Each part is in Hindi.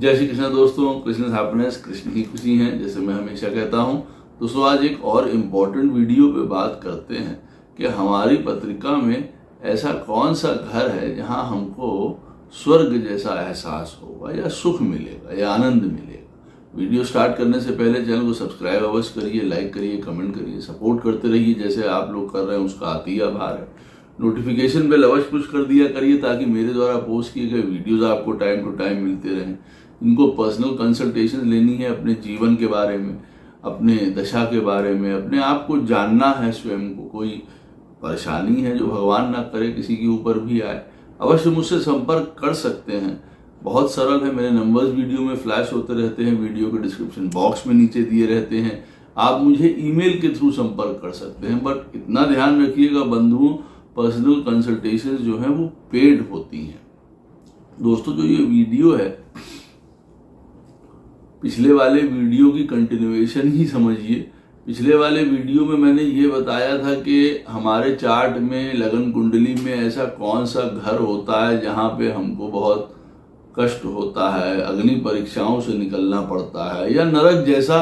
जय श्री कृष्ण दोस्तों। कृष्ण हैप्पीनेस, कृष्ण की खुशी है, जैसे मैं हमेशा कहता हूँ। दोस्तों आज एक और इम्पोर्टेंट वीडियो पे बात करते हैं कि हमारी पत्रिका में ऐसा कौन सा घर है जहाँ हमको स्वर्ग जैसा एहसास होगा या सुख मिलेगा या आनंद मिलेगा। वीडियो स्टार्ट करने से पहले चैनल को सब्सक्राइब अवश्य करिए, लाइक करिए, कमेंट करिए, सपोर्ट करते रहिए। जैसे आप लोग कर रहे हैं उसका अति आभार है। नोटिफिकेशन बेल अवश्य पुश कर दिया करिए ताकि मेरे द्वारा पोस्ट किए गए वीडियोस आपको टाइम टू टाइम मिलते रहें। इनको पर्सनल कंसल्टेशन लेनी है अपने जीवन के बारे में, अपने दशा के बारे में, अपने आप को जानना है, स्वयं को कोई परेशानी है जो भगवान ना करे किसी के ऊपर भी आए, अवश्य मुझसे संपर्क कर सकते हैं। बहुत सरल है, मेरे नंबर्स वीडियो में फ्लैश होते रहते हैं, वीडियो के डिस्क्रिप्शन बॉक्स में नीचे दिए रहते हैं। आप मुझे ईमेल के थ्रू संपर्क कर सकते हैं, बट इतना ध्यान रखिएगा बंधुओं, पर्सनल कंसल्टेशन जो है वो पेड होती हैं। दोस्तों जो ये वीडियो है पिछले वाले वीडियो की कंटिन्यूएशन ही समझिए। पिछले वाले वीडियो में मैंने ये बताया था कि हमारे चार्ट में, लगन कुंडली में ऐसा कौन सा घर होता है जहाँ पे हमको बहुत कष्ट होता है, अग्नि परीक्षाओं से निकलना पड़ता है या नरक जैसा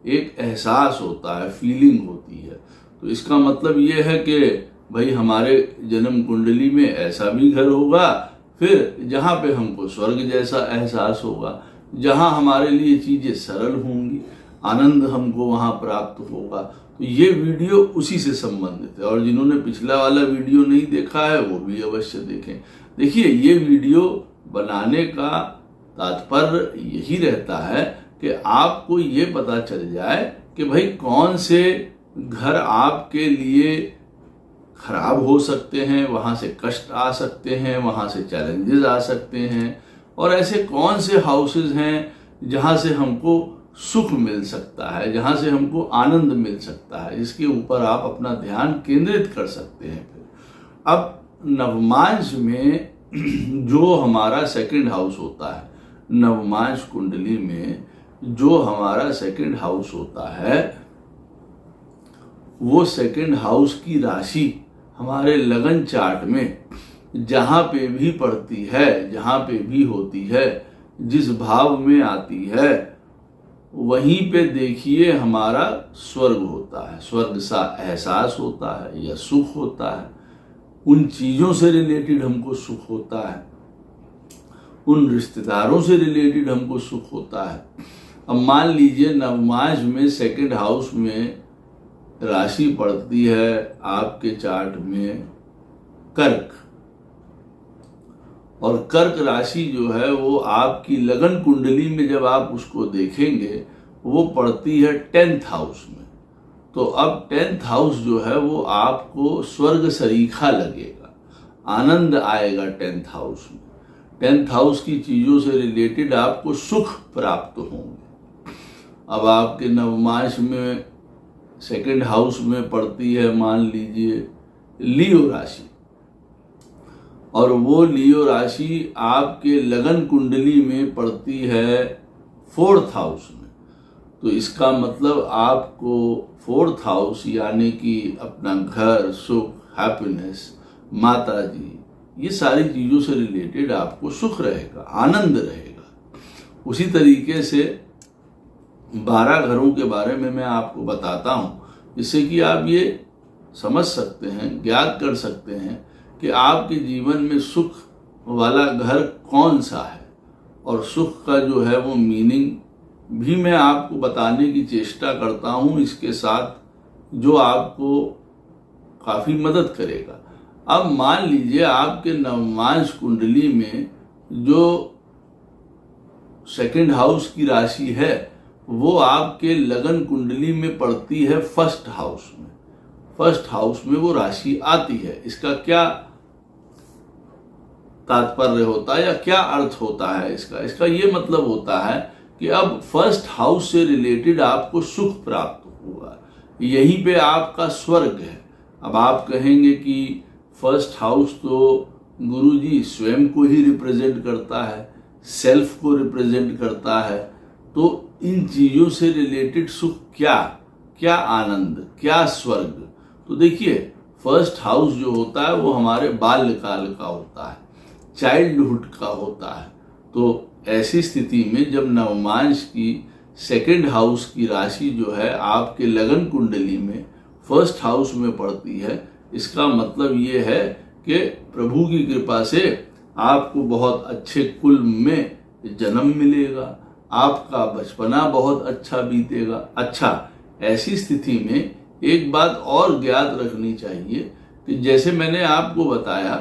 एक एहसास होता है, फीलिंग होती है। तो इसका मतलब ये है कि भाई हमारे जन्म कुंडली में ऐसा भी घर होगा, फिर जहाँ पे हमको स्वर्ग जैसा एहसास होगा, जहाँ हमारे लिए चीजें सरल होंगी, आनंद हमको वहाँ प्राप्त होगा। तो ये वीडियो उसी से संबंधित है, और जिन्होंने पिछला वाला वीडियो नहीं देखा है वो भी अवश्य देखें। देखिए ये वीडियो बनाने का तात्पर्य यही रहता है कि आपको ये पता चल जाए कि भाई कौन से घर आपके लिए खराब हो सकते हैं, वहाँ से कष्ट आ सकते हैं, वहाँ से चैलेंजेस आ सकते हैं, और ऐसे कौन से हाउसेस हैं जहाँ से हमको सुख मिल सकता है, जहाँ से हमको आनंद मिल सकता है, इसके ऊपर आप अपना ध्यान केंद्रित कर सकते हैं। फिर अब नवमांश में जो हमारा सेकंड हाउस होता है, नवमांश कुंडली में जो हमारा सेकंड हाउस होता है, वो सेकंड हाउस की राशि हमारे लगन चार्ट में जहाँ पे भी पड़ती है, जहाँ पे भी होती है, जिस भाव में आती है, वहीं पे देखिए हमारा स्वर्ग होता है, स्वर्ग सा एहसास होता है या सुख होता है। उन चीजों से रिलेटेड हमको सुख होता है, उन रिश्तेदारों से रिलेटेड हमको सुख होता है। अब मान लीजिए नवमांश में सेकंड हाउस में राशि पड़ती है आपके चार्ट में कर्क, और कर्क राशि जो है वो आपकी लगन कुंडली में जब आप उसको देखेंगे वो पड़ती है 10th हाउस में। तो अब 10th हाउस जो है वो आपको स्वर्ग सरीखा लगेगा, आनंद आएगा 10th हाउस में। 10th हाउस की चीजों से रिलेटेड आपको सुख प्राप्त होंगे। अब आपके नवमांश में सेकंड हाउस में पड़ती है मान लीजिए लियो राशि, और वो लियो राशि आपके लगन कुंडली में पड़ती है 4th हाउस में। तो इसका मतलब आपको 4th हाउस यानी कि अपना घर, सुख, हैप्पीनेस, माता जी, ये सारी चीजों से रिलेटेड आपको सुख रहेगा, आनंद रहेगा। उसी तरीके से 12 घरों के बारे में मैं आपको बताता हूं, जिससे कि आप ये समझ सकते हैं, ज्ञात कर सकते हैं कि आपके जीवन में सुख वाला घर कौन सा है, और सुख का जो है वो मीनिंग भी मैं आपको बताने की चेष्टा करता हूं, इसके साथ जो आपको काफी मदद करेगा। अब मान लीजिए आपके नवमांश कुंडली में जो सेकंड हाउस की राशि है वो आपके लगन कुंडली में पड़ती है 1st हाउस में। 1st हाउस में वो राशि आती है। इसका क्या तात्पर्य होता है या क्या अर्थ होता है इसका ये मतलब होता है कि अब 1st हाउस से रिलेटेड आपको सुख प्राप्त होगा, यहीं पे आपका स्वर्ग है। अब आप कहेंगे कि 1st हाउस तो गुरुजी स्वयं को ही रिप्रेजेंट करता है, सेल्फ को रिप्रेजेंट करता है, तो इन चीजों से रिलेटेड सुख क्या, क्या आनंद, क्या स्वर्ग। तो देखिए 1st हाउस जो होता है वो हमारे बाल्यकाल का होता है, चाइल्डहुड का होता है। तो ऐसी स्थिति में जब नवमांश की सेकंड हाउस की राशि जो है आपके लगन कुंडली में फर्स्ट हाउस में पड़ती है, इसका मतलब ये है कि प्रभु की कृपा से आपको बहुत अच्छे कुल में जन्म मिलेगा, आपका बचपना बहुत अच्छा बीतेगा। अच्छा, ऐसी स्थिति में एक बात और ज्ञात रखनी चाहिए कि जैसे मैंने आपको बताया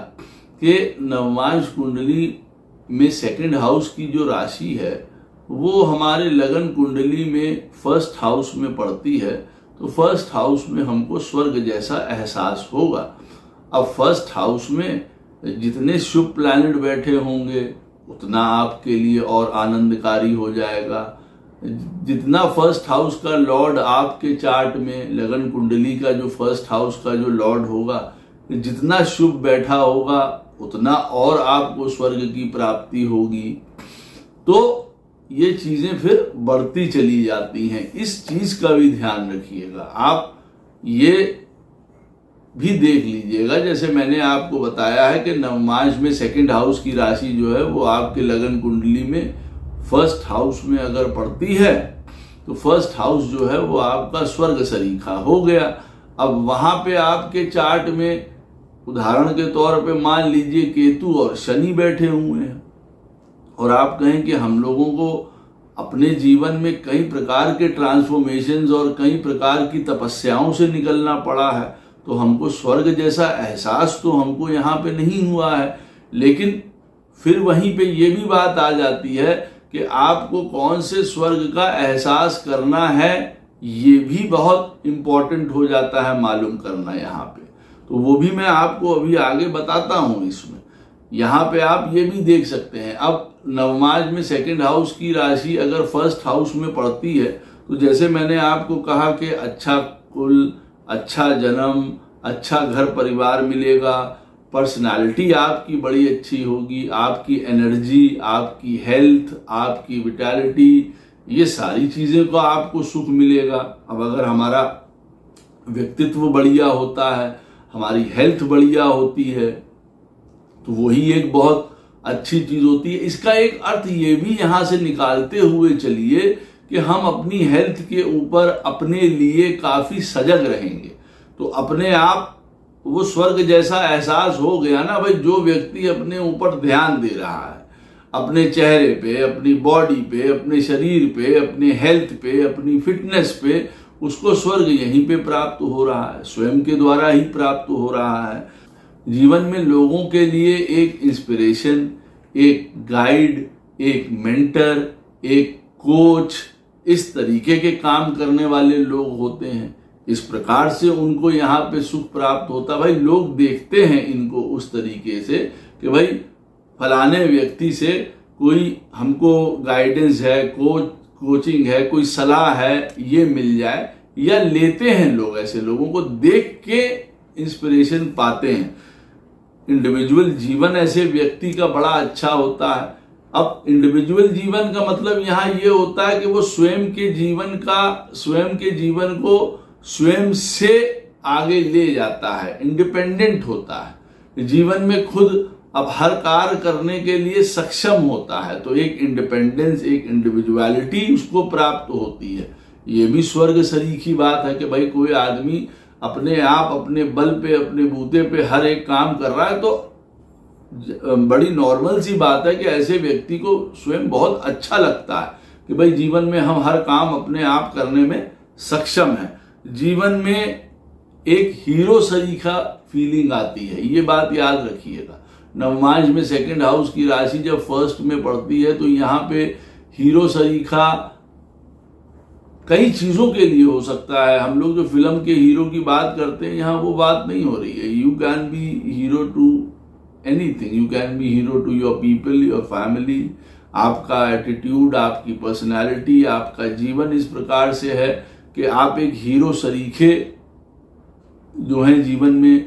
कि नवमांश कुंडली में सेकंड हाउस की जो राशि है वो हमारे लगन कुंडली में फर्स्ट हाउस में पड़ती है, तो फर्स्ट हाउस में हमको स्वर्ग जैसा एहसास होगा। अब फर्स्ट हाउस में जितने शुभ प्लैनेट बैठे होंगे उतना आपके लिए और आनंदकारी हो जाएगा। जितना फर्स्ट हाउस का लॉर्ड आपके चार्ट में लगन कुंडली का जो फर्स्ट हाउस का जो लॉर्ड होगा, जितना शुभ बैठा होगा उतना और आपको स्वर्ग की प्राप्ति होगी। तो ये चीजें फिर बढ़ती चली जाती हैं, इस चीज का भी ध्यान रखिएगा। आप ये भी देख लीजिएगा, जैसे मैंने आपको बताया है कि नवमांश में सेकंड हाउस की राशि जो है वो आपके लगन कुंडली में फर्स्ट हाउस में अगर पड़ती है तो फर्स्ट हाउस जो है वो आपका स्वर्ग सरीखा हो गया। अब वहां पे आपके चार्ट में उदाहरण के तौर पे मान लीजिए केतु और शनि बैठे हुए हैं और आप कहें कि हम लोगों को अपने जीवन में कई प्रकार के ट्रांसफॉर्मेशंस और कई प्रकार की तपस्याओं से निकलना पड़ा है, तो हमको स्वर्ग जैसा एहसास तो हमको यहाँ पे नहीं हुआ है। लेकिन फिर वहीं पे ये भी बात आ जाती है कि आपको कौन से स्वर्ग का एहसास करना है, ये भी बहुत इम्पोर्टेंट हो जाता है मालूम करना यहाँ पे। तो वो भी मैं आपको अभी आगे बताता हूँ। इसमें यहाँ पे आप ये भी देख सकते हैं। अब नवमांश में सेकंड हाउस की राशि अगर फर्स्ट हाउस में पड़ती है तो जैसे मैंने आपको कहा कि अच्छा कुल, अच्छा जन्म, अच्छा घर परिवार मिलेगा, पर्सनालिटी आपकी बड़ी अच्छी होगी, आपकी एनर्जी, आपकी हेल्थ, आपकी विटैलिटी, ये सारी चीज़ें को आपको सुख मिलेगा। अब अगर हमारा व्यक्तित्व बढ़िया होता है, हमारी हेल्थ बढ़िया होती है, तो वही एक बहुत अच्छी चीज़ होती है। इसका एक अर्थ ये भी यहाँ से निकालते हुए चलिए कि हम अपनी हेल्थ के ऊपर अपने लिए काफ़ी सजग रहेंगे, तो अपने आप वो स्वर्ग जैसा एहसास हो गया ना भाई। जो व्यक्ति अपने ऊपर ध्यान दे रहा है, अपने चेहरे पे, अपनी बॉडी पे, अपने शरीर पे, अपने हेल्थ पे, अपनी फिटनेस पे, उसको स्वर्ग यहीं पे प्राप्त हो रहा है, स्वयं के द्वारा ही प्राप्त हो रहा है। जीवन में लोगों के लिए एक इंस्पिरेशन, एक गाइड, एक मेंटर, एक कोच, इस तरीके के काम करने वाले लोग होते हैं। इस प्रकार से उनको यहाँ पे सुख प्राप्त होता है। भाई लोग देखते हैं इनको उस तरीके से कि भाई फलाने व्यक्ति से कोई हमको गाइडेंस है, कोचिंग है, कोई सलाह है, ये मिल जाए, या लेते हैं लोग। ऐसे लोगों को देख के इंस्पिरेशन पाते हैं। इंडिविजुअल जीवन ऐसे व्यक्ति का बड़ा अच्छा होता है। अब इंडिविजुअल जीवन का मतलब यहाँ ये होता है कि वो स्वयं के जीवन को स्वयं से आगे ले जाता है, इंडिपेंडेंट होता है, जीवन में खुद अब हर कार्य करने के लिए सक्षम होता है। तो एक इंडिपेंडेंस, एक इंडिविजुअलिटी उसको प्राप्त होती है। ये भी स्वर्ग सरीखी बात है कि भाई कोई आदमी अपने आप, अपने बल पे, अपने बूते पे हर एक काम कर रहा है, तो बड़ी नॉर्मल सी बात है कि ऐसे व्यक्ति को स्वयं बहुत अच्छा लगता है कि भाई जीवन में हम हर काम अपने आप करने में सक्षम हैं। जीवन में एक हीरो सरीखा फीलिंग आती है, ये बात याद रखिएगा। नवमांश में सेकंड हाउस की राशि जब फर्स्ट में पड़ती है तो यहाँ पे हीरो सरीखा कई चीजों के लिए हो सकता है। हम लोग जो फिल्म के हीरो की बात करते हैं, यहाँ वो बात नहीं हो रही है। You can be hero to anything, you can be hero to your people, your family. आपका एटीट्यूड, आपकी पर्सनैलिटी, आपका जीवन इस प्रकार से है कि आप एक हीरो सरीखे जो हैं जीवन में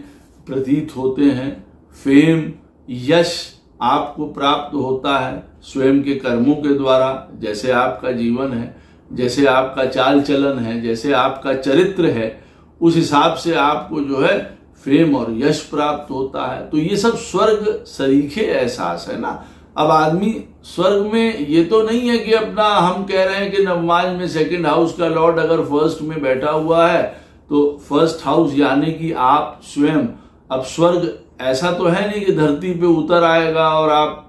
प्रतीत होते हैं। फेम, यश आपको प्राप्त होता है स्वयं के कर्मों के द्वारा। जैसे आपका जीवन है, जैसे आपका चाल चलन है, जैसे आपका चरित्र है, उस हिसाब से आपको जो है फेम और यश प्राप्त होता है। तो ये सब स्वर्ग सरीखे एहसास है ना। अब आदमी स्वर्ग में ये तो नहीं है कि अपना हम कह रहे हैं कि नवमांश में सेकंड हाउस का लॉर्ड अगर फर्स्ट में बैठा हुआ है तो फर्स्ट हाउस यानी कि आप स्वयं, अब स्वर्ग ऐसा तो है नहीं कि धरती पे उतर आएगा और आप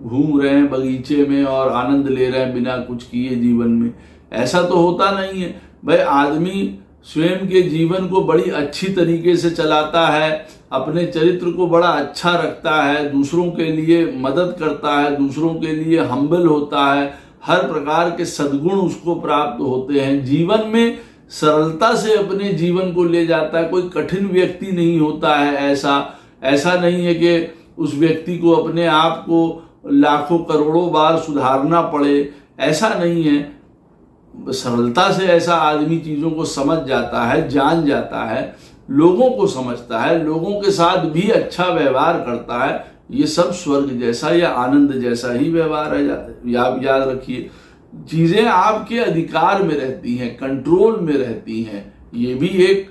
घूम रहे हैं बगीचे में और आनंद ले रहे हैं बिना कुछ किए जीवन में, ऐसा तो होता नहीं है। भाई आदमी स्वयं के जीवन को बड़ी अच्छी तरीके से चलाता है, अपने चरित्र को बड़ा अच्छा रखता है, दूसरों के लिए मदद करता है, दूसरों के लिए हम्बल होता है, हर प्रकार के सद्गुण उसको प्राप्त होते हैं, जीवन में सरलता से अपने जीवन को ले जाता है। कोई कठिन व्यक्ति नहीं होता है, ऐसा नहीं है कि उस व्यक्ति को अपने आप को लाखों करोड़ों बार सुधारना पड़े, ऐसा नहीं है। सरलता से ऐसा आदमी चीजों को समझ जाता है, जान जाता है, लोगों को समझता है, लोगों के साथ भी अच्छा व्यवहार करता है। ये सब स्वर्ग जैसा या आनंद जैसा ही व्यवहार है। आप याद रखिए, चीजें आपके अधिकार में रहती हैं, कंट्रोल में रहती हैं। ये भी एक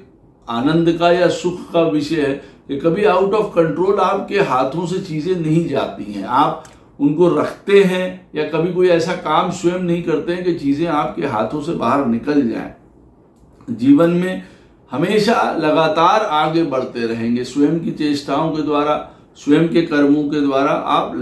आनंद का या सुख का विषय है कि कभी आउट ऑफ कंट्रोल आपके हाथों से चीजें नहीं जाती हैं, आप उनको रखते हैं या कभी कोई ऐसा काम स्वयं नहीं करते हैं कि चीजें आपके हाथों से बाहर निकल जाएं। जीवन में हमेशा लगातार आगे बढ़ते रहेंगे, स्वयं की चेष्टाओं के द्वारा, स्वयं के कर्मों के द्वारा आप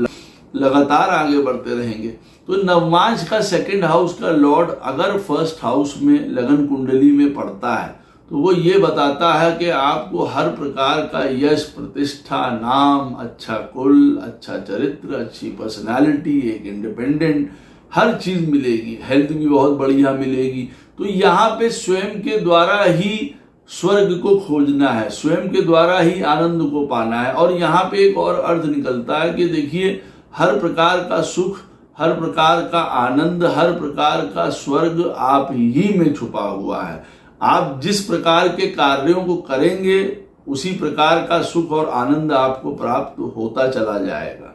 लगातार आगे बढ़ते रहेंगे। तो नवमांश का सेकंड हाउस का लॉर्ड अगर फर्स्ट हाउस में लगन कुंडली में पड़ता है तो वो ये बताता है कि आपको हर प्रकार का यश, प्रतिष्ठा, नाम, अच्छा कुल, अच्छा चरित्र, अच्छी पर्सनालिटी, एक इंडिपेंडेंट, हर चीज मिलेगी, हेल्थ भी बहुत बढ़िया मिलेगी। तो यहाँ पे स्वयं के द्वारा ही स्वर्ग को खोजना है, स्वयं के द्वारा ही आनंद को पाना है। और यहाँ पे एक और अर्थ निकलता है कि देखिए, हर प्रकार का सुख, हर प्रकार का आनंद, हर प्रकार का स्वर्ग आप ही में छुपा हुआ है। आप जिस प्रकार के कार्यों को करेंगे उसी प्रकार का सुख और आनंद आपको प्राप्त होता चला जाएगा।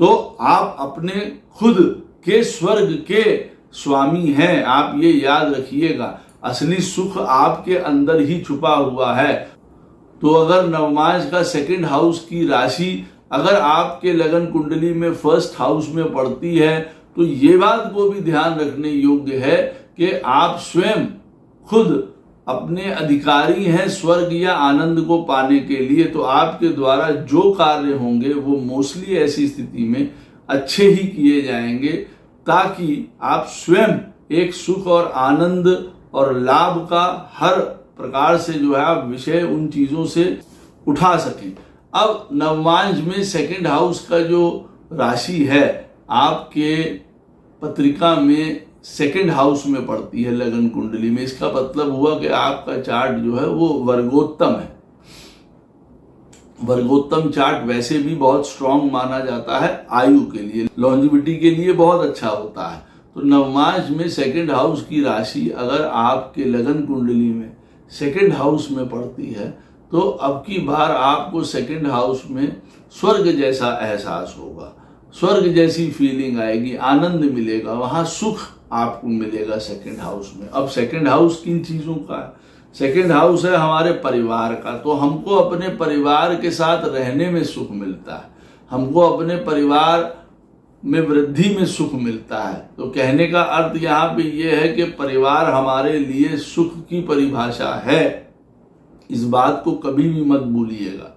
तो आप अपने खुद के स्वर्ग के स्वामी हैं, आप ये याद रखिएगा। असली सुख आपके अंदर ही छुपा हुआ है। तो अगर नवमांश का सेकंड हाउस की राशि अगर आपके लगन कुंडली में फर्स्ट हाउस में पड़ती है तो ये बात को भी ध्यान रखने योग्य है कि आप स्वयं खुद अपने अधिकारी हैं स्वर्ग या आनंद को पाने के लिए। तो आपके द्वारा जो कार्य होंगे वो मोस्टली ऐसी स्थिति में अच्छे ही किए जाएंगे ताकि आप स्वयं एक सुख और आनंद और लाभ का हर प्रकार से जो है आप विषय उन चीजों से उठा सकें। अब नवमांश में सेकंड हाउस का जो राशि है आपके पत्रिका में सेकंड हाउस में पड़ती है लगन कुंडली में, इसका मतलब हुआ कि आपका चार्ट जो है वो वर्गोत्तम है। वर्गोत्तम चार्ट वैसे भी बहुत स्ट्रांग माना जाता है, आयु के लिए, लॉन्जिविटी के लिए बहुत अच्छा होता है। तो नवमांश में सेकंड हाउस की राशि अगर आपके लगन कुंडली में सेकंड हाउस में पड़ती है तो अब की बार आपको सेकंड हाउस में स्वर्ग जैसा एहसास होगा, स्वर्ग जैसी फीलिंग आएगी, आनंद मिलेगा, वहां सुख आपको मिलेगा सेकंड हाउस में। अब सेकंड हाउस किन चीजों का है? सेकंड हाउस है हमारे परिवार का। तो हमको अपने परिवार के साथ रहने में सुख मिलता है, हमको अपने परिवार में वृद्धि में सुख मिलता है। तो कहने का अर्थ यहाँ पे ये है कि परिवार हमारे लिए सुख की परिभाषा है, इस बात को कभी भी मत भूलिएगा।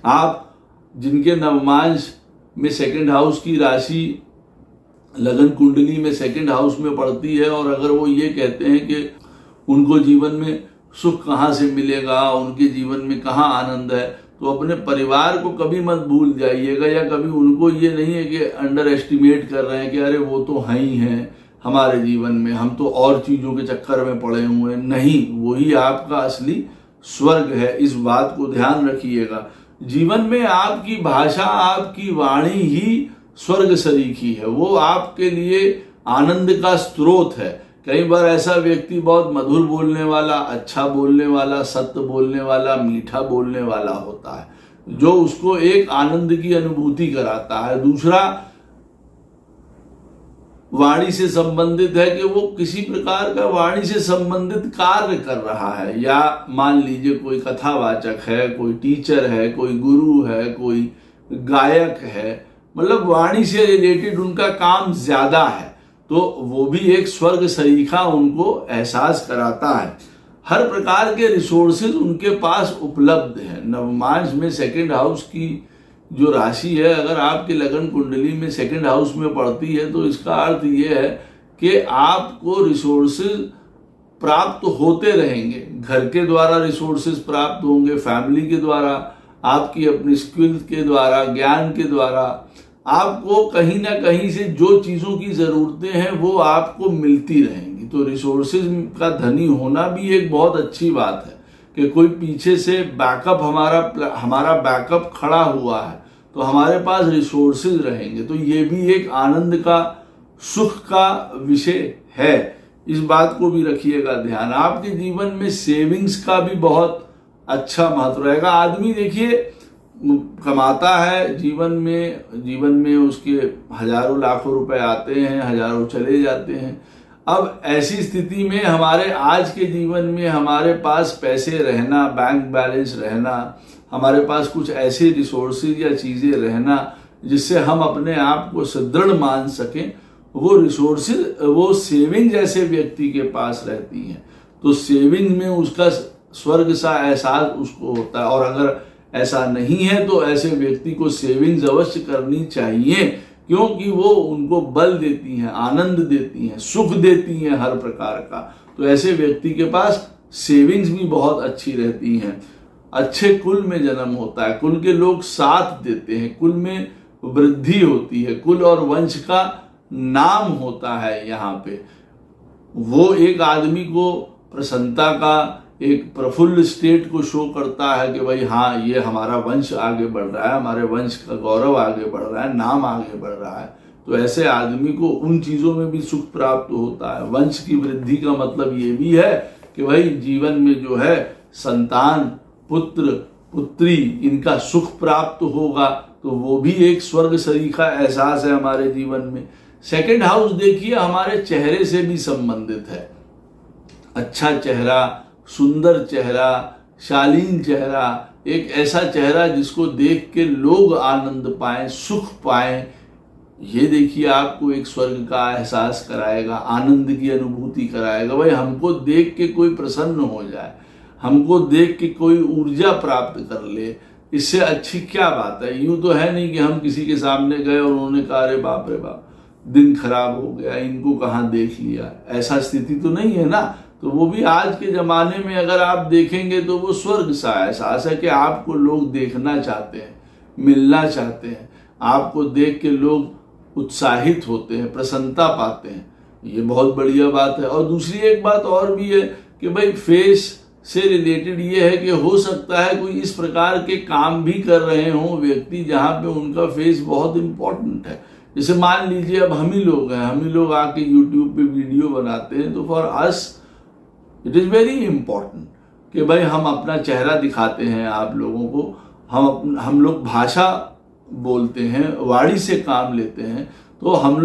आप जिनके नवमांश में सेकंड हाउस की राशि लगन कुंडली में सेकंड हाउस में पड़ती है और अगर वो ये कहते हैं कि उनको जीवन में सुख कहाँ से मिलेगा, उनके जीवन में कहाँ आनंद है, तो अपने परिवार को कभी मत भूल जाइएगा या कभी उनको ये नहीं है कि अंडर एस्टिमेट कर रहे हैं कि अरे वो तो हैं ही हैं हमारे जीवन में, हम तो और चीजों के चक्कर में पड़े हुए हैं। नहीं, वही आपका असली स्वर्ग है, इस बात को ध्यान रखिएगा। जीवन में आपकी भाषा, आपकी वाणी ही स्वर्ग सरीखी है, वो आपके लिए आनंद का स्रोत है। कई बार ऐसा व्यक्ति बहुत मधुर बोलने वाला, अच्छा बोलने वाला, सत्य बोलने वाला, मीठा बोलने वाला होता है जो उसको एक आनंद की अनुभूति कराता है। दूसरा वाणी से संबंधित है कि वो किसी प्रकार का वाणी से संबंधित कार्य कर रहा है, या मान लीजिए कोई कथावाचक है, कोई टीचर है, कोई गुरु है, कोई गायक है, मतलब वाणी से रिलेटेड उनका काम ज्यादा है, तो वो भी एक स्वर्ग सरीखा उनको एहसास कराता है। हर प्रकार के रिसोर्सेज उनके पास उपलब्ध हैं। नवमांश में सेकंड हाउस की जो राशि है, अगर आपके लगन कुंडली में सेकंड हाउस में पड़ती है तो इसका अर्थ ये है कि आपको रिसोर्सेज प्राप्त होते रहेंगे। घर के द्वारा रिसोर्सेज प्राप्त होंगे, फैमिली के द्वारा, आपकी अपनी स्किल्स के द्वारा, ज्ञान के द्वारा आपको कहीं ना कहीं से जो चीज़ों की ज़रूरतें हैं वो आपको मिलती रहेंगी। तो रिसोर्सेज का धनी होना भी एक बहुत अच्छी बात है कि कोई पीछे से बैकअप हमारा बैकअप खड़ा हुआ है तो हमारे पास रिसोर्सेज रहेंगे। तो ये भी एक आनंद का, सुख का विषय है। इस बात को भी रखिएगा ध्यान। आपके जीवन में सेविंग्स का भी बहुत अच्छा महत्व रहेगा। आदमी देखिए कमाता है, जीवन में उसके हजारों लाखों रुपए आते हैं, हजारों चले जाते हैं। अब ऐसी स्थिति में हमारे आज के जीवन में हमारे पास पैसे रहना, बैंक बैलेंस रहना, हमारे पास कुछ ऐसे रिसोर्सेज या चीजें रहना जिससे हम अपने आप को सुदृढ़ मान सकें, वो रिसोर्सेज, वो सेविंग जैसे व्यक्ति के पास रहती हैं। तो सेविंग में उसका स्वर्ग सा एहसास उसको होता है। और अगर ऐसा नहीं है तो ऐसे व्यक्ति को सेविंग्स अवश्य करनी चाहिए, क्योंकि वो उनको बल देती हैं, आनंद देती हैं, सुख देती हैं हर प्रकार का। तो ऐसे व्यक्ति के पास सेविंग्स भी बहुत अच्छी रहती हैं। अच्छे कुल में जन्म होता है, कुल के लोग साथ देते हैं, कुल में वृद्धि होती है, कुल और वंश का नाम होता है। यहाँ पे वो एक आदमी को प्रसन्नता का, एक प्रफुल्ल स्टेट को शो करता है कि भाई हाँ, ये हमारा वंश आगे बढ़ रहा है, हमारे वंश का गौरव आगे बढ़ रहा है, नाम आगे बढ़ रहा है। तो ऐसे आदमी को उन चीजों में भी सुख प्राप्त होता है। वंश की वृद्धि का मतलब ये भी है कि भाई जीवन में जो है संतान, पुत्र, पुत्री, इनका सुख प्राप्त होगा। तो वो भी एक स्वर्ग सरीखा एहसास है हमारे जीवन में। सेकंड हाउस देखिए हमारे चेहरे से भी संबंधित है। अच्छा चेहरा, सुंदर चेहरा, शालीन चेहरा, एक ऐसा चेहरा जिसको देख के लोग आनंद पाएं, सुख पाएं, ये देखिए आपको एक स्वर्ग का एहसास कराएगा, आनंद की अनुभूति कराएगा। भाई हमको देख के कोई प्रसन्न हो जाए, हमको देख के कोई ऊर्जा प्राप्त कर ले, इससे अच्छी क्या बात है। यूं तो है नहीं कि हम किसी के सामने गए और उन्होंने कहा अरे बाप रे बाप, दिन खराब हो गया, इनको कहाँ देख लिया, ऐसा स्थिति तो नहीं है ना। तो वो भी आज के जमाने में अगर आप देखेंगे तो वो स्वर्ग सा एहसास है कि आपको लोग देखना चाहते हैं, मिलना चाहते हैं, आपको देख के लोग उत्साहित होते हैं, प्रसन्नता पाते हैं। ये बहुत बढ़िया बात है। और दूसरी एक बात और भी है कि भाई फेस से रिलेटेड ये है कि हो सकता है कोई इस प्रकार के काम भी कर रहे हों व्यक्ति जहाँ पे उनका फेस बहुत इंपॉर्टेंट है। जैसे मान लीजिए अब हम ही लोग हैं, हम ही लोग आके यूट्यूब पे वीडियो बनाते हैं, तो for us it is very important कि भाई हम अपना चेहरा दिखाते हैं आप लोगों को। हम लोग भाषा बोलते हैं, वाणी से काम लेते हैं। तो हम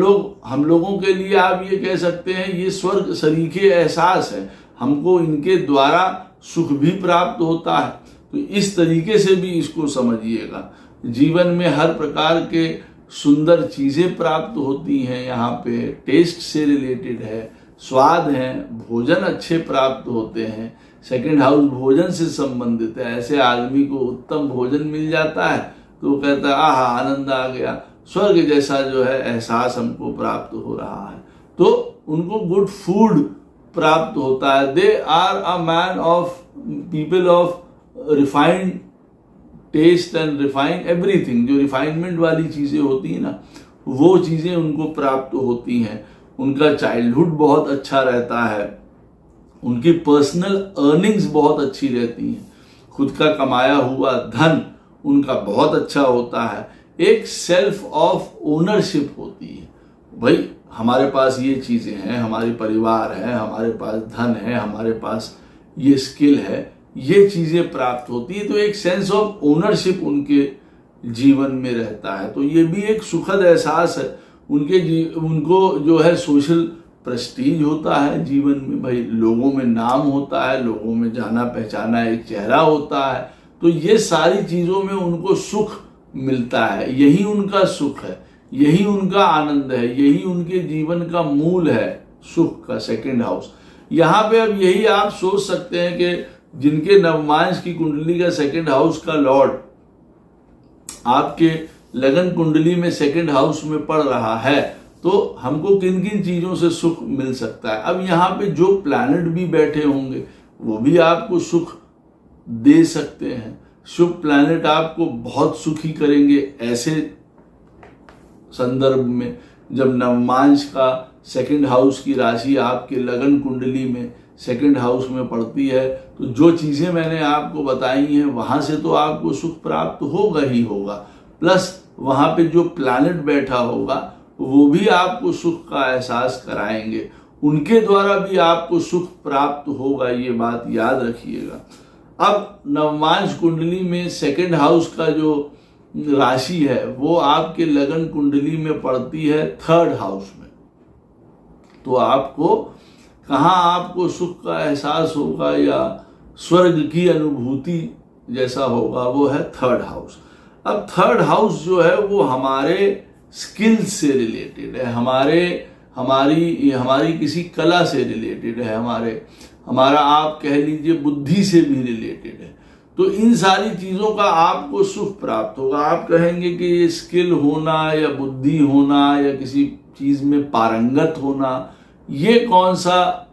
लोगों के लिए आप ये कह सकते हैं ये स्वर्ग सरीखे एहसास है। हमको इनके द्वारा सुख भी प्राप्त होता है। तो इस तरीके से भी इसको समझिएगा। जीवन में हर प्रकार के सुंदर चीजें प्राप्त होती हैं। यहाँ पे टेस्ट से रिलेटेड है, स्वाद है, भोजन अच्छे प्राप्त होते हैं। सेकंड हाउस भोजन से संबंधित है। ऐसे आदमी को उत्तम भोजन मिल जाता है तो वो कहता है आहा आनंद आ गया, स्वर्ग जैसा जो है एहसास हमको प्राप्त हो रहा है। तो उनको गुड फूड प्राप्त होता है। They are a man of people of refined taste and refine everything. जो रिफाइनमेंट वाली चीजें होती है ना, वो चीजें उनको प्राप्त होती हैं। उनका चाइल्डहुड बहुत अच्छा रहता है, उनकी पर्सनल अर्निंग्स बहुत अच्छी रहती हैं, खुद का कमाया हुआ धन उनका बहुत अच्छा होता है। एक सेल्फ ऑफ ओनरशिप होती है। भाई हमारे पास ये चीजें हैं, हमारे परिवार है, हमारे पास धन है, हमारे पास ये स्किल है, ये चीजें प्राप्त होती है। तो एक सेंस ऑफ ओनरशिप उनके जीवन में रहता है। तो ये भी एक सुखद एहसास है। उनको जो है सोशल प्रेस्टीज होता है जीवन में। भाई लोगों में नाम होता है, लोगों में जाना पहचाना एक चेहरा होता है। तो ये सारी चीजों में उनको सुख मिलता है, यही उनका सुख है, यही उनका आनंद है, यही उनके जीवन का मूल है, सुख का सेकंड हाउस। यहाँ पे अब यही आप सोच सकते हैं कि जिनके नवमांश की कुंडली का सेकंड हाउस का लॉर्ड आपके लगन कुंडली में सेकंड हाउस में पड़ रहा है, तो हमको किन किन चीजों से सुख मिल सकता है। अब यहाँ पे जो प्लैनेट भी बैठे होंगे वो भी आपको सुख दे सकते हैं। शुभ प्लैनेट आपको बहुत सुखी करेंगे ऐसे संदर्भ में जब नवमांश का सेकंड हाउस की राशि आपके लगन कुंडली में सेकंड हाउस में पड़ती है। तो जो चीजें मैंने आपको बताई हैं वहां से तो आपको सुख प्राप्त होगा ही होगा, प्लस वहां पे जो प्लैनेट बैठा होगा वो भी आपको सुख का एहसास कराएंगे, उनके द्वारा भी आपको सुख प्राप्त होगा, ये बात याद रखिएगा। अब नवमांश कुंडली में सेकंड हाउस का जो राशि है वो आपके लगन कुंडली में पड़ती है थर्ड हाउस में, तो आपको कहाँ आपको सुख का एहसास होगा या स्वर्ग की अनुभूति जैसा होगा, वो है थर्ड हाउस। अब थर्ड हाउस जो है वो हमारे स्किल्स से रिलेटेड है, हमारी किसी कला से रिलेटेड है, हमारा आप कह लीजिए बुद्धि से भी रिलेटेड है। तो इन सारी चीजों का आपको सुख प्राप्त होगा। आप कहेंगे कि ये स्किल होना या बुद्धि होना या किसी चीज में पारंगत होना, ये कौन सा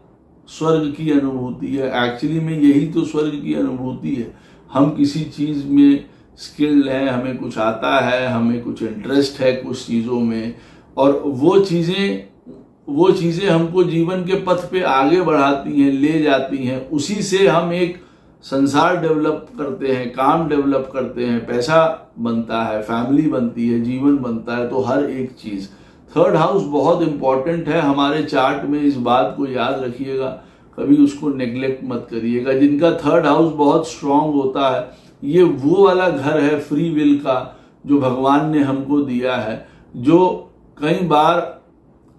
स्वर्ग की अनुभूति है? एक्चुअली में यही तो स्वर्ग की अनुभूति है। हम किसी चीज में स्किल्ड है, हमें कुछ आता है, हमें कुछ इंटरेस्ट है कुछ चीजों में, और वो चीजें हमको जीवन के पथ पे आगे बढ़ाती हैं, ले जाती हैं। उसी से हम एक संसार डेवलप करते हैं, काम डेवलप करते हैं, पैसा बनता है, फैमिली बनती है, जीवन बनता है। तो हर एक चीज थर्ड हाउस बहुत इंपॉर्टेंट है हमारे चार्ट में, इस बात को याद रखिएगा, कभी उसको नेग्लेक्ट मत करिएगा। जिनका थर्ड हाउस बहुत स्ट्रांग होता है, ये वो वाला घर है फ्री विल का जो भगवान ने हमको दिया है, जो कई बार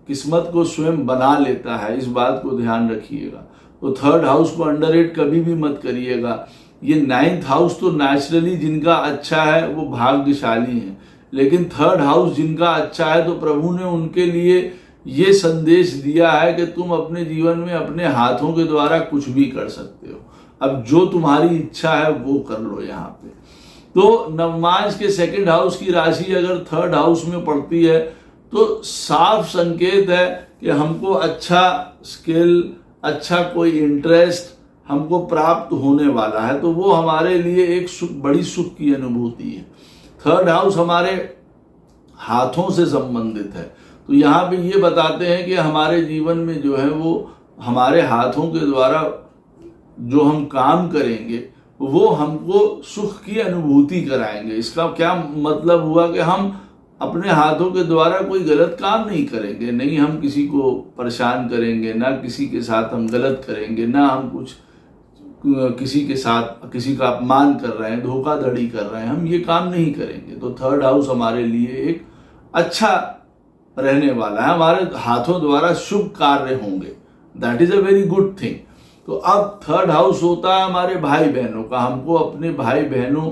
किस्मत को स्वयं बना लेता है, इस बात को ध्यान रखिएगा। तो थर्ड हाउस को अंडररेट कभी भी मत करिएगा। ये नाइन्थ हाउस तो नेचुरली जिनका अच्छा है वो भाग्यशाली है, लेकिन थर्ड हाउस जिनका अच्छा है तो प्रभु ने उनके लिए ये संदेश दिया है कि तुम अपने जीवन में अपने हाथों के द्वारा कुछ भी कर सकते हो। अब जो तुम्हारी इच्छा है वो कर लो यहाँ पे। तो नवमांश के सेकंड हाउस की राशि अगर थर्ड हाउस में पड़ती है तो साफ संकेत है कि हमको अच्छा स्किल, अच्छा कोई इंटरेस्ट हमको प्राप्त होने वाला है। तो वो हमारे लिए एक बड़ी सुख की अनुभूति है। थर्ड हाउस हमारे हाथों से संबंधित है, तो यहाँ पे ये बताते हैं कि हमारे जीवन में जो है वो हमारे हाथों के द्वारा जो हम काम करेंगे वो हमको सुख की अनुभूति कराएंगे। इसका क्या मतलब हुआ कि हम अपने हाथों के द्वारा कोई गलत काम नहीं करेंगे, नहीं हम किसी को परेशान करेंगे, ना किसी के साथ हम गलत करेंगे, ना हम कुछ किसी के साथ किसी का अपमान कर रहे हैं, धोखाधड़ी कर रहे हैं, हम ये काम नहीं करेंगे। तो थर्ड हाउस हमारे लिए एक अच्छा रहने वाला है, हमारे हाथों द्वारा शुभ कार्य होंगे, that is a very good thing. तो अब थर्ड हाउस होता है हमारे भाई बहनों का, हमको अपने भाई बहनों,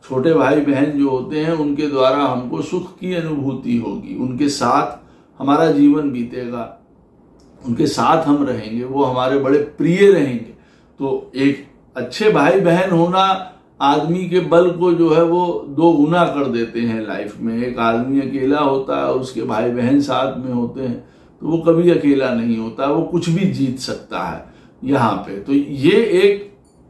छोटे भाई बहन जो होते हैं उनके द्वारा हमको सुख की अनुभूति होगी, उनके साथ हमारा जीवन बीतेगा, उनके साथ हम रहेंगे, वो हमारे बड़े प्रिय रहेंगे। तो एक अच्छे भाई बहन होना आदमी के बल को जो है वो दो गुना कर देते हैं लाइफ में। एक आदमी अकेला होता है, उसके भाई बहन साथ में होते हैं तो वो कभी अकेला नहीं होता, वो कुछ भी जीत सकता है यहाँ पे। तो ये एक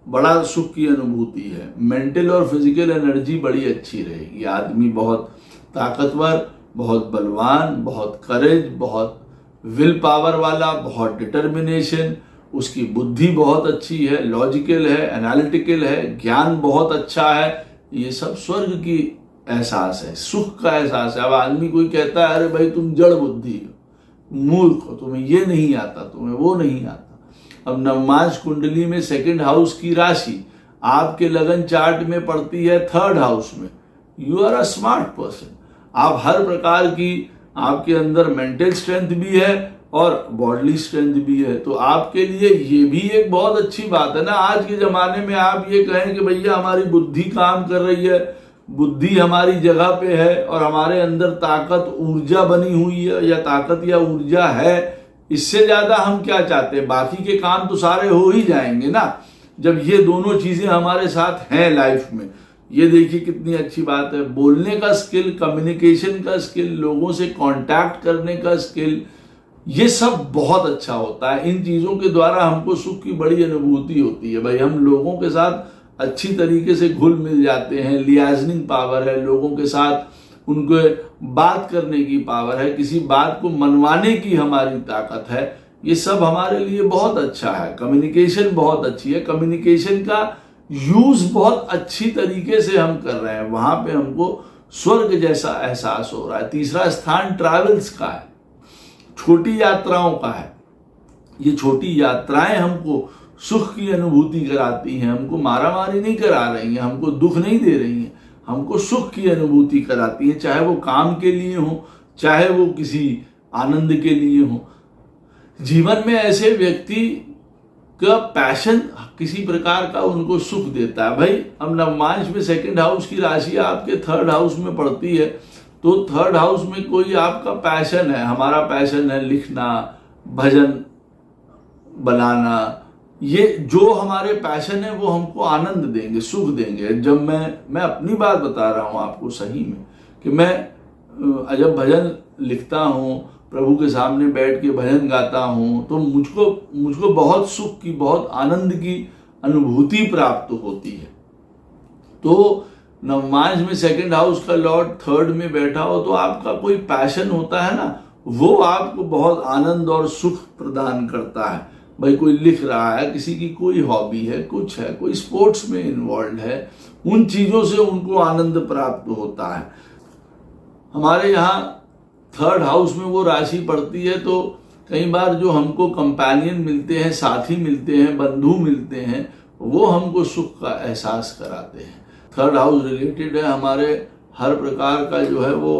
बड़ा सुख की अनुभूति है। मेंटल और फिजिकल एनर्जी बड़ी अच्छी रहेगी, आदमी बहुत ताकतवर, बहुत बलवान, बहुत करेज, बहुत विल पावर वाला, बहुत डिटर्मिनेशन, उसकी बुद्धि बहुत अच्छी है, लॉजिकल है, एनालिटिकल है, ज्ञान बहुत अच्छा है। ये सब स्वर्ग की एहसास है, सुख का एहसास है। अब आदमी कोई कहता है अरे भाई तुम जड़ बुद्धि हो, मूर्ख हो, तुम्हें ये नहीं आता, तुम्हें वो नहीं आता। अब नवमांश कुंडली में सेकंड हाउस की राशि आपके लगन चार्ट में पड़ती है थर्ड हाउस में, you are a smart person. आप हर प्रकार की, आपके अंदर मेंटल स्ट्रेंथ भी है और बॉडली स्ट्रेंथ भी है, तो आपके लिए ये भी एक बहुत अच्छी बात है ना। आज के जमाने में आप ये कहें कि भैया हमारी बुद्धि काम कर रही है, बुद्धि हमारी जगह पे है और हमारे अंदर ताकत ऊर्जा बनी हुई है या ताकत या ऊर्जा है, इससे ज्यादा हम क्या चाहते हैं? बाकी के काम तो सारे हो ही जाएंगे ना जब ये दोनों चीजें हमारे साथ हैं लाइफ में। ये देखिए कितनी अच्छी बात है। बोलने का स्किल, कम्युनिकेशन का स्किल, लोगों से कांटेक्ट करने का स्किल, ये सब बहुत अच्छा होता है। इन चीजों के द्वारा हमको सुख की बड़ी अनुभूति होती है। भाई हम लोगों के साथ अच्छी तरीके से घुल मिल जाते हैं, लियाजनिंग पावर है, लोगों के साथ उनको बात करने की पावर है, किसी बात को मनवाने की हमारी ताकत है। ये सब हमारे लिए बहुत अच्छा है। कम्युनिकेशन बहुत अच्छी है। कम्युनिकेशन का यूज बहुत अच्छी तरीके से हम कर रहे हैं, वहां पे हमको स्वर्ग जैसा एहसास हो रहा है। तीसरा स्थान ट्रैवल्स का है, छोटी यात्राओं का है। ये छोटी यात्राएं हमको सुख की अनुभूति कराती हैं, हमको मारामारी नहीं करा रही हैं, हमको दुख नहीं दे रही हैं, हमको सुख की अनुभूति कराती हैं, चाहे वो काम के लिए हो, चाहे वो किसी आनंद के लिए हो। जीवन में ऐसे व्यक्ति का पैशन किसी प्रकार का उनको सुख देता है। भाई अब नवमांश में सेकंड हाउस की राशि आपके थर्ड हाउस में पड़ती है, तो थर्ड हाउस में कोई आपका पैशन है, हमारा पैशन है लिखना, भजन बनाना, ये जो हमारे पैशन है वो हमको आनंद देंगे, सुख देंगे। जब मैं अपनी बात बता रहा हूँ आपको सही में कि मैं जब भजन लिखता हूँ, प्रभु के सामने बैठ के भजन गाता हूँ, तो मुझको बहुत सुख की, बहुत आनंद की अनुभूति प्राप्त होती है। तो नवमांश में सेकंड हाउस का लॉर्ड थर्ड में बैठा हो तो आपका कोई पैशन होता है ना, वो आपको बहुत आनंद और सुख प्रदान करता है। भाई कोई लिख रहा है, किसी की कोई हॉबी है, कुछ है, कोई स्पोर्ट्स में इन्वॉल्व है, उन चीजों से उनको आनंद प्राप्त होता है। हमारे यहाँ थर्ड हाउस में वो राशि पड़ती है तो कई बार जो हमको कंपेनियन मिलते हैं, साथी मिलते हैं, बंधु मिलते हैं, वो हमको सुख का एहसास कराते हैं। थर्ड हाउस रिलेटेड है हमारे हर प्रकार का जो है वो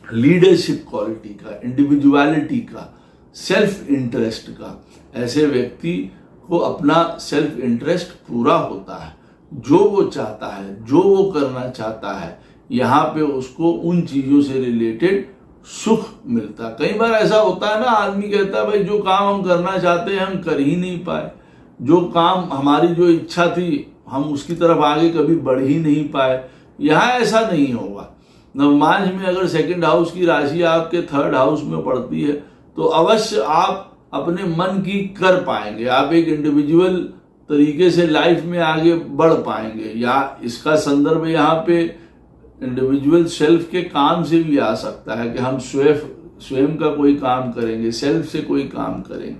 लीडरशिप क्वालिटी का, इंडिविजुअलिटी का, सेल्फ इंटरेस्ट का। ऐसे व्यक्ति को अपना सेल्फ इंटरेस्ट पूरा होता है, जो वो चाहता है, जो वो करना चाहता है, यहाँ पे उसको उन चीजों से रिलेटेड सुख मिलता है। कई बार ऐसा होता है ना, आदमी कहता है भाई जो काम हम करना चाहते हैं हम कर ही नहीं पाए, जो काम हमारी जो इच्छा थी हम उसकी तरफ आगे कभी बढ़ ही नहीं पाए। यहाँ ऐसा नहीं होगा। नवमांश में अगर सेकंड हाउस की राशि आपके थर्ड हाउस में पड़ती है तो अवश्य आप अपने मन की कर पाएंगे, आप एक इंडिविजुअल तरीके से लाइफ में आगे बढ़ पाएंगे। या इसका संदर्भ यहाँ पे इंडिविजुअल सेल्फ के काम से भी आ सकता है कि हम स्वयं का कोई काम करेंगे, सेल्फ से कोई काम करेंगे,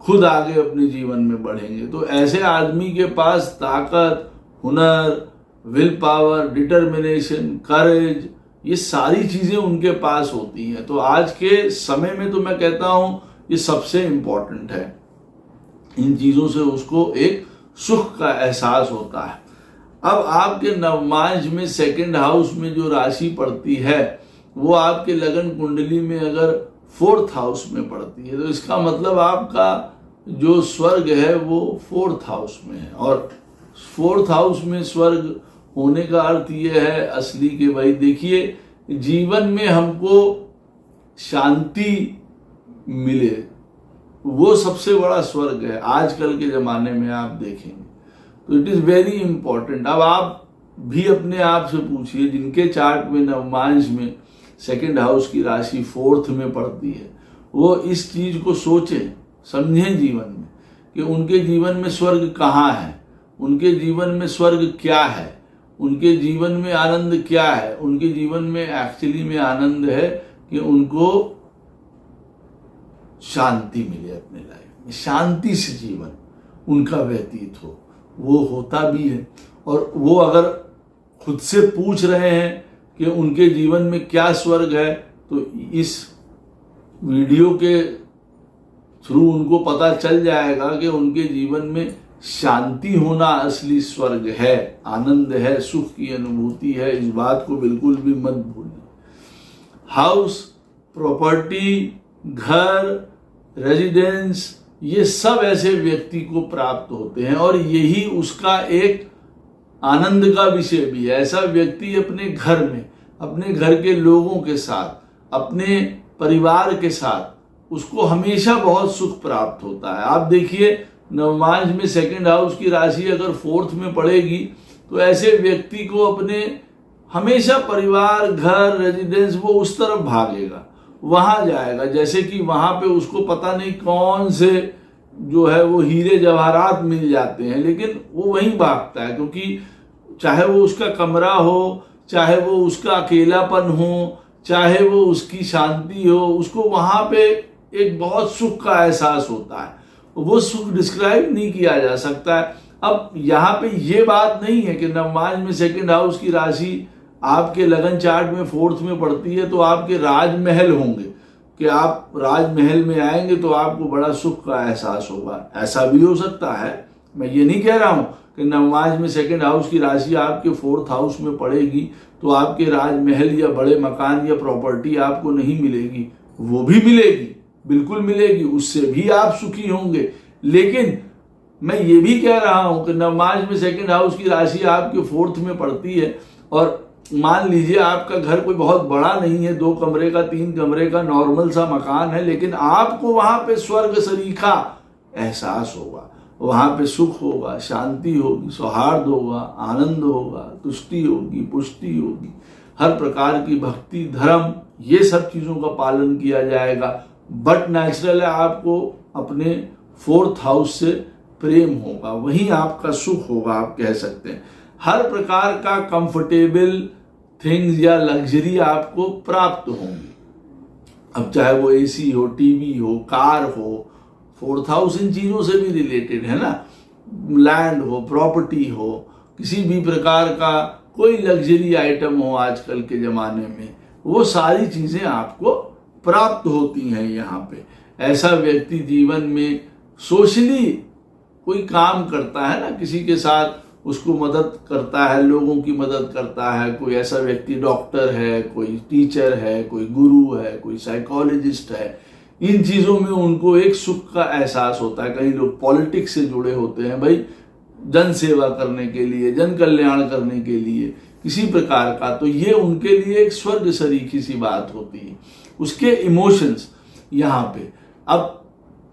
खुद आगे अपने जीवन में बढ़ेंगे। तो ऐसे आदमी के पास ताकत, हुनर, विल पावर, डिटर्मिनेशन, करेज, ये सारी चीजें उनके पास होती हैं। तो आज के समय में तो मैं कहता हूं ये सबसे इंपॉर्टेंट है। इन चीजों से उसको एक सुख का एहसास होता है। अब आपके नवमांश में सेकंड हाउस में जो राशि पड़ती है वो आपके लगन कुंडली में अगर फोर्थ हाउस में पड़ती है तो इसका मतलब आपका जो स्वर्ग है वो फोर्थ हाउस में है। और फोर्थ हाउस में स्वर्ग होने का अर्थ ये है असली कि भाई देखिए जीवन में हमको शांति मिले, वो सबसे बड़ा स्वर्ग है आजकल के जमाने में आप देखेंगे। तो इट इज वेरी इंपॉर्टेंट। अब आप भी अपने आप से पूछिए जिनके चार्ट में नवमांश में सेकंड हाउस की राशि फोर्थ में पड़ती है, वो इस चीज को सोचें, समझें जीवन में कि उनके जीवन में स्वर्ग कहाँ है, उनके जीवन में स्वर्ग क्या है, उनके जीवन में आनंद क्या है। उनके जीवन में एक्चुअली में आनंद है कि उनको शांति मिले, अपने लाइफ में शांति से जीवन उनका व्यतीत हो, वो होता भी है। और वो अगर खुद से पूछ रहे हैं कि उनके जीवन में क्या स्वर्ग है तो इस वीडियो के थ्रू उनको पता चल जाएगा कि उनके जीवन में शांति होना असली स्वर्ग है, आनंद है, सुख की अनुभूति है। इस बात को बिल्कुल भी मत भूलिए। हाउस, प्रॉपर्टी, घर, रेजिडेंस, ये सब ऐसे व्यक्ति को प्राप्त होते हैं और यही उसका एक आनंद का विषय भी है। ऐसा व्यक्ति अपने घर में, अपने घर के लोगों के साथ, अपने परिवार के साथ उसको हमेशा बहुत सुख प्राप्त होता है। आप देखिए नवमांश में सेकंड हाउस की राशि अगर फोर्थ में पड़ेगी तो ऐसे व्यक्ति को अपने हमेशा परिवार, घर, रेजिडेंस, वो उस तरफ भागेगा, वहां जाएगा, जैसे कि वहां पे उसको पता नहीं कौन से जो है वो हीरे जवाहरात मिल जाते हैं, लेकिन वो वहीं भागता है, क्योंकि चाहे वो उसका कमरा हो, चाहे वो उसका अकेलापन हो, चाहे वो उसकी शांति हो, उसको वहां पे एक बहुत सुख का एहसास होता है। वो सुख डिस्क्राइब नहीं किया जा सकता है। अब यहाँ पे ये बात नहीं है कि नवमांश में सेकंड हाउस की राशि आपके लगन चार्ट में फोर्थ में पड़ती है तो आपके राजमहल होंगे, कि आप राजमहल में आएंगे तो आपको बड़ा सुख का एहसास होगा। ऐसा भी हो सकता है, मैं ये नहीं कह रहा हूं कि नवमांश में सेकंड हाउस की राशि आपके फोर्थ हाउस में पड़ेगी तो आपके राजमहल या बड़े मकान या प्रॉपर्टी आपको नहीं मिलेगी, वो भी मिलेगी, बिल्कुल मिलेगी, उससे भी आप सुखी होंगे। लेकिन मैं ये भी कह रहा हूं कि नवमांश में सेकंड हाउस की राशि आपके फोर्थ में पड़ती है और मान लीजिए आपका घर कोई बहुत बड़ा नहीं है, 2 कमरे का, 3 कमरे का नॉर्मल सा मकान है, लेकिन आपको वहां पे स्वर्ग सरीखा एहसास होगा, वहां पे सुख होगा, शांति होगी, सौहार्द होगा, आनंद होगा, तुष्टि होगी, पुष्टि होगी, हर प्रकार की भक्ति, धर्म, ये सब चीजों का पालन किया जाएगा। बट नेचुरल है आपको अपने फोर्थ हाउस से प्रेम होगा, वहीं आपका सुख होगा, आप कह सकते हैं। हर प्रकार का कंफर्टेबल थिंग्स या लग्जरी आपको प्राप्त होंगी। अब चाहे वो एसी हो, टीवी हो, कार हो, फोर्थ हाउस इन चीजों से भी रिलेटेड है ना, लैंड हो, प्रॉपर्टी हो, किसी भी प्रकार का कोई लग्जरी आइटम हो आजकल के जमाने में, वो सारी चीजें आपको प्राप्त होती हैं यहाँ पे। ऐसा व्यक्ति जीवन में सोशली कोई काम करता है ना, किसी के साथ उसको मदद करता है, लोगों की मदद करता है। कोई ऐसा व्यक्ति डॉक्टर है, कोई टीचर है, कोई गुरु है, कोई साइकोलॉजिस्ट है, इन चीजों में उनको एक सुख का एहसास होता है। कई लोग पॉलिटिक्स से जुड़े होते हैं भाई, जन सेवा करने के लिए, जन कल्याण करने के लिए किसी प्रकार का, तो ये उनके लिए एक स्वर्ग सरीखी सी बात होती है। उसके इमोशंस यहाँ पे, अब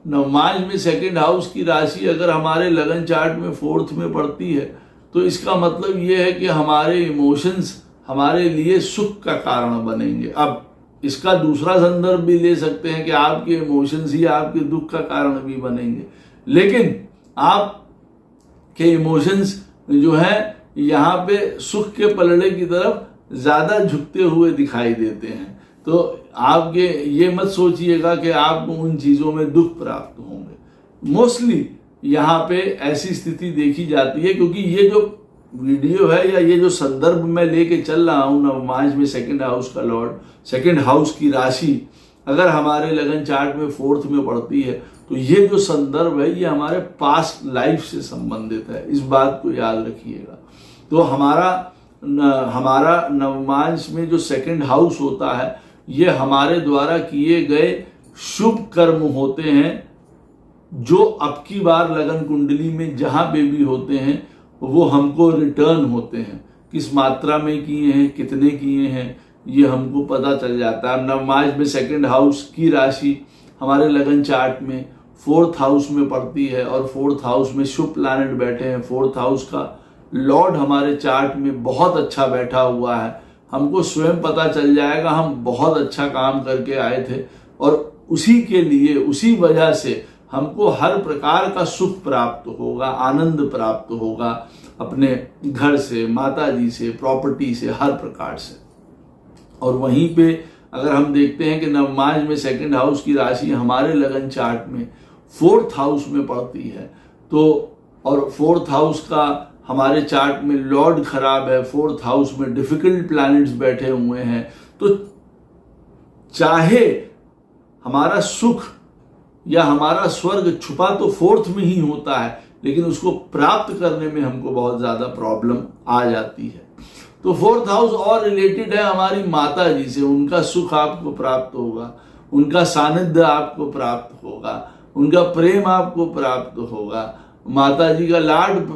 नवमांश में सेकंड हाउस की राशि अगर हमारे लगन चार्ट में फोर्थ में पड़ती है तो इसका मतलब ये है कि हमारे इमोशंस हमारे लिए सुख का कारण बनेंगे। अब इसका दूसरा संदर्भ भी ले सकते हैं कि आपके इमोशंस ही आपके दुख का कारण भी बनेंगे, लेकिन आपके इमोशंस जो है यहाँ पे सुख के पलड़े की तरफ ज्यादा झुकते हुए दिखाई देते हैं। तो आपके ये मत सोचिएगा कि आपको उन चीजों में दुख प्राप्त होंगे। मोस्टली यहाँ पे ऐसी स्थिति देखी जाती है, क्योंकि ये जो वीडियो है या ये जो संदर्भ मैं लेके चल रहा हूँ, नवमांश में सेकंड हाउस का लॉर्ड, सेकंड हाउस की राशि अगर हमारे लगन चार्ट में फोर्थ में पड़ती है तो ये जो संदर्भ है ये हमारे पास्ट लाइफ से संबंधित है, इस बात को याद रखिएगा। तो हमारा नवमांश में जो सेकंड हाउस होता है ये हमारे द्वारा किए गए शुभ कर्म होते हैं, जो अब की बार लगन कुंडली में जहां पे भी होते हैं वो हमको रिटर्न होते हैं। किस मात्रा में किए हैं, कितने किए हैं, ये हमको पता चल जाता है। नवमांश में सेकंड हाउस की राशि हमारे लगन चार्ट में फोर्थ हाउस में पड़ती है और फोर्थ हाउस में शुभ प्लैनेट बैठे हैं। फोर्थ हाउस का लॉर्ड हमारे चार्ट में बहुत अच्छा बैठा हुआ है, हमको स्वयं पता चल जाएगा हम बहुत अच्छा काम करके आए थे और उसी के लिए, उसी वजह से हमको हर प्रकार का सुख प्राप्त होगा, आनंद प्राप्त होगा, अपने घर से, माता जी से, प्रॉपर्टी से, हर प्रकार से। और वहीं पे अगर हम देखते हैं कि नवमांश में सेकंड हाउस की राशि हमारे लगन चार्ट में फोर्थ हाउस में पड़ती है, तो और फोर्थ हाउस का हमारे चार्ट में लॉर्ड खराब है, फोर्थ हाउस में डिफिकल्ट प्लैनेट्स बैठे हुए हैं, तो चाहे हमारा सुख या हमारा स्वर्ग छुपा तो फोर्थ में ही होता है, लेकिन उसको प्राप्त करने में हमको बहुत ज्यादा प्रॉब्लम आ जाती है। तो फोर्थ हाउस और रिलेटेड है हमारी माता जी से, उनका सुख आपको प्राप्त होगा, उनका सानिध्य आपको प्राप्त होगा, उनका प्रेम आपको प्राप्त होगा, माता जी का लाड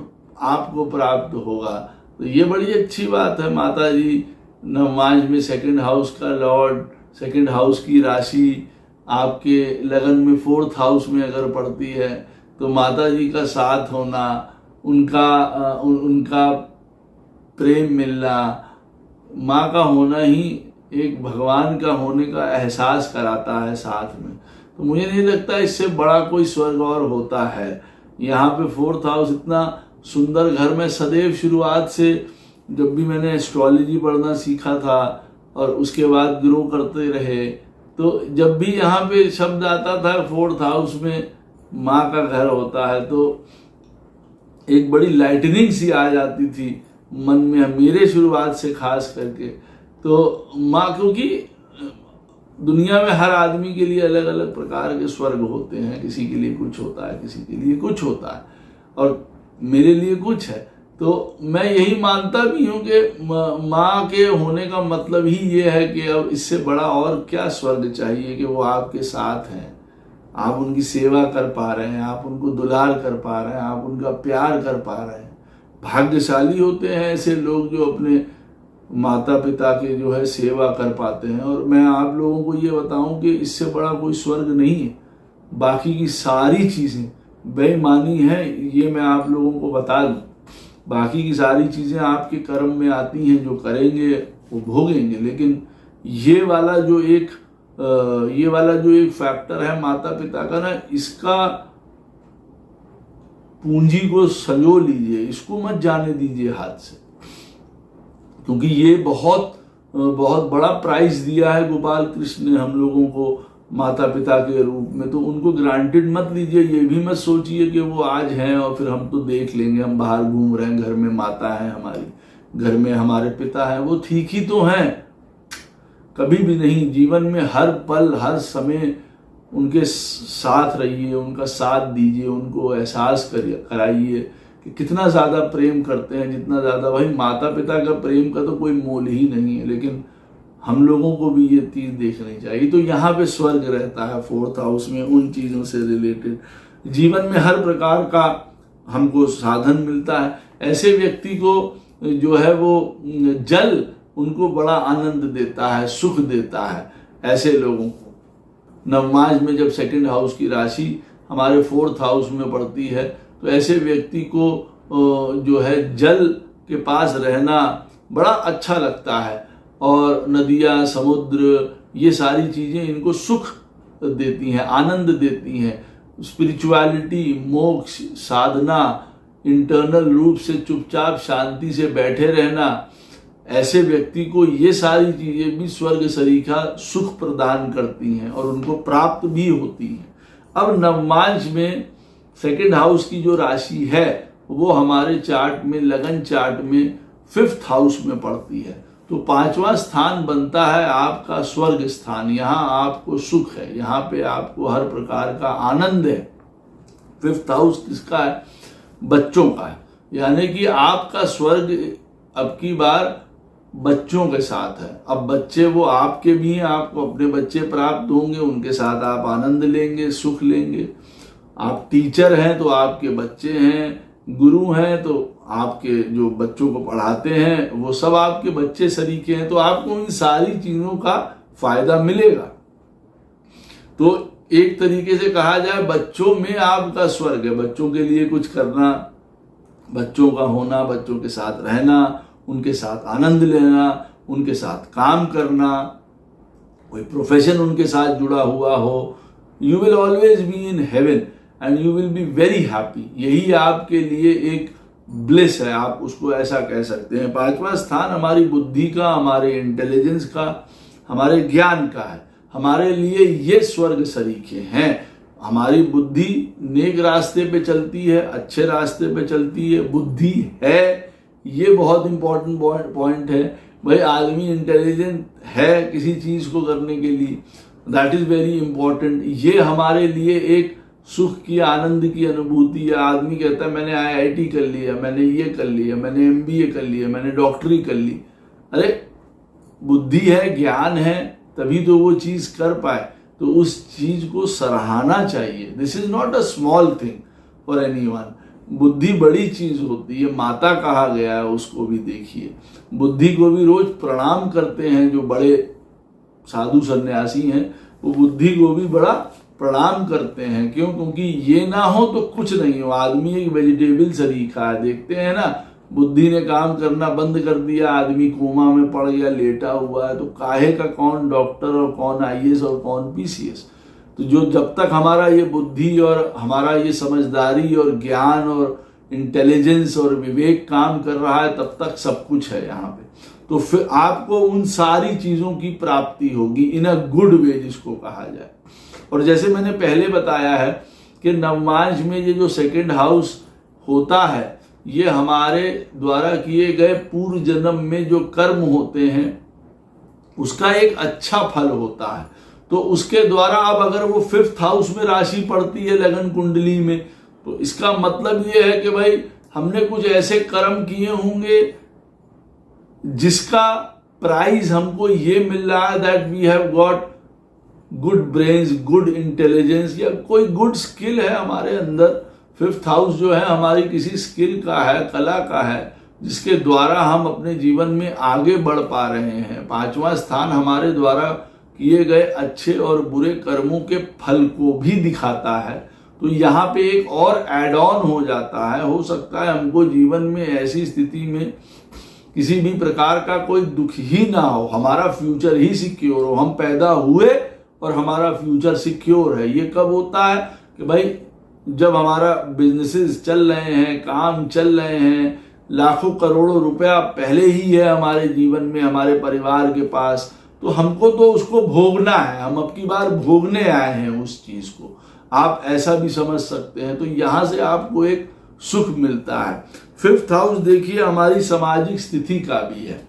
आपको प्राप्त होगा, तो ये बड़ी अच्छी बात है। माता जी नवमांश में सेकंड हाउस का लॉर्ड, सेकंड हाउस की राशि आपके लगन में 4th हाउस में अगर पड़ती है तो माता जी का साथ होना, उनका प्रेम मिलना, माँ का होना ही एक भगवान का होने का एहसास कराता है साथ में। तो मुझे नहीं लगता इससे बड़ा कोई स्वर्ग और होता है। यहाँ पे 4th हाउस इतना सुंदर घर में सदैव शुरुआत से जब भी मैंने एस्ट्रोलॉजी पढ़ना सीखा था और उसके बाद ग्रो करते रहे, तो जब भी यहाँ पे शब्द आता था 4th हाउस में माँ का घर होता है तो एक बड़ी लाइटनिंग सी आ जाती थी मन में, मेरे शुरुआत से खास करके। तो माँ, क्योंकि दुनिया में हर आदमी के लिए अलग अलग प्रकार के स्वर्ग होते हैं, किसी के लिए कुछ होता है, किसी के लिए कुछ होता है, और मेरे लिए कुछ है। तो मैं यही मानता भी हूँ कि माँ के होने का मतलब ही ये है कि अब इससे बड़ा और क्या स्वर्ग चाहिए कि वो आपके साथ हैं, आप उनकी सेवा कर पा रहे हैं, आप उनको दुलार कर पा रहे हैं, आप उनका प्यार कर पा रहे हैं। भाग्यशाली होते हैं ऐसे लोग जो अपने माता पिता के जो है सेवा कर पाते हैं। और मैं आप लोगों को ये बताऊं कि इससे बड़ा कोई स्वर्ग नहीं है। बाकी की सारी चीज़ें बेईमानी है, ये मैं आप लोगों को बता दूं। बाकी की सारी चीज़ें आपके कर्म में आती हैं, जो करेंगे वो भोगेंगे। लेकिन ये वाला जो एक फैक्टर है माता पिता का ना, इसका पूंजी को संजो लीजिए, इसको मत जाने दीजिए हाथ से, क्योंकि ये बहुत बड़ा प्राइस दिया है गोपाल कृष्ण ने हम लोगों को माता पिता के रूप में। तो उनको ग्रांटेड मत लीजिए। ये भी मत सोचिए कि वो आज हैं और फिर हम तो देख लेंगे, हम बाहर घूम रहे हैं, घर में माता है हमारी, घर में हमारे पिता हैं, वो ठीक ही तो हैं। कभी भी नहीं, जीवन में हर पल हर समय उनके साथ रहिए, उनका साथ दीजिए, उनको एहसास कराइए कि कितना ज़्यादा प्रेम करते हैं, जितना ज़्यादा। भाई माता पिता का प्रेम का तो कोई मोल ही नहीं है, लेकिन हम लोगों को भी ये चीज़ देखनी चाहिए। तो यहाँ पे स्वर्ग रहता है 4th हाउस में, उन चीज़ों से रिलेटेड जीवन में हर प्रकार का हमको साधन मिलता है। ऐसे व्यक्ति को जो है वो जल उनको बड़ा आनंद देता है, सुख देता है। ऐसे लोगों को नवमांश में जब सेकंड हाउस की राशि हमारे 4th हाउस में पड़ती है तो ऐसे व्यक्ति को जो है जल के पास रहना बड़ा अच्छा लगता है। और नदियाँ, समुद्र, ये सारी चीज़ें इनको सुख देती हैं, आनंद देती हैं। स्पिरिचुअलिटी, मोक्ष, साधना, इंटरनल रूप से चुपचाप शांति से बैठे रहना, ऐसे व्यक्ति को ये सारी चीज़ें भी स्वर्ग सरीखा सुख प्रदान करती हैं और उनको प्राप्त भी होती हैं। अब नवमांश में सेकंड हाउस की जो राशि है वो हमारे चार्ट में, लगन चार्ट में 5th हाउस में पड़ती है। तो 5वां स्थान बनता है आपका स्वर्ग स्थान। यहाँ आपको सुख है, यहाँ पे आपको हर प्रकार का आनंद है। 5th हाउस किसका है? बच्चों का है। यानी कि आपका स्वर्ग अब की बार बच्चों के साथ है। अब बच्चे वो आपके भी हैं, आपको अपने बच्चे प्राप्त होंगे, उनके साथ आप आनंद लेंगे, सुख लेंगे। आप टीचर हैं तो आपके बच्चे हैं, गुरु हैं तो आपके जो बच्चों को पढ़ाते हैं वो सब आपके बच्चे सरीके हैं। तो आपको इन सारी चीज़ों का फायदा मिलेगा। तो एक तरीके से कहा जाए बच्चों में आपका स्वर्ग है। बच्चों के लिए कुछ करना, बच्चों का होना, बच्चों के साथ रहना, उनके साथ आनंद लेना, उनके साथ काम करना, कोई प्रोफेशन उनके साथ जुड़ा हुआ हो। You will always be in heaven and you will be very happy. यही आपके लिए एक ब्लिस है, आप उसको ऐसा कह सकते हैं। 5वां स्थान हमारी बुद्धि का, हमारे इंटेलिजेंस का, हमारे ज्ञान का है। हमारे लिए ये स्वर्ग सरीखे हैं। हमारी बुद्धि नेक रास्ते पे चलती है, अच्छे रास्ते पे चलती है, बुद्धि है, ये बहुत इंपॉर्टेंट पॉइंट है। भाई आदमी इंटेलिजेंट है किसी चीज़ को करने के लिए, दैट इज़ वेरी इंपॉर्टेंट। ये हमारे लिए एक सुख की, आनंद की अनुभूति है। आदमी कहता है मैंने IIT कर लिया, मैंने ये कर लिया, मैंने MBA कर लिया, मैंने डॉक्टरी कर ली। अरे बुद्धि है, ज्ञान है, तभी तो वो चीज़ कर पाए। तो उस चीज़ को सराहना चाहिए। This is not a small thing for anyone. बुद्धि बड़ी चीज होती है, माता कहा गया है उसको भी। देखिए बुद्धि को भी रोज प्रणाम करते हैं जो बड़े साधु सन्यासी हैं, वो बुद्धि को भी बड़ा प्रणाम करते हैं। क्यों? क्योंकि ये ना हो तो कुछ नहीं हो। आदमी एक वेजिटेबल सरीखा है, देखते हैं ना, बुद्धि ने काम करना बंद कर दिया, आदमी कोमा में पड़ गया, लेटा हुआ है, तो काहे का कौन डॉक्टर और कौन आईएएस और कौन पीसीएस। तो जो जब तक हमारा ये बुद्धि और हमारा ये समझदारी और ज्ञान और इंटेलिजेंस और विवेक काम कर रहा है, तब तक सब कुछ है यहाँ पे। तो फिर आपको उन सारी चीजों की प्राप्ति होगी इन अ गुड वे, जिसको कहा जाए। और जैसे मैंने पहले बताया है कि नवमांश में ये जो सेकंड हाउस होता है, ये हमारे द्वारा किए गए पूर्व जन्म में जो कर्म होते हैं उसका एक अच्छा फल होता है। तो उसके द्वारा अब अगर वो 5th हाउस में राशि पड़ती है लगन कुंडली में, तो इसका मतलब ये है कि भाई हमने कुछ ऐसे कर्म किए होंगे जिसका प्राइज हमको ये मिल रहा है that we have got good brains, good intelligence, या कोई गुड स्किल है हमारे अंदर। 5th हाउस जो है हमारी किसी स्किल का है, कला का है, जिसके द्वारा हम अपने जीवन में आगे बढ़ पा रहे हैं। 5वां स्थान हमारे द्वारा किए गए अच्छे और बुरे कर्मों के फल को भी दिखाता है। तो यहाँ पे एक और एड ऑन हो जाता है। हो सकता है हमको जीवन में ऐसी स्थिति में किसी भी प्रकार का कोई दुख ही ना हो, हमारा फ्यूचर ही सिक्योर हो, हम पैदा हुए और हमारा फ्यूचर सिक्योर है। ये कब होता है कि भाई जब हमारा बिजनेसेस चल रहे हैं, काम चल रहे हैं, लाखों करोड़ों रुपया पहले ही है हमारे जीवन में, हमारे परिवार के पास, तो हमको तो उसको भोगना है, हम अब की बार भोगने आए हैं उस चीज को। आप ऐसा भी समझ सकते हैं। तो यहां से आपको एक सुख मिलता है। 5th हाउस देखिए हमारी सामाजिक स्थिति का भी है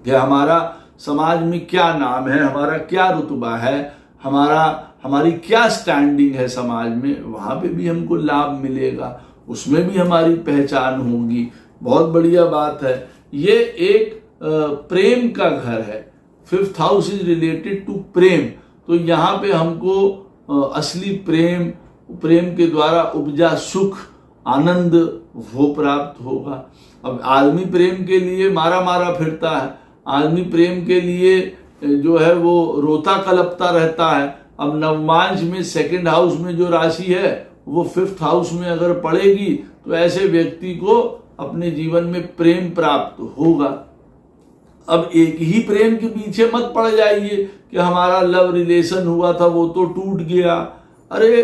कि हमारा समाज में क्या नाम है, हमारा क्या रुतबा है, हमारी क्या स्टैंडिंग है समाज में, वहां पे भी हमको लाभ मिलेगा, उसमें भी हमारी पहचान होगी। बहुत बढ़िया बात है। ये एक प्रेम का घर है। 5th house is related to प्रेम। तो यहाँ पे हमको असली प्रेम के द्वारा उपजा सुख, आनंद वो प्राप्त होगा। अब आदमी प्रेम के लिए मारा मारा फिरता है, आदमी प्रेम के लिए जो है वो रोता कलपता रहता है। अब नवमांश में सेकंड हाउस में जो राशि है वो 5th हाउस में अगर पड़ेगी तो ऐसे व्यक्ति को अपने जीवन में प्रेम प्राप्त होगा। अब एक ही प्रेम के पीछे मत पड़ जाइए कि हमारा लव रिलेशन हुआ था वो तो टूट गया। अरे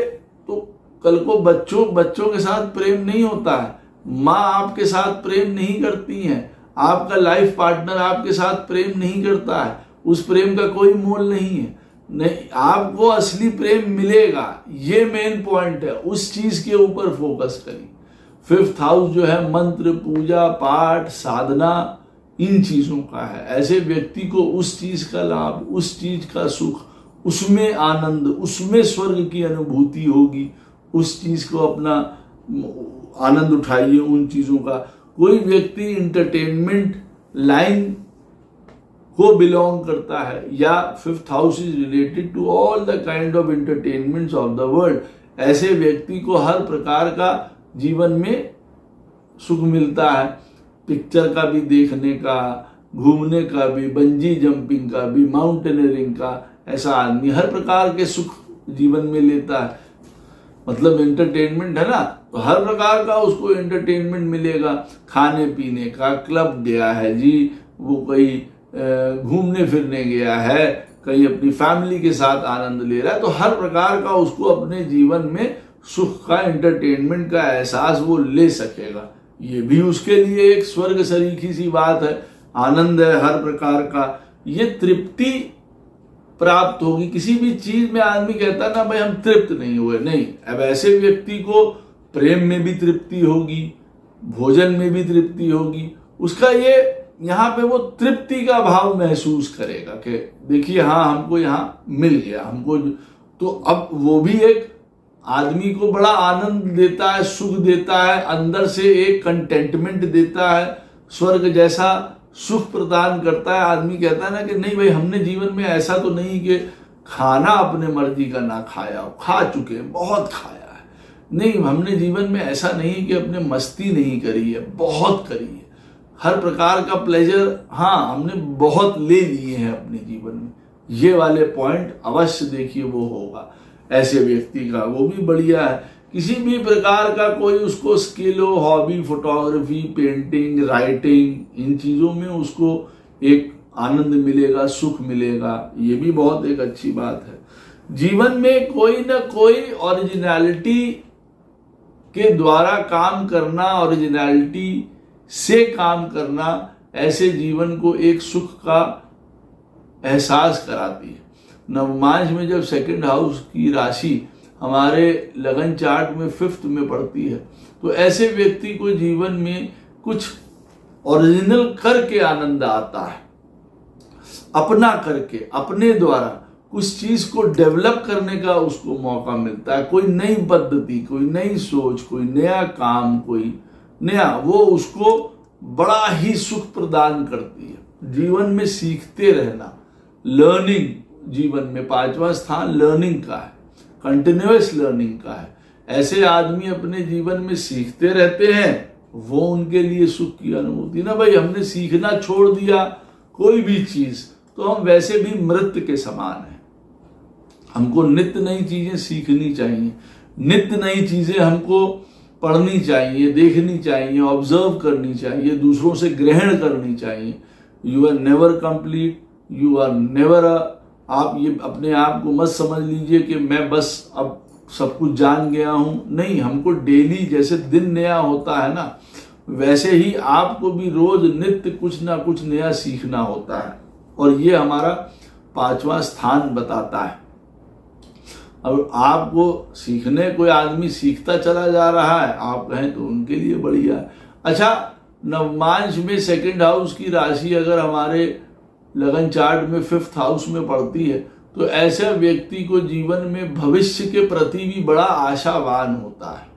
तो कल को बच्चों के साथ प्रेम नहीं होता है, माँ आपके साथ प्रेम नहीं करती हैं, आपका लाइफ पार्टनर आपके साथ प्रेम नहीं करता है, उस प्रेम का कोई मोल नहीं है। नहीं, आपको असली प्रेम मिलेगा, ये मेन पॉइंट है। उस चीज के ऊपर फोकस करिए। 5th हाउस जो है मंत्र, पूजा पाठ, साधना, इन चीजों का है। ऐसे व्यक्ति को उस चीज का लाभ, उस चीज का सुख, उसमें आनंद, उसमें स्वर्ग की अनुभूति होगी। उस चीज को अपना आनंद उठाइए उन चीजों का। कोई व्यक्ति इंटरटेनमेंट लाइन को बिलोंग करता है या 5th house is related to all the kind of entertainments of the world, ऐसे व्यक्ति को हर प्रकार का जीवन में सुख मिलता है। पिक्चर का भी देखने का, घूमने का भी, बंजी जंपिंग का भी, माउंटेनियरिंग का, ऐसा आदमी हर प्रकार के सुख जीवन में लेता है। मतलब एंटरटेनमेंट है ना, तो हर प्रकार का उसको एंटरटेनमेंट मिलेगा। खाने पीने का, क्लब गया है जी, वो कहीं घूमने फिरने गया है, कहीं अपनी फैमिली के साथ आनंद ले रहा है, तो हर प्रकार का उसको अपने जीवन में सुख का, एंटरटेनमेंट का एहसास वो ले सकेगा। ये भी उसके लिए एक स्वर्ग सरीखी सी बात है। आनंद है हर प्रकार का, ये तृप्ति प्राप्त होगी। किसी भी चीज में आदमी कहता है ना भाई हम तृप्त नहीं हुए, नहीं। अब ऐसे व्यक्ति को प्रेम में भी तृप्ति होगी, भोजन में भी तृप्ति होगी। उसका ये यहाँ पे वो तृप्ति का भाव महसूस करेगा कि देखिए हाँ हमको यहाँ मिल गया हमको। तो अब वो भी एक आदमी को बड़ा आनंद देता है, सुख देता है, अंदर से एक कंटेंटमेंट देता है, स्वर्ग जैसा सुख प्रदान करता है। आदमी कहता है ना कि नहीं भाई हमने जीवन में ऐसा तो नहीं कि खाना अपने मर्जी का ना खाया, खा चुके हैं, बहुत खाया है, नहीं, हमने जीवन में ऐसा नहीं कि अपने मस्ती नहीं करी है, बहुत करी है। हर प्रकार का प्लेजर हाँ हमने बहुत ले लिए हैं अपने जीवन में। ये वाले पॉइंट अवश्य देखिए वो होगा ऐसे व्यक्ति का, वो भी बढ़िया है। किसी भी प्रकार का कोई उसको स्किल हो, हॉबी, फोटोग्राफी, पेंटिंग, राइटिंग, इन चीज़ों में उसको एक आनंद मिलेगा, सुख मिलेगा, ये भी बहुत एक अच्छी बात है। जीवन में कोई ना कोई ओरिजिनलिटी के द्वारा काम करना, ओरिजिनलिटी से काम करना ऐसे जीवन को एक सुख का एहसास कराती है। नवमांश में जब सेकंड हाउस की राशि हमारे लगन चार्ट में 5th में पड़ती है तो ऐसे व्यक्ति को जीवन में कुछ ओरिजिनल करके आनंद आता है, अपना करके, अपने द्वारा कुछ चीज को डेवलप करने का उसको मौका मिलता है। कोई नई पद्धति, कोई नई सोच, कोई नया काम, कोई नया, वो उसको बड़ा ही सुख प्रदान करती है। जीवन में सीखते रहना, लर्निंग, जीवन में 5वां स्थान लर्निंग का है, कंटिन्यूअस लर्निंग का है। ऐसे आदमी अपने जीवन में सीखते रहते हैं, वो उनके लिए सुख की अनुभूति। ना भाई हमने सीखना छोड़ दिया कोई भी चीज तो हम वैसे भी मृत के समान हैं। हमको नित्य नई चीजें सीखनी चाहिए, नित्य नई चीजें हमको पढ़नी चाहिए, देखनी चाहिए, ऑब्जर्व करनी चाहिए, दूसरों से ग्रहण करनी चाहिए। You are never complete, you are never आप ये अपने आप को मत समझ लीजिए कि मैं बस अब सब कुछ जान गया हूं। नहीं, हमको डेली जैसे दिन नया होता है ना, वैसे ही आपको भी रोज नित्य कुछ ना कुछ नया सीखना होता है। और ये हमारा 5वां स्थान बताता है। अब आपको सीखने, कोई आदमी सीखता चला जा रहा है, आप कहें तो उनके लिए बढ़िया है। अच्छा, नवमांश में सेकंड हाउस की राशि अगर हमारे लगन चार्ट में 5th हाउस में पड़ती है तो ऐसे व्यक्ति को जीवन में भविष्य के प्रति भी बड़ा आशावान होता है,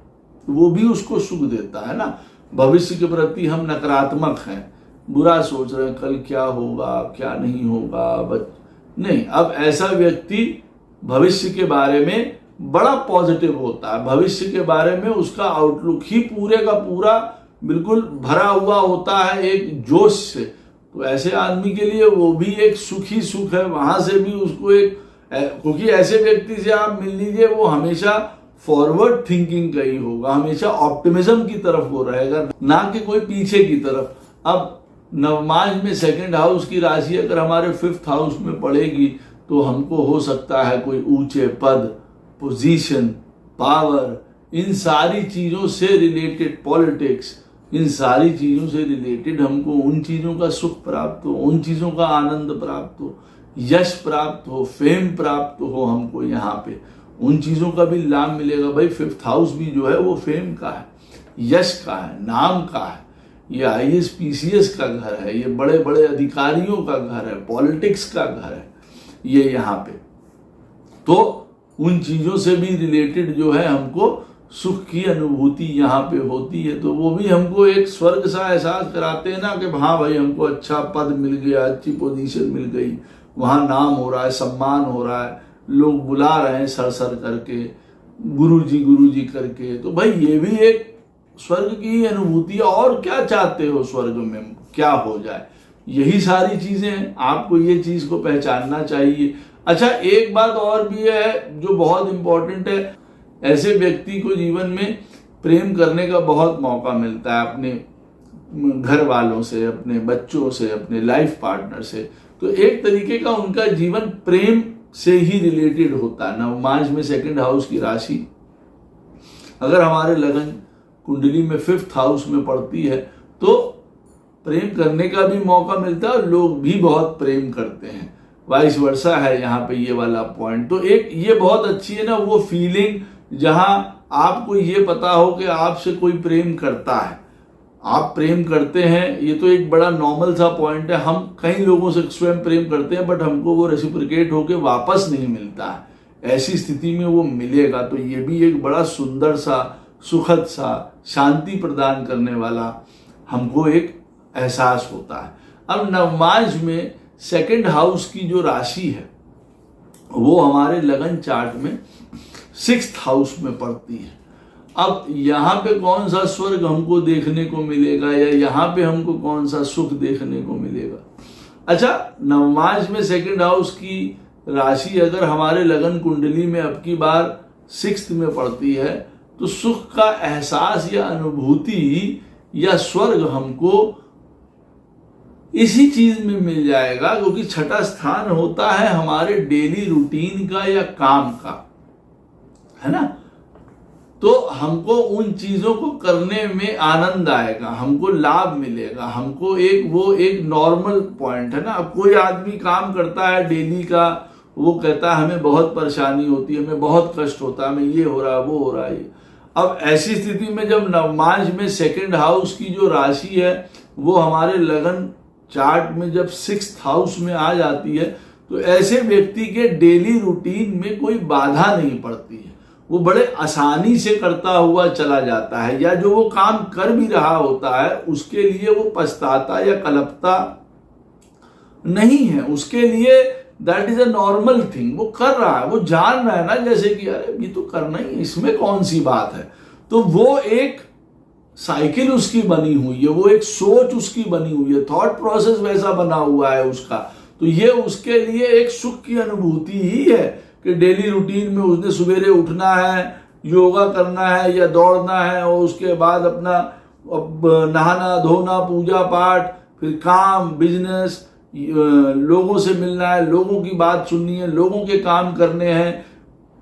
वो भी उसको सुख देता है ना। भविष्य के प्रति हम नकारात्मक हैं, बुरा सोच रहे हैं, कल क्या होगा क्या नहीं होगा, नहीं, अब ऐसा व्यक्ति भविष्य के बारे में बड़ा पॉजिटिव होता है। भविष्य के बारे में उसका आउटलुक ही पूरे का पूरा बिल्कुल भरा हुआ होता है एक जोश से। तो ऐसे आदमी के लिए वो भी एक सुख ही सुख है। वहां से भी उसको एक, क्योंकि ऐसे व्यक्ति से आप मिल लीजिए, वो हमेशा फॉरवर्ड थिंकिंग का ही होगा, हमेशा ऑप्टिमिज्म की तरफ वो रहेगा, ना कि कोई पीछे की तरफ। अब नवमांश में सेकंड हाउस की राशि अगर हमारे 5th हाउस में पड़ेगी तो हमको हो सकता है कोई ऊंचे पद, पोजीशन, पावर, इन सारी चीजों से रिलेटेड, पॉलिटिक्स, इन सारी चीजों से रिलेटेड हमको उन चीजों का सुख प्राप्त हो, उन चीजों का आनंद प्राप्त हो, यश प्राप्त हो, फेम प्राप्त हो। हमको यहाँ पे उन चीजों का भी लाभ मिलेगा। भाई 5th हाउस भी जो है वो फेम का है, यश का है, नाम का है, ये IAS PCS का घर है, ये बड़े बड़े अधिकारियों का घर है, पॉलिटिक्स का घर है ये यहाँ पे। तो उन चीजों से भी रिलेटेड जो है हमको सुख की अनुभूति यहाँ पे होती है। तो वो भी हमको एक स्वर्ग सा एहसास कराते हैं ना कि हाँ भाई हमको अच्छा पद मिल गया, अच्छी पोजीशन मिल गई, वहाँ नाम हो रहा है, सम्मान हो रहा है, लोग बुला रहे हैं सर सर करके, गुरु जी करके। तो भाई ये भी एक स्वर्ग की अनुभूति है। और क्या चाहते हो स्वर्ग में क्या हो जाए, यही सारी चीजें हैं। आपको ये चीज को पहचानना चाहिए। अच्छा, एक बात और भी है जो बहुत इंपॉर्टेंट है, ऐसे व्यक्ति को जीवन में प्रेम करने का बहुत मौका मिलता है अपने घर वालों से, अपने बच्चों से, अपने लाइफ पार्टनर से। तो एक तरीके का उनका जीवन प्रेम से ही रिलेटेड होता है। नवमांश में सेकंड हाउस की राशि अगर हमारे लगन कुंडली में 5th हाउस में पड़ती है तो प्रेम करने का भी मौका मिलता है और लोग भी बहुत प्रेम करते हैं, वाइस वर्सा है यहाँ पे ये वाला पॉइंट। तो एक ये बहुत अच्छी है ना वो फीलिंग, जहां आपको ये पता हो कि आपसे कोई प्रेम करता है, आप प्रेम करते हैं, ये तो एक बड़ा नॉर्मल सा पॉइंट है। हम कई लोगों से स्वयं प्रेम करते हैं बट हमको वो रेसिप्रोकेट होके वापस नहीं मिलता है। ऐसी स्थिति में वो मिलेगा तो ये भी एक बड़ा सुंदर सा, सुखद सा, शांति प्रदान करने वाला हमको एक एहसास होता है। अब नवमांश में सेकंड हाउस की जो राशि है वो हमारे लगन चार्ट में 6th हाउस में पड़ती है। अब यहाँ पे कौन सा स्वर्ग हमको देखने को मिलेगा या यहाँ पे हमको कौन सा सुख देखने को मिलेगा। अच्छा, नवमांश में सेकंड हाउस की राशि अगर हमारे लगन कुंडली में अब की बार 6th में पड़ती है तो सुख का एहसास या अनुभूति या स्वर्ग हमको इसी चीज में मिल जाएगा, क्योंकि छठा स्थान होता है हमारे डेली रूटीन का या काम का, है ना। तो हमको उन चीजों को करने में आनंद आएगा, हमको लाभ मिलेगा, हमको एक नॉर्मल पॉइंट है ना। अब कोई आदमी काम करता है डेली का, वो कहता है हमें बहुत परेशानी होती है, हमें बहुत कष्ट होता है, हमें ये हो रहा है, वो हो रहा है। अब ऐसी स्थिति में जब नवमांश में सेकंड हाउस की जो राशि है वो हमारे लगन चार्ट में जब 6th हाउस में आ जाती है तो ऐसे व्यक्ति के डेली रूटीन में कोई बाधा नहीं पड़ती है, वो बड़े आसानी से करता हुआ चला जाता है, या जो वो काम कर भी रहा होता है उसके लिए वो पछताता या कलपता नहीं है, उसके लिए that is a normal thing, वो कर रहा है, वो जान रहा है ना, जैसे कि अरे ये तो करना ही, इसमें कौन सी बात है। तो वो एक साइकिल उसकी बनी हुई है, वो एक सोच उसकी बनी हुई है, थॉट प्रोसेस वैसा बना हुआ है उसका। तो ये उसके लिए एक सुख की अनुभूति ही है कि डेली रूटीन में उसने सवेरे उठना है, योगा करना है या दौड़ना है, और उसके बाद अपना नहाना धोना, पूजा पाठ, फिर काम, बिजनेस, लोगों से मिलना है, लोगों की बात सुननी है, लोगों के काम करने हैं,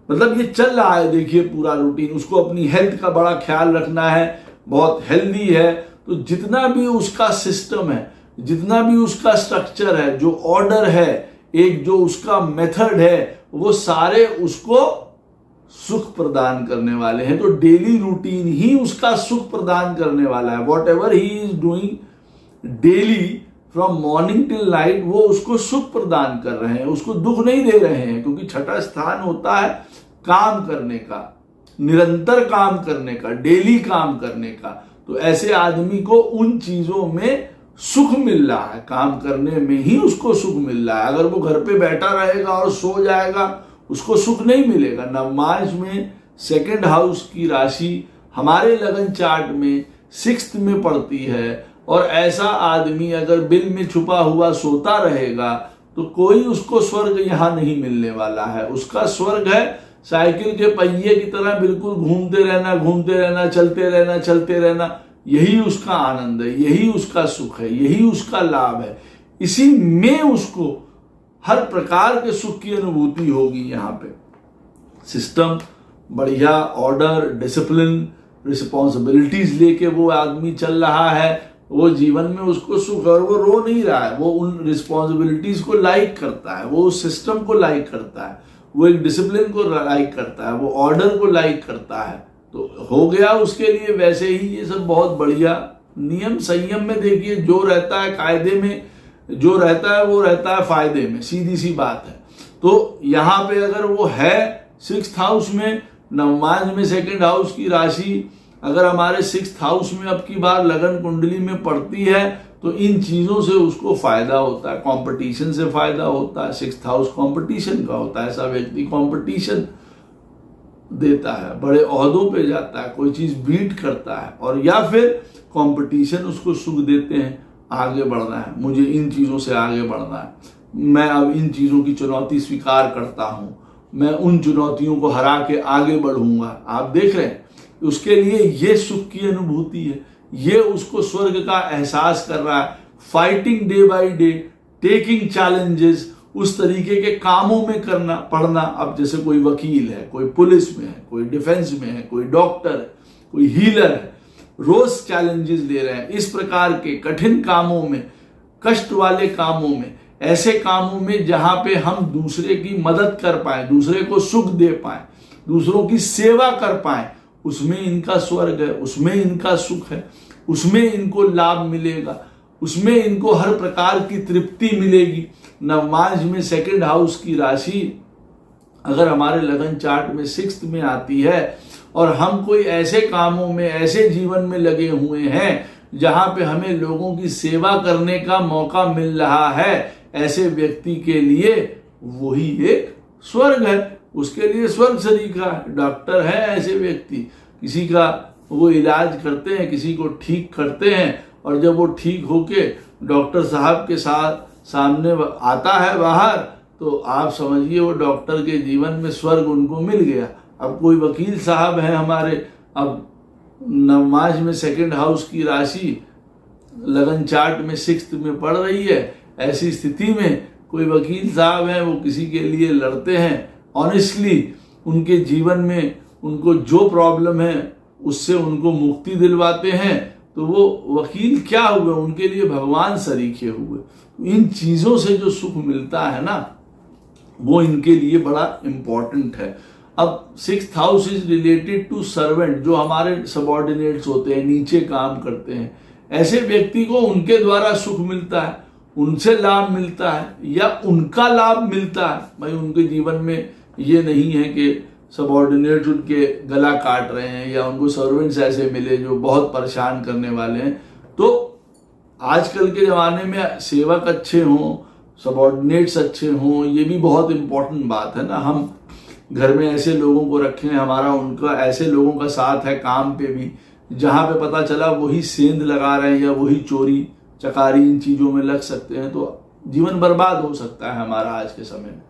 मतलब ये चल रहा है देखिए पूरा रूटीन। उसको अपनी हेल्थ का बड़ा ख्याल रखना है, बहुत हेल्दी है। तो जितना भी उसका सिस्टम है, जितना भी उसका स्ट्रक्चर है, जो ऑर्डर है, एक जो उसका मेथड है, वो सारे उसको सुख प्रदान करने वाले हैं। तो डेली रूटीन ही उसका सुख प्रदान करने वाला है। What ever he is doing daily from morning till night, वो उसको सुख प्रदान कर रहे हैं, उसको दुख नहीं दे रहे हैं, क्योंकि छठा स्थान होता है काम करने का, निरंतर काम करने का, डेली काम करने का। तो ऐसे आदमी को उन चीजों में सुख मिल रहा है, काम करने में ही उसको सुख मिल रहा है। अगर वो घर पे बैठा रहेगा और सो जाएगा, उसको सुख नहीं मिलेगा। नवमांश में सेकंड हाउस की राशि हमारे लगन चार्ट में 6th में पड़ती है, और ऐसा आदमी अगर बिल में छुपा हुआ सोता रहेगा तो कोई उसको स्वर्ग यहां नहीं मिलने वाला है। उसका स्वर्ग है साइकिल के पहिए की तरह बिल्कुल घूमते रहना, चलते रहना। यही उसका आनंद है, यही उसका सुख है, यही उसका लाभ है। इसी में उसको हर प्रकार के सुख की अनुभूति होगी। यहाँ पे सिस्टम बढ़िया, ऑर्डर, डिसिप्लिन, रिस्पॉन्सिबिलिटीज लेके वो आदमी चल रहा है, वो जीवन में उसको सुख, और वो रो नहीं रहा है, वो उन रिस्पॉन्सिबिलिटीज को लाइक करता है, वो उस सिस्टम को लाइक करता है, वो एक डिसिप्लिन को लाइक करता है, वो ऑर्डर को लाइक करता है। तो हो गया उसके लिए वैसे ही ये सब बहुत बढ़िया। नियम संयम में देखिए, जो रहता है कायदे में, जो रहता है वो रहता है फायदे में, सीधी सी बात है। तो यहाँ पे अगर वो है 6th हाउस में, नवमांश में सेकंड हाउस की राशि अगर हमारे 6th हाउस में अब की बार लगन कुंडली में पड़ती है तो इन चीजों से उसको फायदा होता है, कंपटीशन से फायदा होता है। 6th हाउस कंपटीशन का होता है, ऐसा व्यक्ति कंपटीशन देता है, बड़े ओहदों पे जाता है, कोई चीज बीट करता है, और या फिर कंपटीशन उसको सुख देते हैं, आगे बढ़ना है, मुझे इन चीजों से आगे बढ़ना है, मैं अब इन चीजों की चुनौती स्वीकार करता हूं, मैं उन चुनौतियों को हरा के आगे बढ़ूंगा। आप देख रहे हैं, उसके लिए ये सुख की अनुभूति है, ये उसको स्वर्ग का एहसास कर रहा है। Fighting day by day, taking challenges, उस तरीके के कामों में करना पड़ना। अब जैसे कोई वकील है, कोई पुलिस में है, कोई डिफेंस में है, कोई डॉक्टर है, कोई हीलर है, रोज चैलेंजेस ले रहे हैं। इस प्रकार के कठिन कामों में, कष्ट वाले कामों में, ऐसे कामों में जहां पे हम दूसरे की मदद कर पाए, दूसरे को सुख दे पाए, दूसरों की सेवा कर पाए, उसमें इनका स्वर्ग है, उसमें इनका सुख है, उसमें इनको लाभ मिलेगा, उसमें इनको हर प्रकार की तृप्ति मिलेगी। नवमांश में सेकंड हाउस की राशि अगर हमारे लगन चार्ट में 6th में आती है और हम कोई ऐसे कामों में, ऐसे जीवन में लगे हुए हैं जहां पे हमें लोगों की सेवा करने का मौका मिल रहा है, ऐसे व्यक्ति के लिए वही एक स्वर्ग है, उसके लिए स्वर्ग सरीखा है। डॉक्टर है ऐसे व्यक्ति, किसी का वो इलाज करते हैं, किसी को ठीक करते हैं, और जब वो ठीक होके डॉक्टर साहब के साथ सामने आता है बाहर, तो आप समझिए वो डॉक्टर के जीवन में स्वर्ग उनको मिल गया। अब कोई वकील साहब हैं हमारे, अब नवमांश में सेकंड हाउस की राशि लगन चार्ट में 6th में पड़ रही है, ऐसी स्थिति में कोई वकील साहब हैं, वो किसी के लिए लड़ते हैं, ऑनेस्टली उनके जीवन में उनको जो प्रॉब्लम है उससे उनको मुक्ति दिलवाते हैं, तो वो वकील क्या हुए, उनके लिए भगवान सरीखे हुए। इन चीज़ों से जो सुख मिलता है ना, वो इनके लिए बड़ा इम्पॉर्टेंट है। अब 6th house is related to servant, जो हमारे सबॉर्डिनेट्स होते हैं, नीचे काम करते हैं, ऐसे व्यक्ति को उनके द्वारा सुख मिलता है, उनसे लाभ मिलता है या उनका लाभ मिलता है। भाई उनके जीवन में ये नहीं है कि सबॉर्डिनेट्स उनके गला काट रहे हैं या उनको सर्वेंट्स ऐसे मिले जो बहुत परेशान करने वाले हैं। तो आजकल के ज़माने में सेवक अच्छे हों, सबॉर्डिनेट्स अच्छे हों, ये भी बहुत इम्पोर्टेंट बात है ना। हम घर में ऐसे लोगों को रखें, हमारा उनका ऐसे लोगों का साथ है काम पे भी, जहाँ पे पता चला वही सेंध लगा रहे हैं या वही चोरी चकारी इन चीज़ों में लग सकते हैं, तो जीवन बर्बाद हो सकता है हमारा आज के समय में।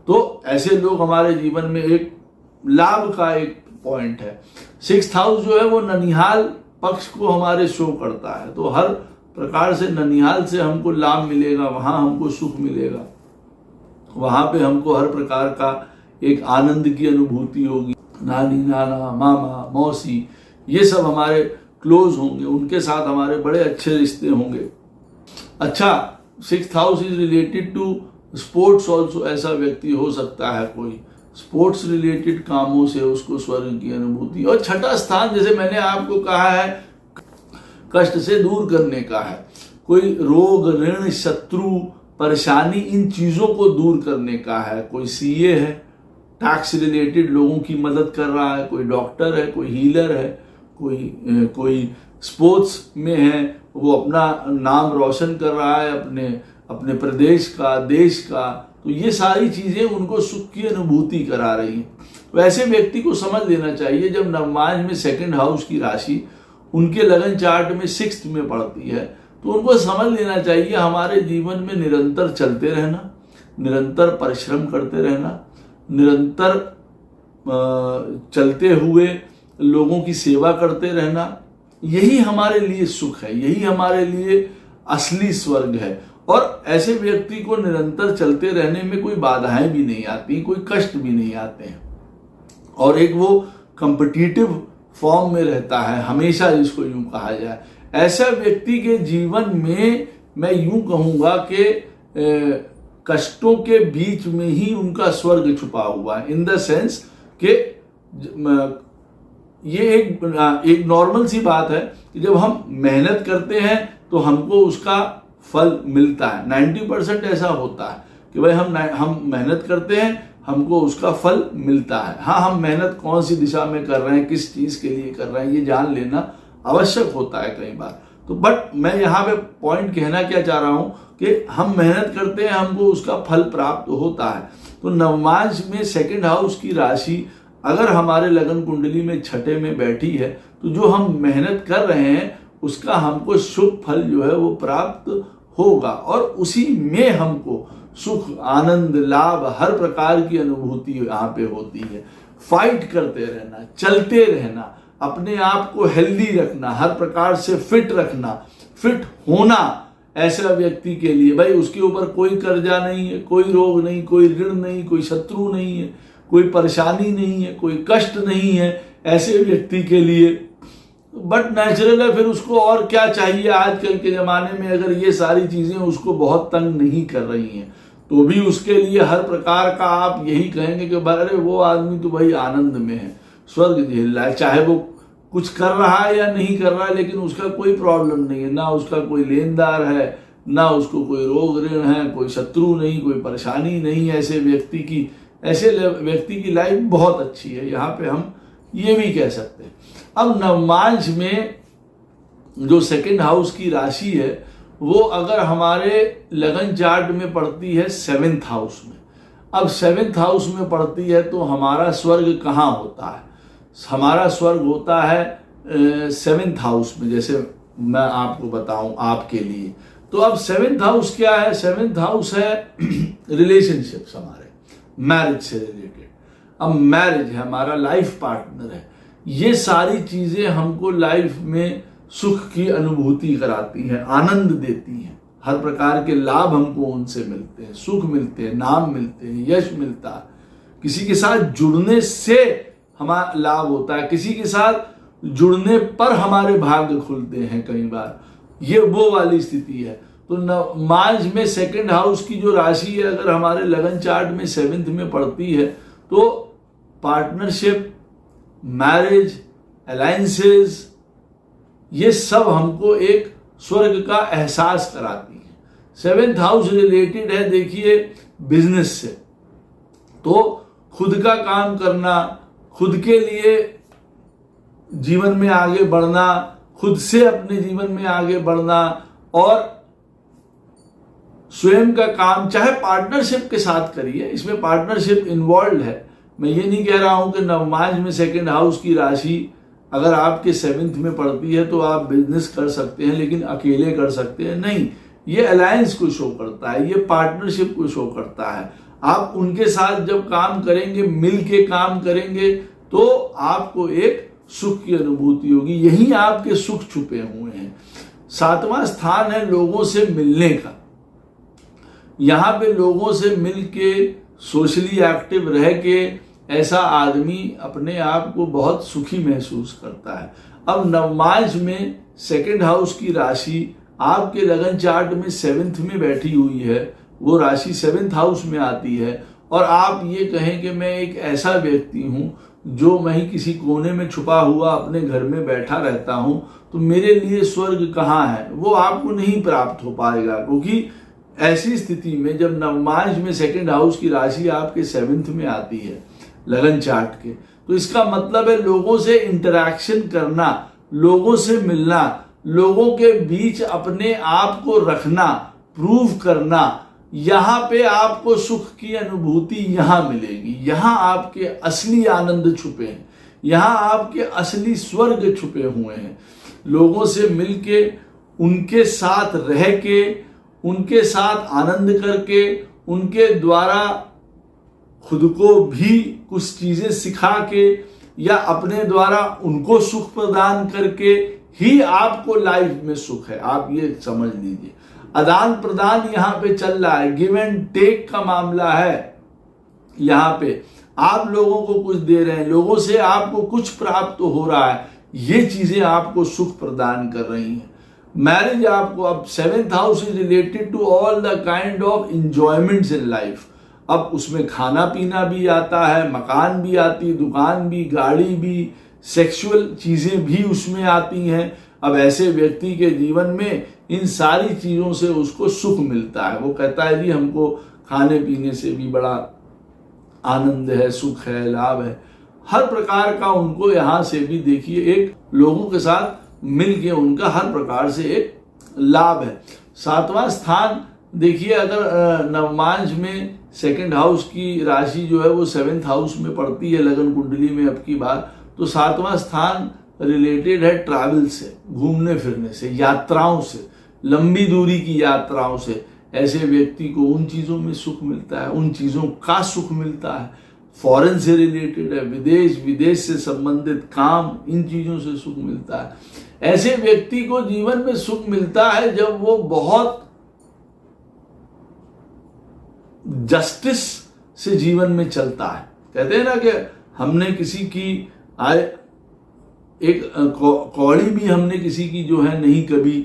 तो ऐसे लोग हमारे जीवन में एक लाभ का एक पॉइंट है। 6th हाउस जो है वो ननिहाल पक्ष को हमारे शो करता है, तो हर प्रकार से ननिहाल से हमको लाभ मिलेगा, वहाँ हमको सुख मिलेगा, वहाँ पे हमको हर प्रकार का एक आनंद की अनुभूति होगी। नानी नाना मामा मौसी ये सब हमारे क्लोज होंगे, उनके साथ हमारे बड़े अच्छे रिश्ते होंगे। अच्छा, 6th house is related to sports also, ऐसा व्यक्ति हो सकता है कोई स्पोर्ट्स रिलेटेड कामों से उसको स्वर्ग की अनुभूति। और छठा स्थान, जैसे मैंने आपको कहा है, कष्ट से दूर करने का है, कोई रोग ऋण शत्रु परेशानी इन चीज़ों को दूर करने का है। कोई सीए है, टैक्स रिलेटेड लोगों की मदद कर रहा है, कोई डॉक्टर है, कोई हीलर है, कोई स्पोर्ट्स में है, वो अपना नाम रोशन कर रहा है अपने प्रदेश का, देश का, तो ये सारी चीज़ें उनको सुख की अनुभूति करा रही हैं। वैसे व्यक्ति को समझ लेना चाहिए, जब नवमांश में 2nd हाउस की राशि उनके लगन चार्ट में 6th में पड़ती है, तो उनको समझ लेना चाहिए हमारे जीवन में निरंतर चलते रहना, निरंतर परिश्रम करते रहना, निरंतर चलते हुए लोगों की सेवा करते रहना, यही हमारे लिए सुख है, यही हमारे लिए असली स्वर्ग है। और ऐसे व्यक्ति को निरंतर चलते रहने में कोई बाधाएं भी नहीं आती, कोई कष्ट भी नहीं आते हैं, और एक वो कॉम्पिटिटिव फॉर्म में रहता है हमेशा, जिसको यूं कहा जाए। ऐसा व्यक्ति के जीवन में मैं यूं कहूँगा कि कष्टों के बीच में ही उनका स्वर्ग छुपा हुआ है, इन द सेंस कि ये एक नॉर्मल सी बात है कि जब हम मेहनत करते हैं तो हमको उसका फल मिलता है। 90% ऐसा होता है कि भाई हम मेहनत करते हैं, हमको उसका फल मिलता है। हाँ, हम मेहनत कौन सी दिशा में कर रहे हैं, किस चीज़ के लिए कर रहे हैं, ये जान लेना आवश्यक होता है कई बार। तो बट मैं यहाँ पे पॉइंट कहना क्या चाह रहा हूँ कि हम मेहनत करते हैं, हमको उसका फल प्राप्त होता है। तो नवमांश में 2nd हाउस की राशि अगर हमारे लगन कुंडली में 6ठे में बैठी है, तो जो हम मेहनत कर रहे हैं उसका हमको शुभ फल जो है वो प्राप्त होगा, और उसी में हमको सुख आनंद लाभ हर प्रकार की अनुभूति यहाँ पे होती है। फाइट करते रहना, चलते रहना, अपने आप को हेल्दी रखना, हर प्रकार से फिट रखना, फिट होना ऐसा व्यक्ति के लिए, भाई उसके ऊपर कोई कर्जा नहीं है, कोई रोग नहीं, कोई ऋण नहीं, कोई शत्रु नहीं है, कोई परेशानी नहीं है, कोई कष्ट नहीं है, ऐसे व्यक्ति के लिए बट नेचुरल है। फिर उसको और क्या चाहिए आजकल के ज़माने में, अगर ये सारी चीज़ें उसको बहुत तंग नहीं कर रही हैं, तो भी उसके लिए हर प्रकार का आप यही कहेंगे कि अरे वो आदमी तो भाई आनंद में है, स्वर्ग झेल रहा है, चाहे वो कुछ कर रहा है या नहीं कर रहा है, लेकिन उसका कोई प्रॉब्लम नहीं है, ना उसका कोई लेनदार है, ना उसको कोई रोग ऋण है, कोई शत्रु नहीं, कोई परेशानी नहीं। ऐसे व्यक्ति की लाइफ बहुत अच्छी है, यहाँ पे हम ये भी कह सकते हैं। अब नवमांश में जो 2nd हाउस की राशि है वो अगर हमारे लगन चार्ट में पड़ती है 7th हाउस में, अब 7th हाउस में पड़ती है तो हमारा स्वर्ग कहाँ होता है? हमारा स्वर्ग होता है 7th हाउस में। जैसे मैं आपको बताऊं आपके लिए, तो अब 7th हाउस क्या है? 7th हाउस है रिलेशनशिप्स, हमारे मैरिज से रिलेटेड। अब मैरिज है, हमारा लाइफ पार्टनर है, ये सारी चीजें हमको लाइफ में सुख की अनुभूति कराती हैं, आनंद देती हैं। हर प्रकार के लाभ हमको उनसे मिलते हैं, सुख मिलते हैं, नाम मिलते हैं, यश मिलता है। किसी के साथ जुड़ने से हमारा लाभ होता है, किसी के साथ जुड़ने पर हमारे भाग्य खुलते हैं कई बार, ये वो वाली स्थिति है। तो मार्च में 2nd हाउस की जो राशि है अगर हमारे लगन चार्ट में 7th में पड़ती है, तो पार्टनरशिप, मैरिज, अलायंसेस, ये सब हमको एक स्वर्ग का एहसास कराती है। 7th हाउस रिलेटेड है देखिए बिजनेस से, तो खुद का काम करना, खुद के लिए जीवन में आगे बढ़ना, खुद से अपने जीवन में आगे बढ़ना और स्वयं का काम, चाहे पार्टनरशिप के साथ करिए, इसमें पार्टनरशिप इन्वॉल्व है। मैं ये नहीं कह रहा हूं कि नवमाज में 2nd हाउस की राशि अगर आपके 7th में पड़ती है तो आप बिजनेस कर सकते हैं, लेकिन अकेले कर सकते हैं नहीं। ये अलायंस को शो करता है, ये पार्टनरशिप को शो करता है। आप उनके साथ जब काम करेंगे, मिल के काम करेंगे, तो आपको एक सुख की अनुभूति होगी। यही आपके सुख छुपे हुए हैं। 7वां स्थान है लोगों से मिलने का। यहाँ पे लोगों से मिल के, सोशली एक्टिव रह के ऐसा आदमी अपने आप को बहुत सुखी महसूस करता है। अब नवमाज में 2nd हाउस की राशि आपके लगन चार्ट में 7th में बैठी हुई है, वो राशि 7th हाउस में आती है, और आप ये कहें कि मैं एक ऐसा व्यक्ति हूं जो मैं ही किसी कोने में छुपा हुआ अपने घर में बैठा रहता हूं, तो मेरे लिए स्वर्ग कहाँ है, वो आपको नहीं प्राप्त हो पाएगा। क्योंकि ऐसी स्थिति में जब नवमाज में 2nd हाउस की राशि आपके 7th में आती है लगन चार्ट के, तो इसका मतलब है लोगों से इंटरैक्शन करना, लोगों से मिलना, लोगों के बीच अपने आप को रखना, प्रूव करना। यहाँ पे आपको सुख की अनुभूति यहाँ मिलेगी, यहाँ आपके असली आनंद छुपे हैं, यहाँ आपके असली स्वर्ग छुपे हुए हैं। लोगों से मिलके, उनके साथ रह के, उनके साथ आनंद करके, उनके द्वारा खुद को भी कुछ चीजें सिखा के या अपने द्वारा उनको सुख प्रदान करके ही आपको लाइफ में सुख है। आप ये समझ लीजिए, आदान प्रदान यहाँ पे चल रहा है, गिव एंड टेक का मामला है। यहाँ पे आप लोगों को कुछ दे रहे हैं, लोगों से आपको कुछ प्राप्त हो रहा है, ये चीजें आपको सुख प्रदान कर रही हैं। मैरिज आपको, अब 7th house is related to all the kind of enjoyments in life. अब उसमें खाना पीना भी आता है, मकान भी आती, दुकान भी, गाड़ी भी, सेक्सुअल चीजें भी उसमें आती हैं। अब ऐसे व्यक्ति के जीवन में इन सारी चीजों से उसको सुख मिलता है। वो कहता है जी हमको खाने पीने से भी बड़ा आनंद है, सुख है, लाभ है, हर प्रकार का उनको यहाँ से भी देखिए एक लोगों के साथ मिल के उनका हर प्रकार से एक लाभ है। 7वां स्थान देखिए, अगर नवमांश में 2nd हाउस की राशि जो है वो 7th हाउस में पड़ती है लगन कुंडली में अब की बार, तो 7वां स्थान रिलेटेड है ट्रैवल से, घूमने फिरने से, यात्राओं से, लंबी दूरी की यात्राओं से। ऐसे व्यक्ति को उन चीजों में सुख मिलता है, उन चीजों का सुख मिलता है। फॉरेन से रिलेटेड है, विदेश से संबंधित काम, इन चीजों से सुख मिलता है। ऐसे व्यक्ति को जीवन में सुख मिलता है जब वो बहुत जस्टिस से जीवन में चलता है। कहते हैं ना कि हमने किसी की एक कौड़ी भी हमने किसी की जो है नहीं कभी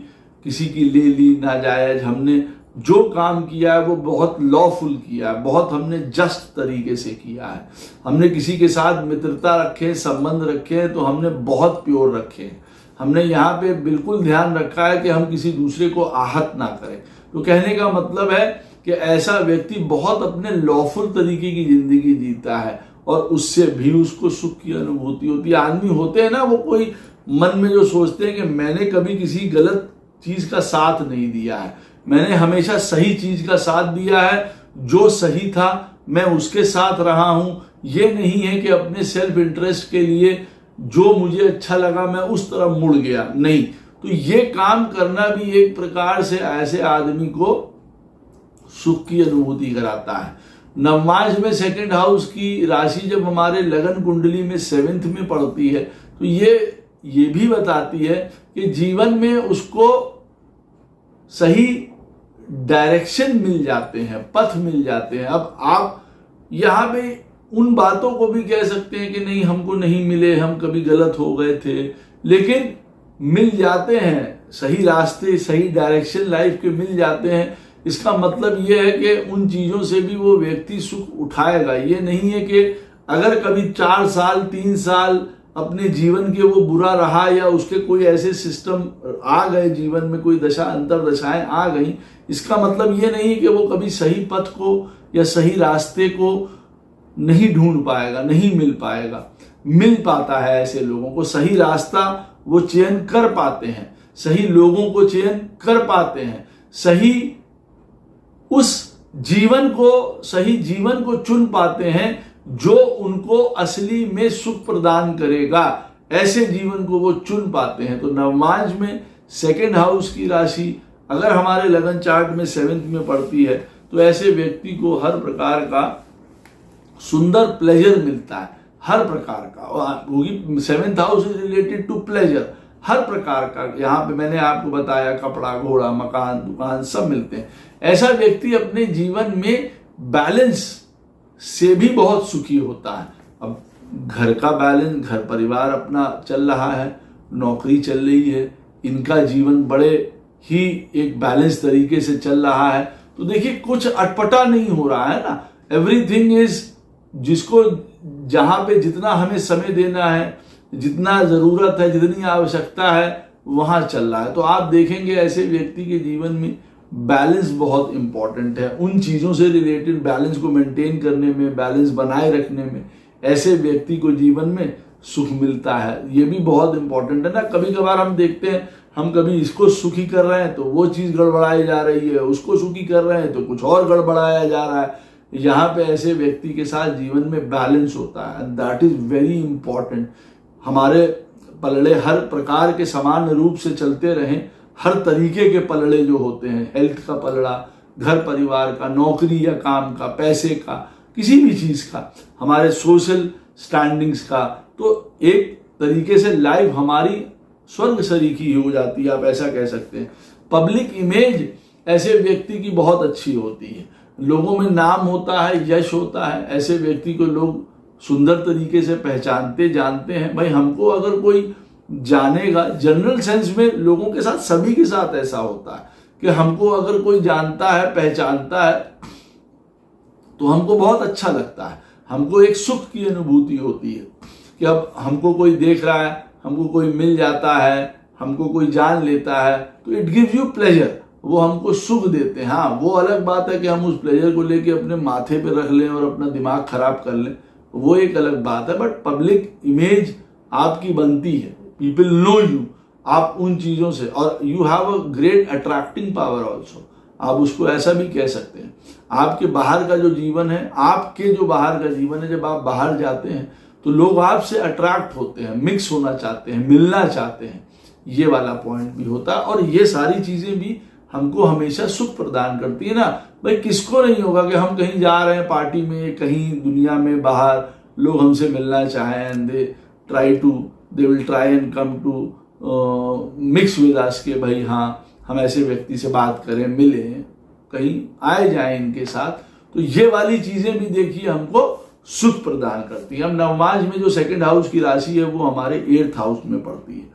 किसी की ले ली नाजायज। हमने जो काम किया है वो बहुत लॉफुल किया है, बहुत हमने जस्ट तरीके से किया है। हमने किसी के साथ मित्रता रखे, संबंध रखे, तो हमने बहुत प्योर रखे। हमने यहाँ पे बिल्कुल ध्यान रखा है कि हम किसी दूसरे को आहत ना करें। तो कहने का मतलब है कि ऐसा व्यक्ति बहुत अपने लॉफुल तरीके की जिंदगी जीता है और उससे भी उसको सुख की अनुभूति होती है। आदमी होते हैं ना, वो कोई मन में जो सोचते हैं कि मैंने कभी किसी गलत चीज का साथ नहीं दिया है, मैंने हमेशा सही चीज का साथ दिया है, जो सही था मैं उसके साथ रहा हूं। ये नहीं है कि अपने सेल्फ इंटरेस्ट के लिए जो मुझे अच्छा लगा मैं उस तरफ मुड़ गया, नहीं। तो ये काम करना भी एक प्रकार से ऐसे आदमी को सुख की अनुभूति कराता है। नवमांश में सेकंड हाउस की राशि जब हमारे लगन कुंडली में 7th में पड़ती है तो ये भी बताती है कि जीवन में उसको सही डायरेक्शन मिल जाते हैं, पथ मिल जाते हैं। अब आप यहाँ पे उन बातों को भी कह सकते हैं कि नहीं हमको नहीं मिले, हम कभी गलत हो गए थे, लेकिन मिल जाते हैं, सही रास्ते सही डायरेक्शन लाइफ के मिल जाते हैं। इसका मतलब ये है कि उन चीज़ों से भी वो व्यक्ति सुख उठाएगा। ये नहीं है कि अगर कभी 4 साल 3 साल अपने जीवन के वो बुरा रहा या उसके कोई ऐसे सिस्टम आ गए जीवन में, कोई दशा अंतर दशाएं आ गई, इसका मतलब ये नहीं है कि वो कभी सही पथ को या सही रास्ते को नहीं ढूंढ पाएगा, नहीं मिल पाएगा। मिल पाता है ऐसे लोगों को, सही रास्ता वो चयन कर पाते हैं, सही लोगों को चयन कर पाते हैं, सही सही जीवन को चुन पाते हैं जो उनको असली में सुख प्रदान करेगा। ऐसे जीवन को वो चुन पाते हैं। तो नवमांश में सेकंड हाउस की राशि अगर हमारे लगन चार्ट में 7th में पड़ती है तो ऐसे व्यक्ति को हर प्रकार का सुंदर प्लेजर मिलता है, हर प्रकार का। 7th house is related to pleasure, हर प्रकार का। यहाँ पे मैंने आपको बताया कपड़ा, घोड़ा, मकान, दुकान सब मिलते हैं। ऐसा व्यक्ति अपने जीवन में बैलेंस से भी बहुत सुखी होता है। अब घर का बैलेंस, घर परिवार अपना चल रहा है, नौकरी चल रही है, इनका जीवन बड़े ही एक बैलेंस तरीके से चल रहा है। तो देखिए कुछ अटपटा नहीं हो रहा है ना। एवरीथिंग इज, जिसको जहां पे जितना हमें समय देना है, जितना जरूरत है, जितनी आवश्यकता है, वहां चल रहा है। तो आप देखेंगे ऐसे व्यक्ति के जीवन में बैलेंस बहुत इंपॉर्टेंट है। उन चीजों से रिलेटेड बैलेंस को मेंटेन करने में, बैलेंस बनाए रखने में ऐसे व्यक्ति को जीवन में सुख मिलता है। ये भी बहुत इंपॉर्टेंट है ना। कभी कभार हम देखते हैं, हम कभी इसको सुखी कर रहे हैं तो वो चीज गड़बड़ाई जा रही है, उसको सुखी कर रहे हैं तो कुछ और गड़बड़ाया जा रहा है। यहाँ पे ऐसे व्यक्ति के साथ जीवन में बैलेंस होता है, दैट इज वेरी इंपॉर्टेंट। हमारे पलड़े हर प्रकार के समान रूप से चलते रहें, हर तरीके के पलड़े जो होते हैं, हेल्थ का पलड़ा, घर परिवार का, नौकरी या काम का, पैसे का, किसी भी चीज का, हमारे सोशल स्टैंडिंग्स का, तो एक तरीके से लाइफ हमारी स्वर्ग सरीखी हो जाती है, आप ऐसा कह सकते हैं। पब्लिक इमेज ऐसे व्यक्ति की बहुत अच्छी होती है, लोगों में नाम होता है, यश होता है। ऐसे व्यक्ति को लोग सुंदर तरीके से पहचानते जानते हैं। भाई हमको अगर कोई जानेगा, जनरल सेंस में लोगों के साथ, सभी के साथ ऐसा होता है कि हमको अगर कोई जानता है, पहचानता है तो हमको बहुत अच्छा लगता है, हमको एक सुख की अनुभूति होती है कि अब हमको कोई देख रहा है, हमको कोई मिल जाता है, हमको कोई जान लेता है, तो इट गिव्स यू प्लेजर, वो हमको सुख देते हैं। हाँ, वो अलग बात है कि हम उस प्लेजर को लेके अपने माथे पे रख लें और अपना दिमाग खराब कर लें, वो एक अलग बात है। बट पब्लिक इमेज आपकी बनती है, पीपल नो यू, आप उन चीजों से, और you have a great attracting power also, आप उसको ऐसा भी कह सकते हैं। आपके बाहर का जो जीवन है, आपके जो बाहर का जीवन है, जब आप बाहर जाते हैं तो लोग आपसे अट्रैक्ट होते हैं, मिक्स होना चाहते हैं, मिलना चाहते हैं, ये वाला पॉइंट भी होता है। और ये सारी चीजें भी हमको हमेशा सुख प्रदान करती है ना। भाई किसको नहीं होगा कि हम कहीं जा रहे हैं पार्टी में, कहीं दुनिया में बाहर, लोग हमसे मिलना चाहें, and they will try and come to mix with us के भाई हाँ हम ऐसे व्यक्ति से बात करें, मिलें, कहीं आए जाएं इनके साथ। तो ये वाली चीजें भी देखिए हमको सुख प्रदान करती है। हम नवमांश में जो सेकंड हाउस की राशि है वो हमारे 8th हाउस में पड़ती है।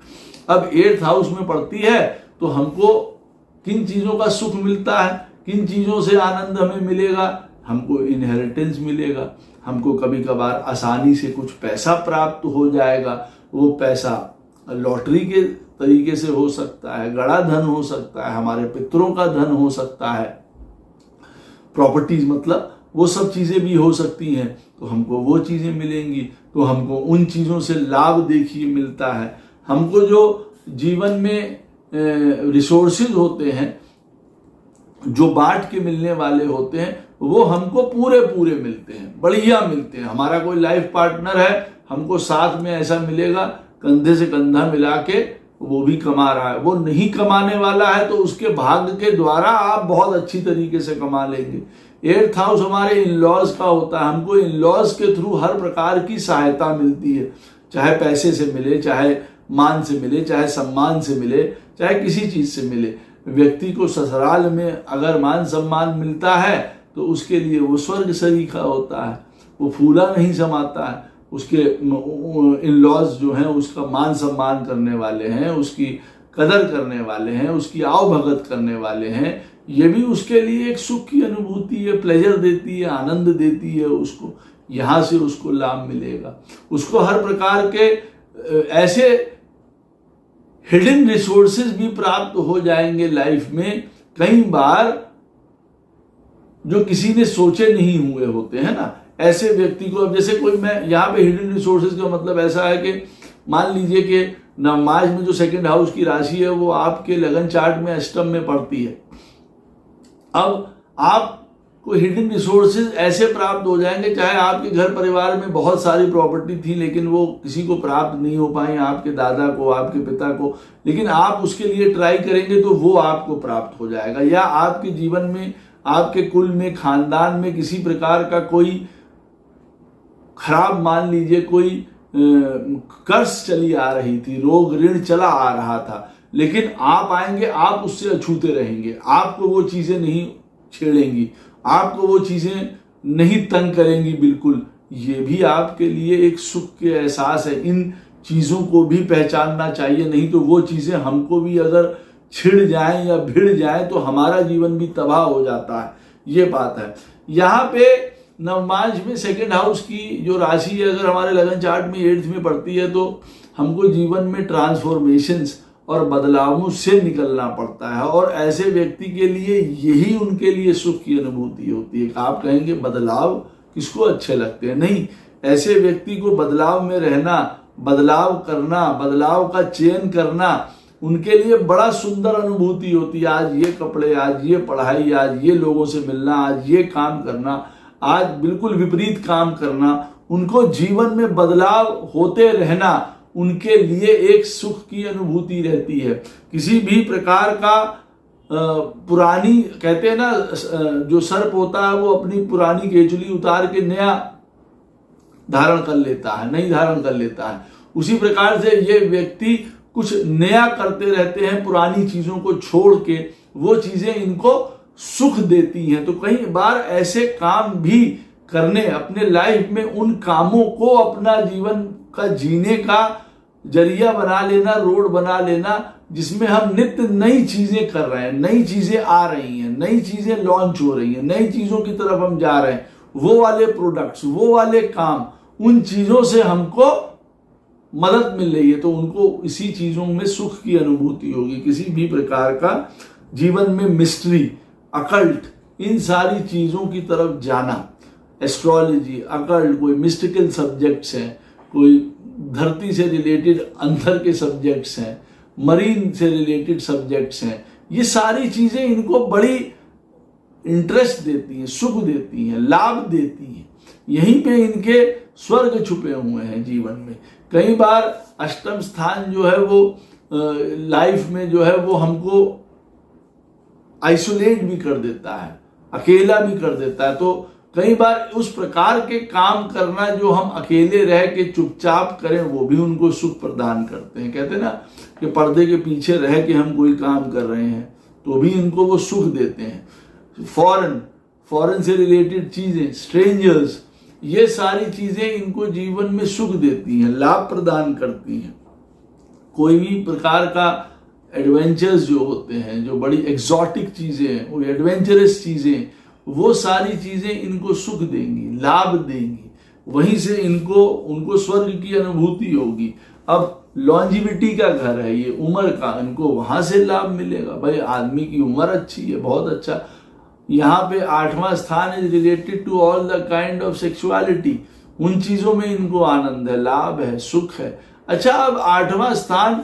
अब 8th हाउस में पड़ती है तो हमको किन चीजों का सुख मिलता है, किन चीजों से आनंद हमें मिलेगा, हमको इनहेरिटेंस मिलेगा, हमको कभी कभार आसानी से कुछ पैसा प्राप्त हो जाएगा। वो पैसा लॉटरी के तरीके से हो सकता है, गड़ा धन हो सकता है, हमारे पितरों का धन हो सकता है, प्रॉपर्टीज मतलब वो सब चीजें भी हो सकती हैं। तो हमको वो चीजें मिलेंगी, तो हमको उन चीजों से लाभ देखिए मिलता है। हमको जो जीवन में रिसोर्सेज होते हैं, जो बांट के मिलने वाले होते हैं, वो हमको पूरे पूरे मिलते हैं, बढ़िया मिलते हैं। हमारा कोई लाइफ पार्टनर है, हमको साथ में ऐसा मिलेगा, कंधे से कंधा मिला के वो भी कमा रहा है। वो नहीं कमाने वाला है तो उसके भाग्य के द्वारा आप बहुत अच्छी तरीके से कमा लेंगे। 8th हाउस हमारे इन लॉज का होता है, हमको इन लॉज के थ्रू हर प्रकार की सहायता मिलती है, चाहे पैसे से मिले, चाहे मान से मिले, चाहे सम्मान से मिले, चाहे किसी चीज से मिले। व्यक्ति को ससुराल में अगर मान सम्मान मिलता है तो उसके लिए वो स्वर्ग सरीखा होता है, वो फूला नहीं समाता है। उसके इन लॉज जो हैं उसका मान सम्मान करने वाले हैं, उसकी कदर करने वाले हैं, उसकी आवभगत करने वाले हैं। ये भी उसके लिए एक सुख की अनुभूति है, प्लेजर देती है, आनंद देती है उसको। यहाँ से उसको लाभ मिलेगा। उसको हर प्रकार के ऐसे हिडन रिसोर्सेज भी प्राप्त हो जाएंगे लाइफ में, कई बार जो किसी ने सोचे नहीं हुए होते हैं ना। ऐसे व्यक्ति को, अब जैसे कोई, मैं यहाँ पे हिडन रिसोर्सेज का मतलब ऐसा है कि मान लीजिए कि नवमास में जो 2nd हाउस की राशि है वो आपके लगन चार्ट में अष्टम में पड़ती है। अब आपको हिडन रिसोर्सेज ऐसे प्राप्त हो जाएंगे, चाहे आपके घर परिवार में बहुत सारी प्रॉपर्टी थी लेकिन वो किसी को प्राप्त नहीं हो पाई, आपके दादा को, आपके पिता को, लेकिन आप उसके लिए ट्राई करेंगे तो वो आपको प्राप्त हो जाएगा। या आपके जीवन में, आपके कुल में, खानदान में किसी प्रकार का कोई खराब, मान लीजिए कोई कर्ज चली आ रही थी, रोग ऋण चला आ रहा था, लेकिन आप आएंगे, आप उससे अछूते रहेंगे, आपको वो चीजें नहीं छेड़ेंगी, आपको वो चीजें नहीं तंग करेंगी बिल्कुल। ये भी आपके लिए एक सुख के एहसास है। इन चीजों को भी पहचानना चाहिए, नहीं तो वो चीजें हमको भी अगर छिड़ जाएं या भिड़ जाएं तो हमारा जीवन भी तबाह हो जाता है। ये बात है। यहाँ पे नवमांश में 2nd हाउस की जो राशि है अगर हमारे लगन चार्ट में 8th में पड़ती है तो हमको जीवन में ट्रांसफॉर्मेशंस और बदलावों से निकलना पड़ता है। और ऐसे व्यक्ति के लिए यही उनके लिए सुख की अनुभूति होती है। आप कहेंगे बदलाव किसको अच्छे लगते हैं? नहीं, ऐसे व्यक्ति को बदलाव में रहना, बदलाव करना, बदलाव का चयन करना उनके लिए बड़ा सुंदर अनुभूति होती है। आज ये कपड़े, आज ये पढ़ाई, आज ये लोगों से मिलना, आज ये काम करना, आज बिल्कुल विपरीत काम करना, उनको जीवन में बदलाव होते रहना उनके लिए एक सुख की अनुभूति रहती है। किसी भी प्रकार का पुरानी, कहते हैं ना, जो सर्प होता है वो अपनी पुरानी केचुली उतार के नया धारण कर लेता है, नई धारण कर लेता है। उसी प्रकार से ये व्यक्ति कुछ नया करते रहते हैं, पुरानी चीजों को छोड़ के। वो चीजें इनको सुख देती हैं। तो कई बार ऐसे काम भी करने, अपने लाइफ में उन कामों को अपना जीवन का जीने का जरिया बना लेना, रोड बना लेना, जिसमें हम नित्य नई चीजें कर रहे हैं, नई चीजें आ रही हैं, नई चीजें लॉन्च हो रही हैं, नई चीजों की तरफ हम जा रहे हैं। वो वाले प्रोडक्ट्स, वो वाले काम, उन चीजों से हमको मदद मिल रही है तो उनको इसी चीजों में सुख की अनुभूति होगी। किसी भी प्रकार का जीवन में मिस्ट्री, अकल्ट, इन सारी चीजों की तरफ जाना, एस्ट्रोलॉजी, अकल्ट, कोई मिस्टिकल सब्जेक्ट्स हैं, कोई धरती से रिलेटेड अंदर के सब्जेक्ट्स हैं, मरीन से रिलेटेड सब्जेक्ट्स हैं, ये सारी चीजें इनको बड़ी इंटरेस्ट देती हैं, सुख देती हैं, लाभ देती हैं। यहीं पे इनके स्वर्ग छुपे हुए हैं जीवन में। कई बार अष्टम स्थान जो है वो लाइफ में जो है वो हमको आइसोलेट भी कर देता है, अकेला भी कर देता है। तो कई बार उस प्रकार के काम करना जो हम अकेले रह के चुपचाप करें वो भी उनको सुख प्रदान करते हैं। कहते हैं ना कि पर्दे के पीछे रह के हम कोई काम कर रहे हैं तो भी इनको वो सुख देते हैं। फॉरेन से रिलेटेड चीजें, स्ट्रेंजर्स, ये सारी चीजें इनको जीवन में सुख देती हैं, लाभ प्रदान करती हैं। कोई भी प्रकार का एडवेंचर्स जो होते हैं, जो बड़ी एग्जॉटिक चीजें हैं, वो एडवेंचरस चीजें, वो सारी चीजें इनको सुख देंगी, लाभ देंगी। वहीं से उनको स्वर्ग की अनुभूति होगी। अब लॉन्जिविटी का घर है ये, उम्र का, इनको वहां से लाभ मिलेगा। भाई आदमी की उम्र अच्छी है, बहुत अच्छा। यहाँ पे 8वां स्थान is related to all the kind of sexuality, उन चीजों में इनको आनंद है, लाभ है, सुख है। अच्छा, अब 8वां स्थान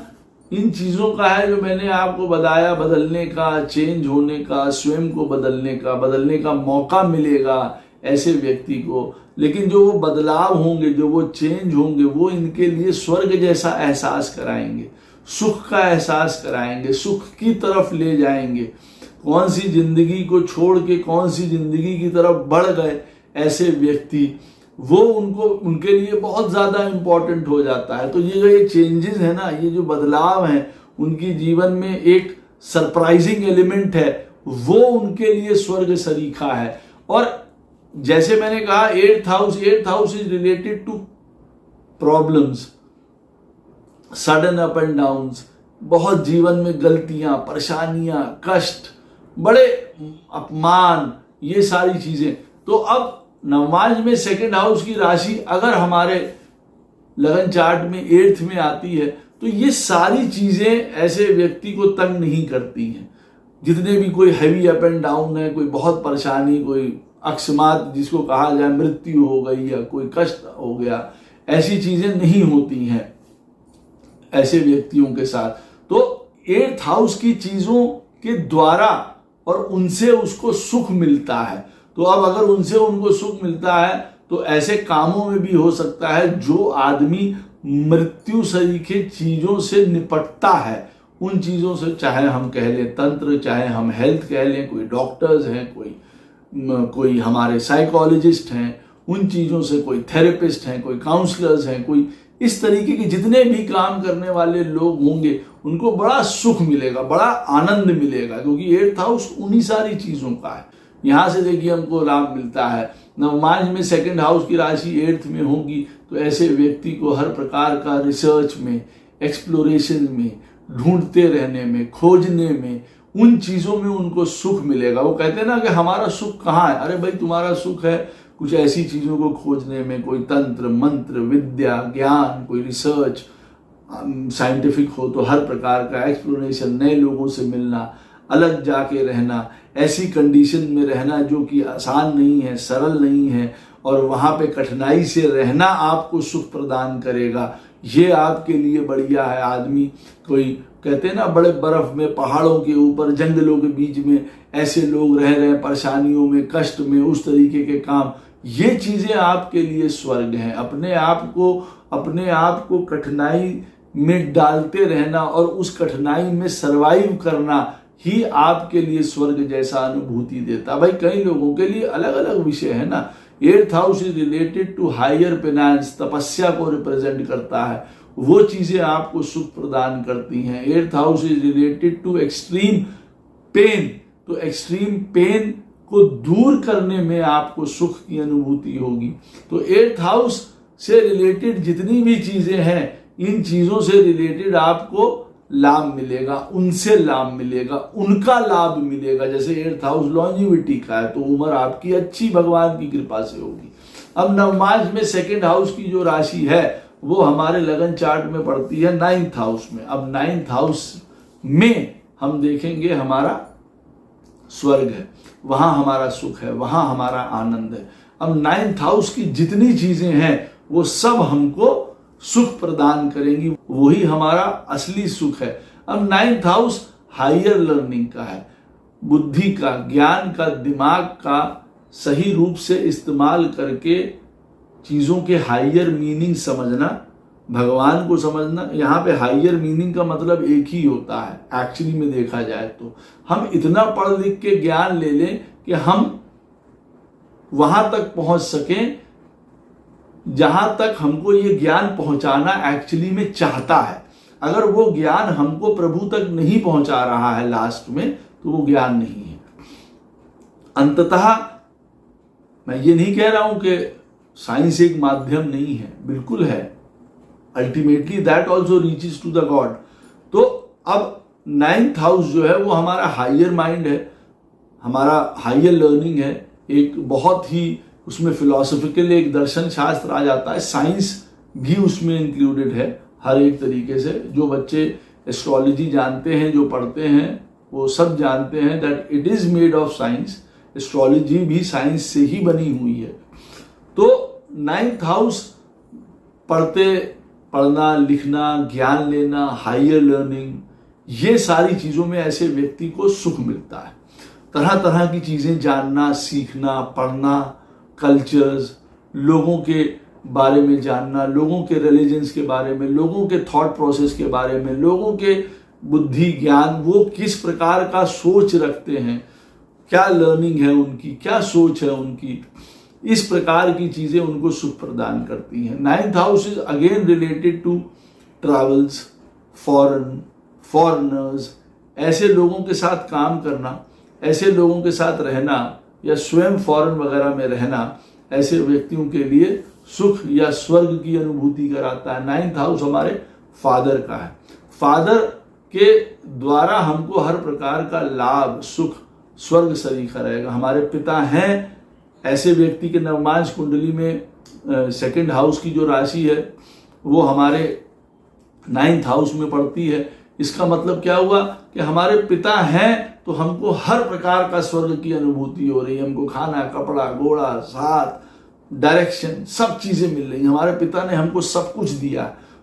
इन चीजों का है जो मैंने आपको बताया, बदलने का, चेंज होने का, स्वयं को बदलने का मौका मिलेगा, ऐसे व्यक्ति को, लेकिन जो वो बदलाव होंगे, जो वो चेंज होंगे, वो इनके लिए स्वर्ग जैसा एहसास कराएंगे, सुख का एहसास कराएंगे, सुख की तरफ ले जाएंगे। कौन सी जिंदगी को छोड़ के कौन सी जिंदगी की तरफ बढ़ गए ऐसे व्यक्ति, वो उनके लिए बहुत ज्यादा इंपॉर्टेंट हो जाता है। तो ये जो ये चेंजेस है ना, ये जो बदलाव हैं, उनकी जीवन में एक सरप्राइजिंग एलिमेंट है, वो उनके लिए स्वर्ग सरीखा है। और जैसे मैंने कहा 8th house is related to problems, sudden up and downs, बहुत जीवन में गलतियां, परेशानियां, कष्ट, बड़े अपमान, ये सारी चीजें। तो अब नवमांश में 2nd हाउस की राशि अगर हमारे लगन चार्ट में 8th में आती है तो ये सारी चीजें ऐसे व्यक्ति को तंग नहीं करती हैं। जितने भी कोई हैवी अप एंड डाउन है, कोई बहुत परेशानी, कोई अकस्मात जिसको कहा जाए, मृत्यु हो गई या कोई कष्ट हो गया, ऐसी चीजें नहीं होती हैं ऐसे व्यक्तियों के साथ। तो 8th हाउस की चीजों के द्वारा और उनसे उसको सुख मिलता है। तो अब अगर उनसे उनको सुख मिलता है तो ऐसे कामों में भी हो सकता है जो आदमी मृत्यु सरीखे चीजों से निपटता है, उन चीजों से, चाहे हम कह लें तंत्र, चाहे हम हेल्थ कह लें, कोई डॉक्टर्स हैं, कोई हमारे साइकोलॉजिस्ट हैं, उन चीजों से, कोई थेरेपिस्ट हैं, कोई काउंसलर्स हैं, कोई इस तरीके के जितने भी काम करने वाले लोग होंगे, उनको बड़ा सुख मिलेगा, बड़ा आनंद मिलेगा, क्योंकि 8th हाउस उन्हीं सारी चीजों का है। यहां से देखिए हमको लाभ मिलता है। नवमांश में 2nd हाउस की राशि 8th में होगी तो ऐसे व्यक्ति को हर प्रकार का रिसर्च में, एक्सप्लोरेशन में, ढूंढते रहने में, खोजने में, उन चीजों में उनको सुख मिलेगा। वो कहते हैं ना कि हमारा सुख कहाँ है? अरे भाई तुम्हारा सुख है कुछ ऐसी चीजों को खोजने में, कोई तंत्र मंत्र, विद्या, ज्ञान, कोई रिसर्च, साइंटिफिक हो तो हर प्रकार का एक्सप्लोरेशन, नए लोगों से मिलना, अलग जाके रहना, ऐसी कंडीशन में रहना जो कि आसान नहीं है, सरल नहीं है, और वहां पे कठिनाई से रहना आपको सुख प्रदान करेगा। ये आपके लिए बढ़िया है। आदमी, कोई कहते हैं ना बड़े बर्फ में, पहाड़ों के ऊपर, जंगलों के बीच में ऐसे लोग रह रहे हैं, परेशानियों में, कष्ट में, उस तरीके के काम, ये चीजें आपके लिए स्वर्ग हैं। अपने आप को कठिनाई में डालते रहना और उस कठिनाई में सरवाइव करना ही आपके लिए स्वर्ग जैसा अनुभूति देता। भाई कई लोगों के लिए अलग अलग विषय है ना। 8th house is related to higher finance, तपस्या को रिप्रेजेंट करता है, वो चीजें आपको सुख प्रदान करती हैं। 8th house is related to extreme pain, तो एक्सट्रीम पेन को दूर करने में आपको सुख की अनुभूति होगी। तो 8th हाउस से रिलेटेड जितनी भी चीजें हैं, इन चीजों से रिलेटेड आपको लाभ मिलेगा, उनसे लाभ मिलेगा, उनका लाभ मिलेगा। जैसे 8th हाउस लॉन्जिविटी का है तो उम्र आपकी अच्छी भगवान की कृपा से होगी। अब नवमांश में 2nd हाउस की जो राशि है वो हमारे लगन चार्ट में पड़ती है 9th हाउस में। अब 9th हाउस में हम देखेंगे हमारा स्वर्ग है, वहां हमारा सुख है, वहां हमारा आनंद है। अब 9th हाउस की जितनी चीजें हैं वो सब हमको सुख प्रदान करेंगी, वही हमारा असली सुख है। अब 9th हाउस हायर लर्निंग का है, बुद्धि का, ज्ञान का, दिमाग का सही रूप से इस्तेमाल करके चीजों के हायर मीनिंग समझना, भगवान को समझना। यहाँ पे हायर मीनिंग का मतलब एक ही होता है एक्चुअली में देखा जाए तो। हम इतना पढ़ लिख के ज्ञान ले लें कि हम वहां तक पहुंच सकें जहां तक हमको ये ज्ञान पहुंचाना एक्चुअली में चाहता है। अगर वो ज्ञान हमको प्रभु तक नहीं पहुंचा रहा है लास्ट में, तो वो ज्ञान नहीं है। अंततः मैं ये नहीं कह रहा हूं कि साइंस एक माध्यम नहीं है, बिल्कुल है। Ultimately that also reaches to the god. तो अब 9th हाउस जो है वो हमारा हायर माइंड है, हमारा हायर लर्निंग है। एक बहुत ही उसमें फिलोसफिकल एक दर्शन शास्त्र आ जाता है, साइंस भी उसमें इंक्लूडेड है हर एक तरीके से। जो बच्चे एस्ट्रोलॉजी जानते हैं, जो पढ़ते हैं, वो सब जानते हैं that it is made of science. Astrology भी साइंस से ही बनी हुई है। तो 9th हाउस पढ़ना, लिखना, ज्ञान लेना, हायर लर्निंग, ये सारी चीजों में ऐसे व्यक्ति को सुख मिलता है। तरह तरह की चीजें जानना, सीखना, पढ़ना, कल्चर्स, लोगों के बारे में जानना, लोगों के रिलीजन्स के बारे में, लोगों के थॉट प्रोसेस के बारे में, लोगों के बुद्धि ज्ञान, वो किस प्रकार का सोच रखते हैं, क्या लर्निंग है उनकी, क्या सोच है उनकी, इस प्रकार की चीजें उनको सुख प्रदान करती हैं। 9th house is again related to travels, foreigners, ऐसे लोगों के साथ काम करना, ऐसे लोगों के साथ रहना या स्वयं फॉरेन वगैरह में रहना, ऐसे व्यक्तियों के लिए सुख या स्वर्ग की अनुभूति कराता है। 9th हाउस हमारे फादर का है। फादर के द्वारा हमको हर प्रकार का लाभ, सुख, स्वर्ग सरीखा रहेगा। हमारे पिता हैं, ऐसे व्यक्ति के नवमांश कुंडली में 2nd हाउस की जो राशि है वो हमारे 9th हाउस में पड़ती है। इसका मतलब क्या हुआ कि हमारे पिता हैं तो हमको हर प्रकार का स्वर्ग की अनुभूति हो रही है। हमको खाना, कपड़ा, घोड़ा, साथ, डायरेक्शन, सब चीजें मिल रही हैं। हमारे पिता ने हमको सब कुछ दिया।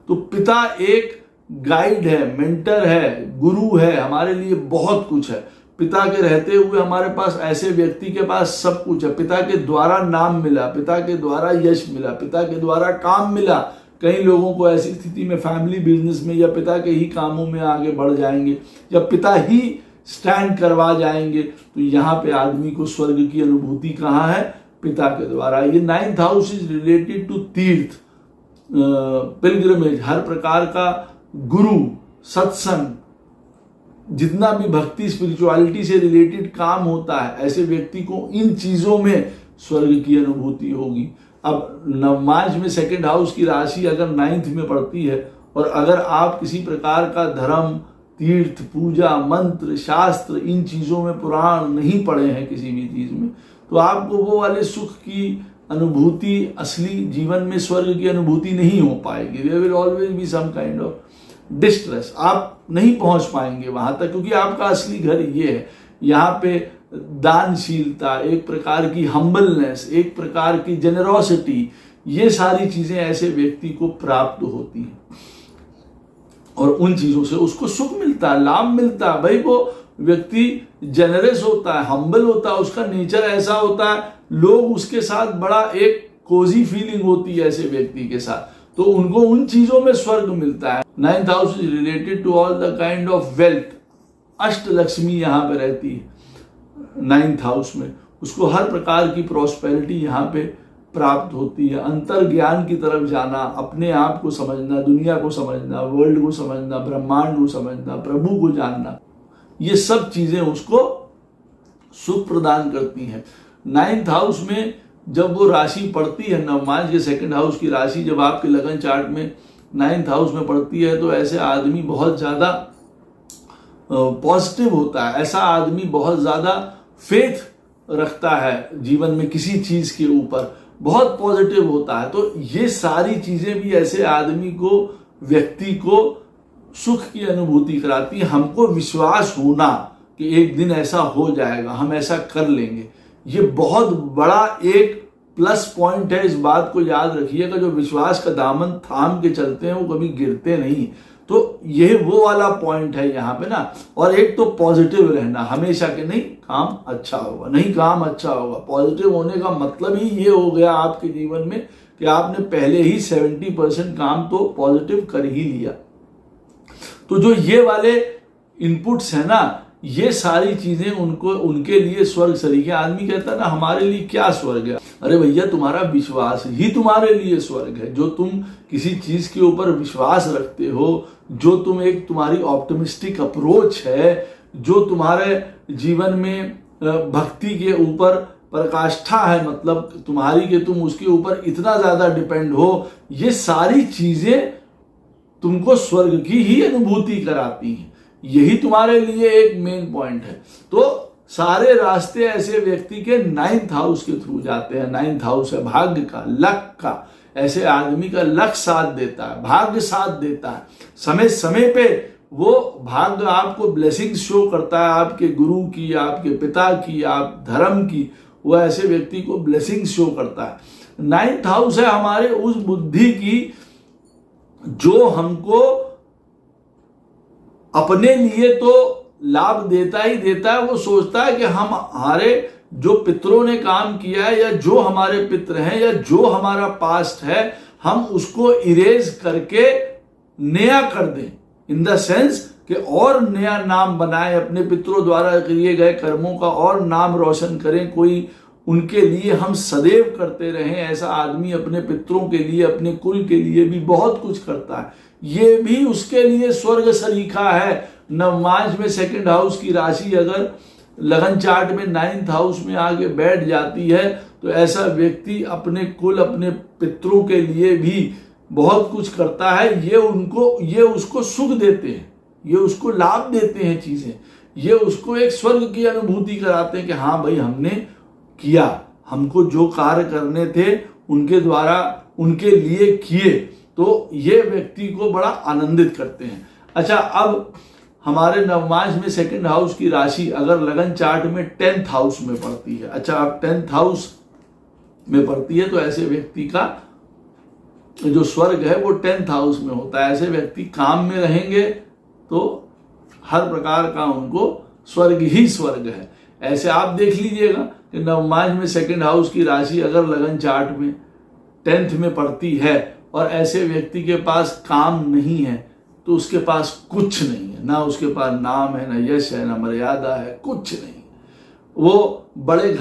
तो पिता एक गाइड है, मेंटर है, गुरु है, हमारे लिए बहुत कुछ है। पिता के रहते हुए हमारे पास, ऐसे व्यक्ति के पास सब कुछ है। पिता के द्वारा नाम मिला, पिता के द्वारा यश मिला, पिता के द्वारा काम मिला। कई लोगों को ऐसी स्थिति में फैमिली बिजनेस में या पिता के ही कामों में आगे बढ़ जाएंगे या पिता ही स्टैंड करवा जाएंगे। तो यहाँ पे आदमी को स्वर्ग की अनुभूति कहाँ है? पिता के द्वारा। ये 9th house is related to तीर्थ, पिलग्रिमेज, हर प्रकार का गुरु, सत्संग, जितना भी भक्ति, स्पिरिचुअलिटी से रिलेटेड काम होता है, ऐसे व्यक्ति को इन चीजों में स्वर्ग की अनुभूति होगी। अब नवमांश में 2nd हाउस की राशि अगर 9th में पड़ती है और अगर आप किसी प्रकार का धर्म, तीर्थ, पूजा, मंत्र, शास्त्र, इन चीजों में, पुराण नहीं पढ़े हैं किसी भी चीज में, तो आपको वो वाले सुख की अनुभूति, असली जीवन में स्वर्ग की अनुभूति नहीं हो पाएगी। There will always be some kind of distress. आप नहीं पहुंच पाएंगे वहां तक, क्योंकि आपका असली घर ये है। यहाँ पे दानशीलता, एक प्रकार की हम्बलनेस, एक प्रकार की जेनरोसिटी, ये सारी चीजें ऐसे व्यक्ति को प्राप्त होती हैं और उन चीजों से उसको सुख मिलता है, लाभ मिलता है। भाई वो व्यक्ति जेनरस होता है, हम्बल होता है, उसका नेचर ऐसा होता है, लोग उसके साथ बड़ा एक कोजी फीलिंग होती है ऐसे व्यक्ति के साथ, तो उनको उन चीजों में स्वर्ग मिलता है। 9th house is related to all the kind of wealth. Ashta Lakshmi यहाँ पे रहती है 9th हाउस में, उसको हर प्रकार की प्रॉस्पेरिटी यहाँ पे प्राप्त होती है। अंतर ज्ञान की तरफ जाना, अपने आप को समझना, दुनिया को समझना, वर्ल्ड को समझना, ब्रह्मांड को समझना, प्रभु को जानना, ये सब चीजें उसको सुख प्रदान करती हैं। 9th हाउस में जब वो राशि पड़ती है, नवमांश के 2nd हाउस की राशि जब आपके लगन चार्ट में 9th हाउस में पड़ती है, तो ऐसे आदमी बहुत ज्यादा पॉजिटिव होता है। ऐसा आदमी बहुत ज्यादा फेथ रखता है जीवन में, किसी चीज के ऊपर बहुत पॉजिटिव होता है। तो ये सारी चीजें भी ऐसे आदमी को, व्यक्ति को सुख की अनुभूति कराती है। हमको विश्वास होना कि एक दिन ऐसा हो जाएगा, हम ऐसा कर लेंगे, ये बहुत बड़ा एक प्लस पॉइंट है। इस बात को याद रखिएगा, जो विश्वास का दामन थाम के चलते हैं वो कभी गिरते नहीं। तो ये वो वाला पॉइंट है यहाँ पे ना। और एक तो पॉजिटिव रहना हमेशा, के नहीं काम अच्छा होगा, नहीं काम अच्छा होगा। पॉजिटिव होने का मतलब ही ये हो गया आपके जीवन में कि आपने पहले ही 70% काम तो पॉजिटिव कर ही लिया। तो जो ये वाले इनपुट्स है ना, ये सारी चीजें उनको, उनके लिए स्वर्ग सरीखे। आदमी कहता है ना हमारे लिए क्या स्वर्ग है? अरे भैया, तुम्हारा विश्वास ही तुम्हारे लिए स्वर्ग है। जो तुम किसी चीज के ऊपर विश्वास रखते हो, जो तुम एक, तुम्हारी ऑप्टिमिस्टिक अप्रोच है, जो तुम्हारे जीवन में भक्ति के ऊपर प्रकाष्ठा है, मतलब तुम्हारी कि तुम उसके ऊपर इतना ज्यादा डिपेंड हो, ये सारी चीजें तुमको स्वर्ग की ही अनुभूति कराती हैं। यही तुम्हारे लिए एक मेन पॉइंट है। तो सारे रास्ते ऐसे व्यक्ति के 9th हाउस के थ्रू जाते हैं। 9th हाउस है भाग्य का, लक का। ऐसे आदमी का लक साथ देता है, भाग्य साथ देता है। समय समय पे वो भाग्य आपको ब्लेसिंग शो करता है, आपके गुरु की, आपके पिता की, आप धर्म की, वो ऐसे व्यक्ति को ब्लेसिंग शो करता है। 9th हाउस है हमारे उस बुद्धि की जो हमको अपने लिए तो लाभ देता ही देता है। वो सोचता है कि हम हमारे जो पितरों ने काम किया है या जो हमारे पितर हैं या जो हमारा पास्ट है, हम उसको इरेज करके नया कर दें, इन द सेंस कि और नया नाम बनाए, अपने पितरों द्वारा किए गए कर्मों का और नाम रोशन करें, कोई उनके लिए हम सदैव करते रहें। ऐसा आदमी अपने पितरों के लिए, अपने कुल के लिए भी बहुत कुछ करता है। ये भी उसके लिए स्वर्ग सरीखा है। नवमांश में सेकंड हाउस की राशि अगर लगन चार्ट में 9th हाउस में आके बैठ जाती है तो ऐसा व्यक्ति अपने कुल, अपने पितरों के लिए भी बहुत कुछ करता है। ये उसको सुख देते हैं, ये उसको लाभ देते हैं चीजें, ये उसको एक स्वर्ग की अनुभूति कराते हैं कि हाँ भाई हमने किया, हमको जो कार्य करने थे उनके द्वारा उनके लिए किए, तो ये व्यक्ति को बड़ा आनंदित करते हैं। अच्छा, अब हमारे नवमांश में सेकंड हाउस की राशि अगर लगन चार्ट में 10th हाउस में पड़ती है, अच्छा अब 10th हाउस में पड़ती है तो ऐसे व्यक्ति का जो स्वर्ग है वो 10th हाउस में होता है। ऐसे व्यक्ति काम में रहेंगे तो हर प्रकार का उनको स्वर्ग ही स्वर्ग है। ऐसे आप देख लीजिएगा कि नवमांश में सेकंड हाउस की राशि अगर लगन चार्ट में 10th में पड़ती है और ऐसे व्यक्ति के पास काम नहीं है तो उसके पास कुछ नहीं है, ना उसके पास नाम है, ना यश है, ना मर्यादा है, कुछ नहीं। वो बड़े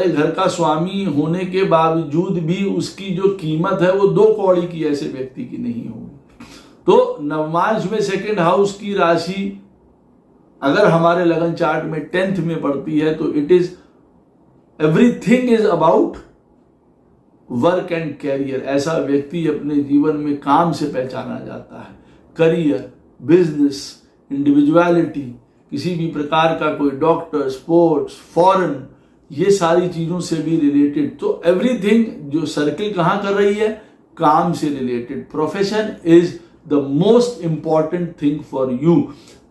घर का स्वामी होने के बावजूद भी उसकी जो कीमत है वो 2 कौड़ी की ऐसे व्यक्ति की नहीं होगी। तो नवमांश में सेकंड हाउस की राशि अगर हमारे लगन चार्ट में 10th में पड़ती है तो it is everything is about work and career. ऐसा व्यक्ति अपने जीवन में काम से पहचाना जाता है, करियर, बिजनेस, इंडिविजुअलिटी, किसी भी प्रकार का कोई डॉक्टर, स्पोर्ट्स, फॉरेन, ये सारी चीजों से भी रिलेटेड। तो एवरीथिंग जो सर्किल कहाँ कर रही है, काम से related. Profession is the most important thing for you.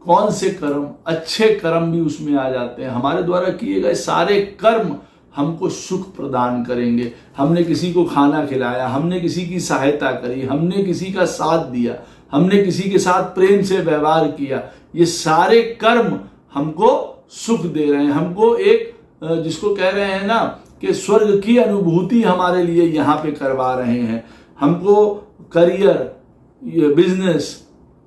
कौन से कर्म, अच्छे कर्म भी उसमें आ जाते हैं। हमारे द्वारा किए गए सारे कर्म हमको सुख प्रदान करेंगे। हमने किसी को खाना खिलाया, हमने किसी की सहायता करी, हमने किसी का साथ दिया, हमने किसी के साथ प्रेम से व्यवहार किया, ये सारे कर्म हमको सुख दे रहे हैं। हमको एक जिसको कह रहे हैं ना कि स्वर्ग की अनुभूति हमारे लिए यहाँ पे करवा रहे हैं। हमको career, business,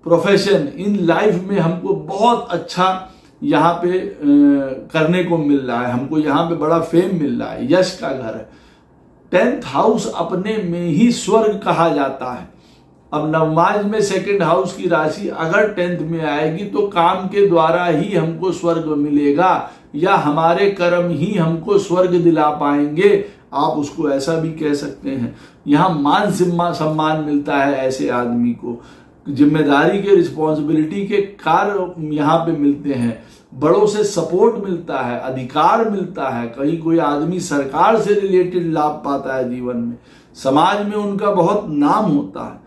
profession, in life में हमको बहुत अच्छा यहाँ पे करने को मिल रहा है। हमको यहाँ पे बड़ा फेम मिल रहा है, यश का घर है। 10th हाउस अपने में ही स्वर्ग कहा जाता है। अब नवमांश में सेकंड हाउस की राशि अगर 10th में आएगी तो काम के द्वारा ही हमको स्वर्ग मिलेगा या हमारे कर्म ही हमको स्वर्ग दिला पाएंगे। आप उसको ऐसा भी कह सकते हैं। यहाँ मान सम्मान मिलता है ऐसे आदमी को, जिम्मेदारी के, रिस्पॉन्सिबिलिटी के कार्य यहाँ पे मिलते हैं, बड़ों से सपोर्ट मिलता है, अधिकार मिलता है। कहीं कोई आदमी सरकार से रिलेटेड लाभ पाता है जीवन में, समाज में उनका बहुत नाम होता है,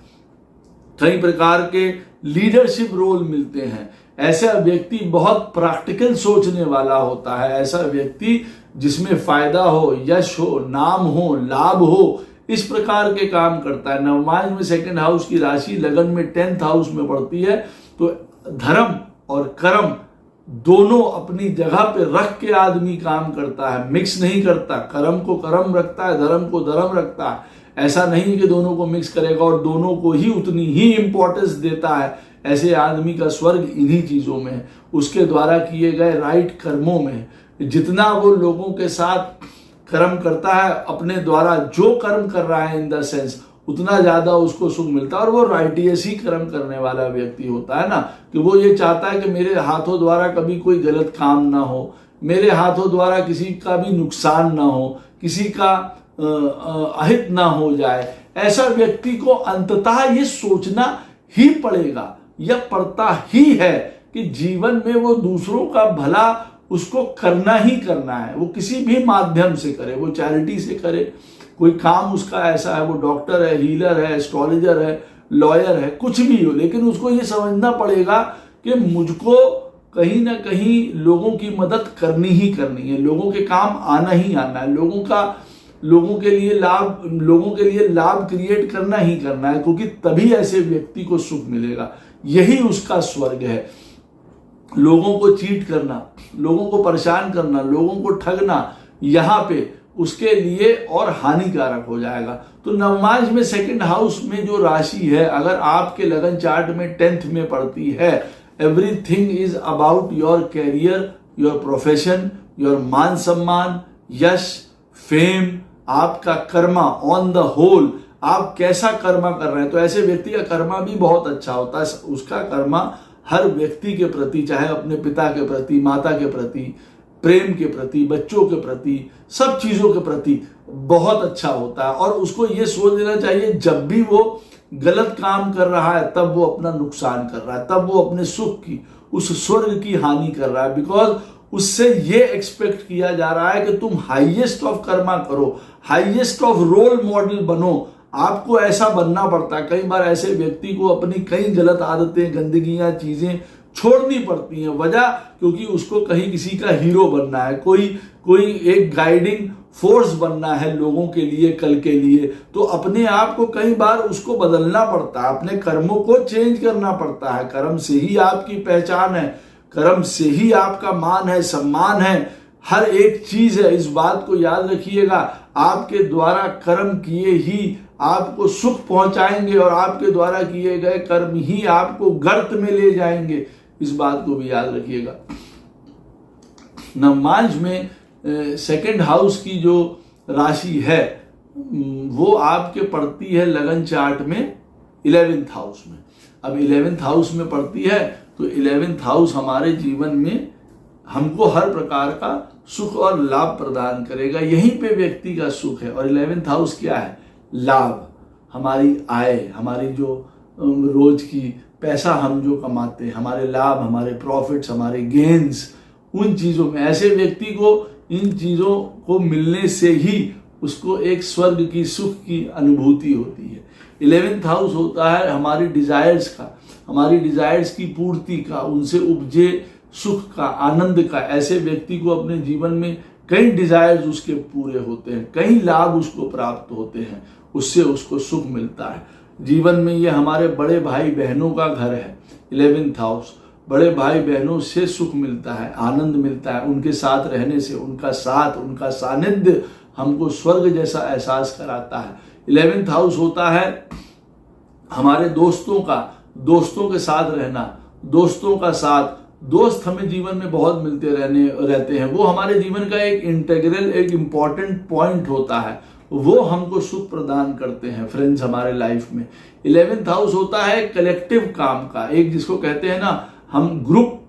कई प्रकार के लीडरशिप रोल मिलते हैं। ऐसा व्यक्ति बहुत प्रैक्टिकल सोचने वाला होता है। ऐसा व्यक्ति जिसमें फायदा हो, यश हो, नाम हो, लाभ हो, इस प्रकार के काम करता है। नवमांश में सेकंड हाउस की राशि लगन में 10th हाउस में पड़ती है तो धर्म और कर्म दोनों अपनी जगह पे रख के आदमी काम करता है, मिक्स नहीं करता। कर्म को कर्म रखता है, धर्म को धर्म रखता है। ऐसा नहीं कि दोनों को मिक्स करेगा और दोनों को ही उतनी ही इंपॉर्टेंस देता है। ऐसे आदमी का स्वर्ग इन्हीं चीजों में है, उसके द्वारा किए गए राइट कर्मों में। जितना वो लोगों के साथ कर्म करता है, अपने द्वारा जो कर्म कर रहा है इन द सेंस, उतना ज्यादा उसको सुख मिलता है। और वो राइटियस ही कर्म करने वाला व्यक्ति होता है ना, कि वो ये चाहता है कि मेरे हाथों द्वारा कभी कोई गलत काम ना हो, मेरे हाथों द्वारा किसी का भी नुकसान ना हो, किसी का अहित ना हो जाए। ऐसा व्यक्ति को अंततः ये सोचना ही पड़ेगा या पड़ता ही है कि जीवन में वो दूसरों का भला उसको करना ही करना है। वो किसी भी माध्यम से करे, वो चैरिटी से करे, कोई काम उसका ऐसा है, वो डॉक्टर है, हीलर है, एस्ट्रोलॉजर है, लॉयर है, कुछ भी हो, लेकिन उसको ये समझना पड़ेगा कि मुझको कहीं ना कहीं लोगों की मदद करनी ही करनी है, लोगों के काम आना ही आना है, लोगों के लिए लाभ क्रिएट करना ही करना है, क्योंकि तभी ऐसे व्यक्ति को सुख मिलेगा। यही उसका स्वर्ग है। लोगों को चीट करना, लोगों को परेशान करना, लोगों को ठगना, यहाँ पे उसके लिए और हानिकारक हो जाएगा। तो नवमांश में सेकंड हाउस में जो राशि है, अगर आपके लगन चार्ट में 10th में पड़ती है, everything is about your career, your profession, your मान सम्मान, यश, फेम, आपका कर्मा, ऑन द होल आप कैसा कर्मा कर रहे हैं। तो ऐसे व्यक्ति का कर्मा भी बहुत अच्छा होता है। उसका कर्मा हर व्यक्ति के प्रति, चाहे अपने पिता के प्रति, माता के प्रति, प्रेम के प्रति, बच्चों के प्रति, सब चीजों के प्रति बहुत अच्छा होता है। और उसको ये सोच लेना चाहिए, जब भी वो गलत काम कर रहा है तब वो अपना नुकसान कर रहा है, तब वो अपने सुख की, उस स्वर्ग की हानि कर रहा है। बिकॉज उससे ये एक्सपेक्ट किया जा रहा है कि तुम हाईएस्ट ऑफ कर्मा करो, हाईएस्ट ऑफ रोल मॉडल बनो। आपको ऐसा बनना पड़ता है। कई बार ऐसे व्यक्ति को अपनी कई गलत आदतें, गंदगियां, चीजें छोड़नी पड़ती हैं। वजह क्योंकि उसको कहीं किसी का हीरो बनना है, कोई एक गाइडिंग फोर्स बनना है लोगों के लिए, कल के लिए। तो अपने आप को कई बार उसको बदलना पड़ता है, अपने कर्मों को चेंज करना पड़ता है। कर्म से ही आपकी पहचान है, कर्म से ही आपका मान है, सम्मान है, हर एक चीज है। इस बात को याद रखिएगा। आपके द्वारा कर्म किए ही आपको सुख पहुंचाएंगे और आपके द्वारा किए गए कर्म ही आपको गर्त में ले जाएंगे। इस बात को भी याद रखिएगा। नवमांश में सेकंड हाउस की जो राशि है वो आपके पड़ती है लगन चार्ट में 11th हाउस में। अब 11th हाउस में पड़ती है तो 11th हाउस हमारे जीवन में हमको हर प्रकार का सुख और लाभ प्रदान करेगा। यहीं पे व्यक्ति का सुख है। और 11th हाउस क्या है? लाभ, हमारी आय, हमारी जो रोज की पैसा हम जो कमाते हैं, हमारे लाभ, हमारे प्रॉफिट्स, हमारे गेन्स, उन चीजों में ऐसे व्यक्ति को इन चीजों को मिलने से ही उसको एक स्वर्ग की, सुख की अनुभूति होती है। 11th हाउस होता है हमारी डिजायर्स का, हमारी डिजायर्स की पूर्ति का, उनसे उपजे सुख का, आनंद का। ऐसे व्यक्ति को अपने जीवन में कई डिजायर्स उसके पूरे होते हैं, कई लाभ उसको प्राप्त होते हैं, उससे उसको सुख मिलता है जीवन में। ये हमारे बड़े भाई बहनों का घर है 11th हाउस। बड़े भाई बहनों से सुख मिलता है, आनंद मिलता है, उनके साथ रहने से, उनका साथ, उनका सानिध्य हमको स्वर्ग जैसा एहसास कराता है। 11th हाउस होता है हमारे दोस्तों का, दोस्तों के साथ रहना, दोस्तों का साथ। दोस्त हमें जीवन में बहुत मिलते रहते हैं। वो हमारे जीवन का एक इंटेग्रल, एक इम्पॉर्टेंट पॉइंट होता है। वो हमको सुख प्रदान करते हैं फ्रेंड्स हमारे लाइफ में। 11th हाउस होता है कलेक्टिव काम का, एक जिसको कहते हैं ना, हम ग्रुप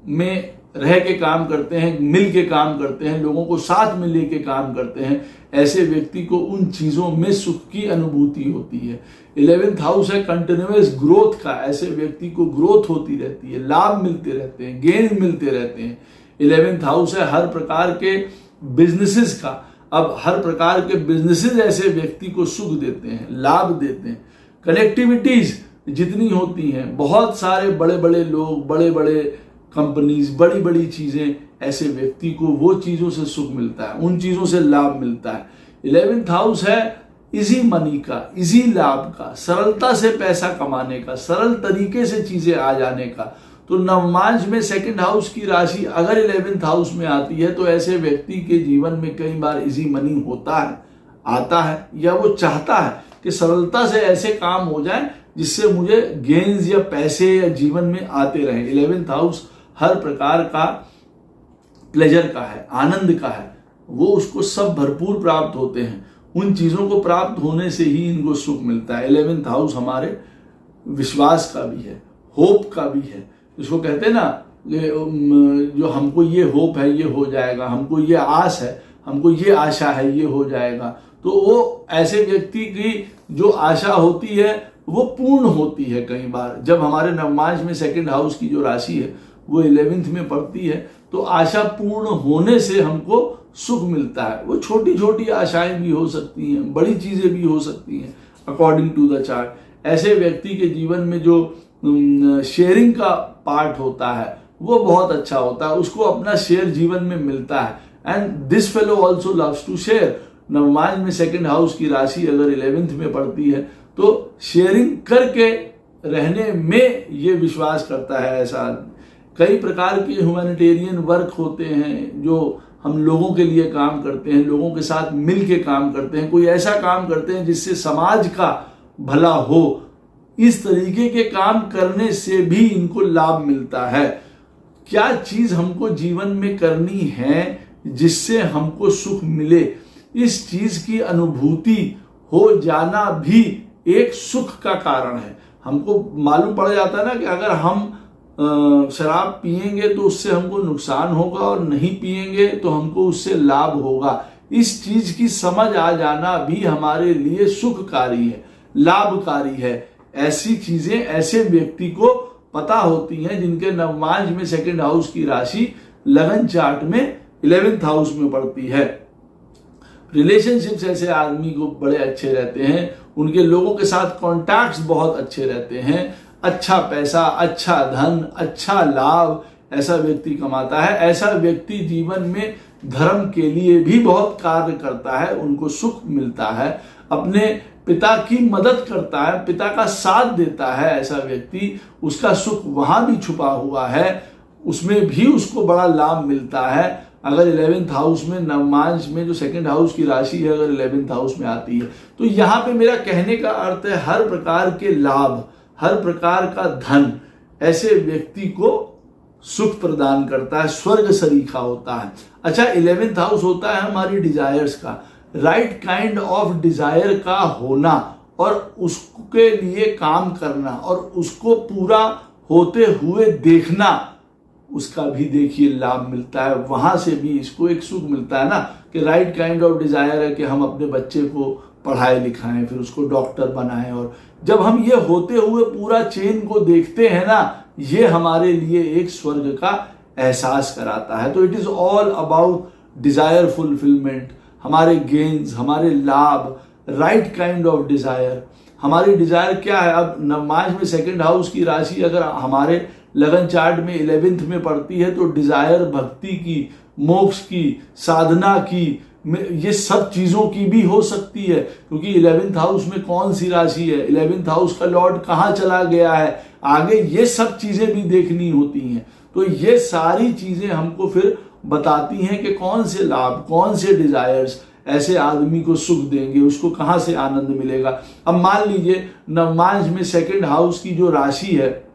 में रह के काम करते हैं, मिल के काम करते हैं, लोगों को साथ में लेके काम करते हैं। ऐसे व्यक्ति को उन चीजों में सुख की अनुभूति होती है। 11th हाउस है कंटिन्यूअस ग्रोथ का, ऐसे व्यक्ति को ग्रोथ होती रहती है, लाभ मिलते रहते हैं, गेन मिलते रहते हैं। 11th हाउस है हर प्रकार के बिजनेसेस का। अब हर प्रकार के बिजनेसेस ऐसे व्यक्ति को सुख देते हैं, लाभ देते हैं। कनेक्टिविटीज जितनी होती हैं, बहुत सारे बड़े बड़े लोग, बड़े बड़े कंपनीज, बड़ी बड़ी चीजें, ऐसे व्यक्ति को वो चीजों से सुख मिलता है, उन चीजों से लाभ मिलता है। 11th हाउस है इजी मनी का, इजी लाभ का, सरलता से पैसा कमाने का, सरल तरीके से चीजें आ जाने का। तो नवमांश में सेकंड हाउस की राशि अगर 11th हाउस में आती है तो ऐसे व्यक्ति के जीवन में कई बार इजी मनी होता है, आता है, या वो चाहता है कि सरलता से ऐसे काम हो जाए जिससे मुझे गेन्स या पैसे या जीवन में आते रहे। 11th हाउस हर प्रकार का प्लेजर का है, आनंद का है, वो उसको सब भरपूर प्राप्त होते हैं। उन चीजों को प्राप्त होने से ही इनको सुख मिलता है। 11th हाउस हमारे विश्वास का भी है, होप का भी है, जिसको कहते हैं ना, जो हमको ये होप है ये हो जाएगा, हमको ये आस है, हमको ये आशा है ये हो जाएगा। तो वो ऐसे व्यक्ति की जो आशा होती है वो पूर्ण होती है। कई बार जब हमारे नवमांश में सेकंड हाउस की जो राशि है वो 11th में पड़ती है तो आशा पूर्ण होने से हमको सुख मिलता है। वो छोटी छोटी आशाएं भी हो सकती हैं, बड़ी चीजें भी हो सकती हैं अकॉर्डिंग टू द चार्ट। ऐसे व्यक्ति के जीवन में जो शेयरिंग का पार्ट होता है वो बहुत अच्छा होता है, उसको अपना शेयर जीवन में मिलता है। And this fellow also loves to share. नवमांश में सेकंड हाउस की राशि अगर 11th में पड़ती है तो शेयरिंग करके रहने में ये विश्वास करता है ऐसा आदमी। कई प्रकार के ह्यूमैनिटेरियन वर्क होते हैं जो हम लोगों के लिए काम करते हैं, लोगों के साथ मिल के काम करते हैं, कोई ऐसा काम करते हैं जिससे समाज का भला हो। इस तरीके के काम करने से भी इनको लाभ मिलता है। क्या चीज हमको जीवन में करनी है जिससे हमको सुख मिले, इस चीज की अनुभूति हो जाना भी एक सुख का कारण है। हमको मालूम पड़ जाता है ना कि अगर हम शराब पिएंगे तो उससे हमको नुकसान होगा और नहीं पिएंगे तो हमको उससे लाभ होगा। इस चीज की समझ आ जाना भी हमारे लिए सुखकारी है, लाभकारी है। ऐसी चीजें ऐसे व्यक्ति को पता होती हैं जिनके नवमांश में सेकंड हाउस की राशि लगन चार्ट में 11th हाउस में पड़ती है। रिलेशनशिप्स ऐसे आदमी को बड़े अच्छे रहते हैं, उनके लोगों के साथ कॉन्टैक्ट्स बहुत अच्छे रहते हैं, अच्छा पैसा, अच्छा धन, अच्छा लाभ ऐसा व्यक्ति कमाता है। ऐसा व्यक्ति जीवन में धर्म के लिए भी बहुत कार्य करता है, उनको सुख मिलता है, अपने पिता की मदद करता है, पिता का साथ देता है। ऐसा व्यक्ति, उसका सुख वहां भी छुपा हुआ है, उसमें भी उसको बड़ा लाभ मिलता है। अगर 11th हाउस में नवमांश में जो सेकंड हाउस की राशि है अगर 11th हाउस में आती है तो यहाँ पे मेरा कहने का अर्थ है हर प्रकार के लाभ, हर प्रकार का धन ऐसे व्यक्ति को सुख प्रदान करता है, स्वर्ग सरीखा होता है। अच्छा, 11th हाउस होता है हमारी डिजायर्स का, राइट काइंड ऑफ डिजायर का होना और उसके लिए काम करना और उसको पूरा होते हुए देखना, उसका भी देखिए लाभ मिलता है। वहां से भी इसको एक सुख मिलता है ना कि राइट काइंड ऑफ डिजायर है कि हम अपने बच्चे को पढ़ाए लिखाएं, फिर उसको डॉक्टर बनाएं, और जब हम ये होते हुए पूरा चेन को देखते हैं ना, ये हमारे लिए एक स्वर्ग का एहसास कराता है। तो it is all about desire fulfilment, हमारे गेन्स, हमारे लाभ, राइट काइंड ऑफ डिजायर। हमारी डिजायर क्या है? अब नवमांश में सेकंड हाउस की राशि अगर हमारे लगन चार्ट में 11th में पड़ती है तो डिजायर भक्ति की, मोक्ष की, साधना की, ये सब चीजों की भी हो सकती है, क्योंकि 11th हाउस में कौन सी राशि है, 11th हाउस का लॉर्ड कहाँ चला गया है, आगे ये सब चीजें भी देखनी होती हैं। तो ये सारी चीजें हमको फिर बताती हैं कि कौन से लाभ, कौन से डिजायर्स ऐसे आदमी को सुख देंगे, उसको कहाँ से आनंद मिलेगा। अब मान लीजिए नवमांश में सेकंड हाउस की जो राशि है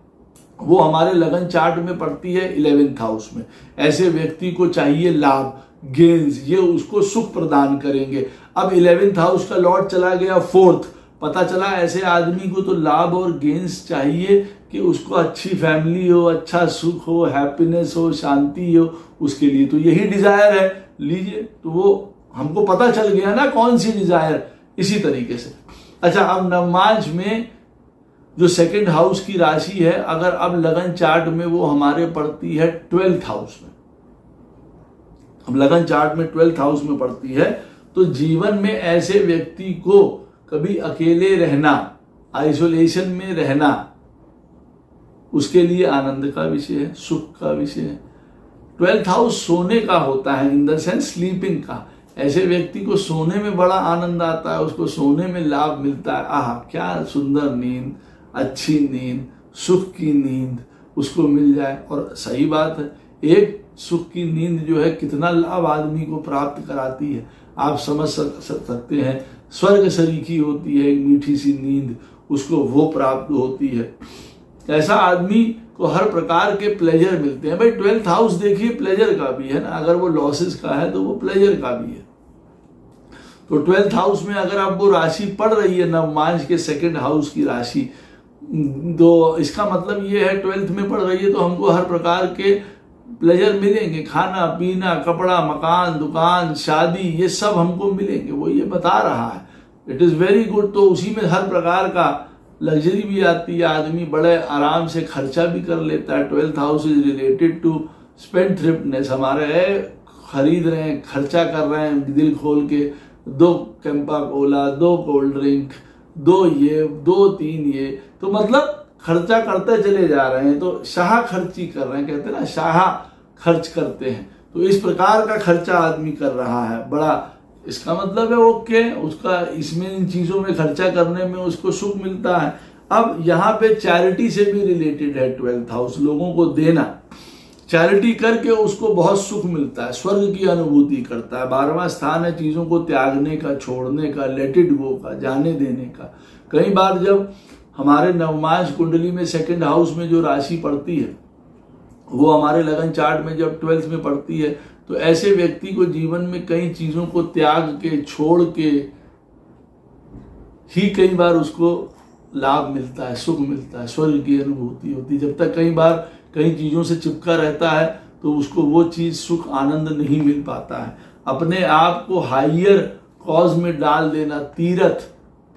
वो हमारे लगन चार्ट में पड़ती है 11th हाउस में। ऐसे व्यक्ति को चाहिए लाभ, गेन्स, ये उसको सुख प्रदान करेंगे। अब 11th हाउस का लॉर्ड चला गया 4th, पता चला ऐसे आदमी को तो लाभ और गेन्स चाहिए कि उसको अच्छी फैमिली हो, अच्छा सुख हो, हैप्पीनेस हो, शांति हो, उसके लिए तो यही डिजायर है। लीजिए, तो वो हमको पता चल गया ना कौन सी डिजायर। इसी तरीके से अच्छा, अब नवमांश में जो सेकंड हाउस की राशि है अगर अब लगन चार्ट में वो हमारे पड़ती है 12th हाउस में, अब लगन चार्ट में 12th हाउस में पड़ती है तो जीवन में ऐसे व्यक्ति को कभी अकेले रहना, आइसोलेशन में रहना, उसके लिए आनंद का विषय है, सुख का विषय है। 12th हाउस सोने का होता है, इन द सेंस स्लीपिंग का। ऐसे व्यक्ति को सोने में बड़ा आनंद आता है, उसको सोने में लाभ मिलता है। आह, क्या सुंदर नींद, अच्छी नींद, सुख की नींद उसको मिल जाए। और सही बात है, एक सुख की नींद जो है कितना लाभ आदमी को प्राप्त कराती है, आप समझ सकते हैं। स्वर्ग सरीखी होती है एक मीठी सी नींद, उसको वो प्राप्त होती है। ऐसा आदमी को हर प्रकार के प्लेजर मिलते हैं। भाई 12th हाउस देखिए प्लेजर का भी है ना, अगर वो लॉसेस का है तो वो प्लेजर का भी है। तो 12th हाउस में अगर आप वो राशि पड़ रही है नवमांश के सेकंड हाउस की राशि, तो इसका मतलब ये है 12th में पड़ रही है तो हमको हर प्रकार के प्लेजर मिलेंगे, खाना पीना, कपड़ा, मकान, दुकान, शादी, ये सब हमको मिलेंगे, वो ये बता रहा है। It is very good. तो उसी में हर प्रकार का लग्जरी भी आती है, आदमी बड़े आराम से खर्चा भी कर लेता है। 12th house is related to spend thriftness, हमारे खरीद रहे हैं, खर्चा कर रहे हैं दिल खोल के, 2 कैंपा कोला, 2 कोल्ड ड्रिंक, 2 ये, 2-3 ये, तो मतलब खर्चा करते चले जा रहे हैं, तो शाह खर्ची कर रहे हैं, कहते हैं ना शाह खर्च करते हैं। तो इस प्रकार का खर्चा आदमी कर रहा है बड़ा, इसका मतलब है ओके, उसका इसमें इन चीजों में खर्चा करने में उसको सुख मिलता है। अब यहाँ पे चैरिटी से भी रिलेटेड है 12th हाउस, लोगों को देना। चैरिटी करके उसको बहुत सुख मिलता है, स्वर्ग की अनुभूति करता है। 12वां स्थान है चीज़ों को त्यागने का, छोड़ने का, लेट इट गो का, जाने देने का। कई बार जब हमारे नवमांश कुंडली में सेकंड हाउस में जो राशि पड़ती है वो हमारे लगन चार्ट में जब 12th में पड़ती है, तो ऐसे व्यक्ति को जीवन में कई चीज़ों को त्याग के, छोड़ के ही कई बार उसको लाभ मिलता है, सुख मिलता है, स्वर्ग की अनुभूति होती है। जब तक कई बार कई चीज़ों से चिपका रहता है तो उसको वो चीज़, सुख, आनंद नहीं मिल पाता है। अपने आप को हाइयर कॉज में डाल देना, तीर्थ,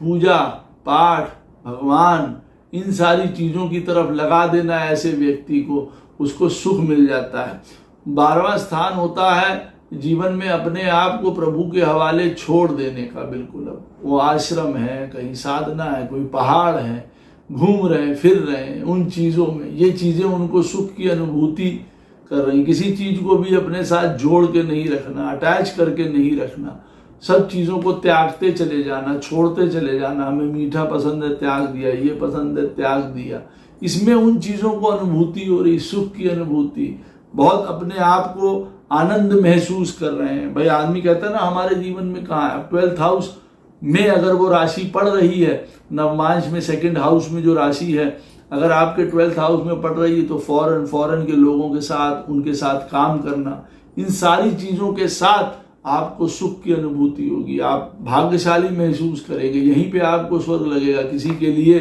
पूजा पाठ, भगवान, इन सारी चीज़ों की तरफ लगा देना ऐसे व्यक्ति को, उसको सुख मिल जाता है। 12वां स्थान होता है जीवन में अपने आप को प्रभु के हवाले छोड़ देने का। बिल्कुल, अब वो आश्रम है, कहीं साधना है, कोई पहाड़ है, घूम रहे हैं, फिर रहे हैं उन चीज़ों में, ये चीज़ें उनको सुख की अनुभूति कर रही। किसी चीज़ को भी अपने साथ जोड़ के नहीं रखना, अटैच करके नहीं रखना, सब चीज़ों को त्यागते चले जाना, छोड़ते चले जाना। हमें मीठा पसंद है, त्याग दिया, ये पसंद है, त्याग दिया। इसमें उन चीज़ों को अनुभूति हो रही, सुख की अनुभूति, बहुत अपने आप को आनंद महसूस कर रहे हैं। भाई आदमी कहता है ना हमारे जीवन में कहाँ है, 12th हाउस में अगर वो राशि पड़ रही है, नवमांश में सेकंड हाउस में जो राशि है अगर आपके 12th हाउस में पड़ रही है, तो फॉरेन के लोगों के साथ, उनके साथ काम करना, इन सारी चीज़ों के साथ आपको सुख की अनुभूति होगी। आप भाग्यशाली महसूस करेंगे, यहीं पे आपको स्वर्ग लगेगा। किसी के लिए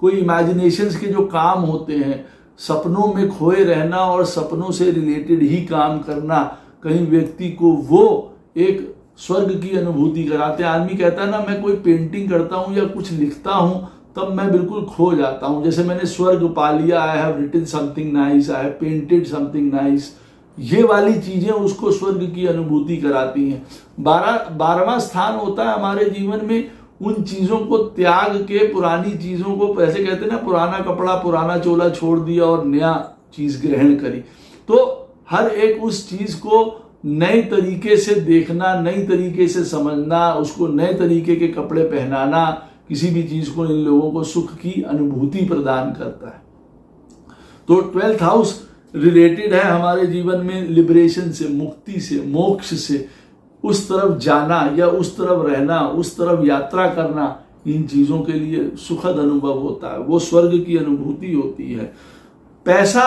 कोई इमेजिनेशंस के जो काम होते हैं, सपनों में खोए रहना और सपनों से रिलेटेड ही काम करना, कहीं व्यक्ति को वो एक स्वर्ग की अनुभूति कराते हैं। आदमी कहता है ना मैं कोई पेंटिंग करता हूँ या कुछ लिखता हूँ तब मैं बिल्कुल खो जाता हूँ, जैसे मैंने स्वर्ग पा लिया, I have written something nice, I have painted something nice. ये वाली चीजें उसको स्वर्ग की अनुभूति कराती हैं। 12वां स्थान होता है हमारे जीवन में उन चीजों को त्याग के, पुरानी चीजों को, ऐसे कहते हैं ना पुराना कपड़ा, पुराना चोला छोड़ दिया और नया चीज ग्रहण करी। तो हर एक उस चीज को नए तरीके से देखना, नई तरीके से समझना, उसको नए तरीके के कपड़े पहनाना, किसी भी चीज को, इन लोगों को सुख की अनुभूति प्रदान करता है। तो 12th हाउस रिलेटेड है हमारे जीवन में लिबरेशन से, मुक्ति से, मोक्ष से, उस तरफ जाना या उस तरफ रहना, उस तरफ यात्रा करना, इन चीजों के लिए सुखद अनुभव होता है, वो स्वर्ग की अनुभूति होती है। पैसा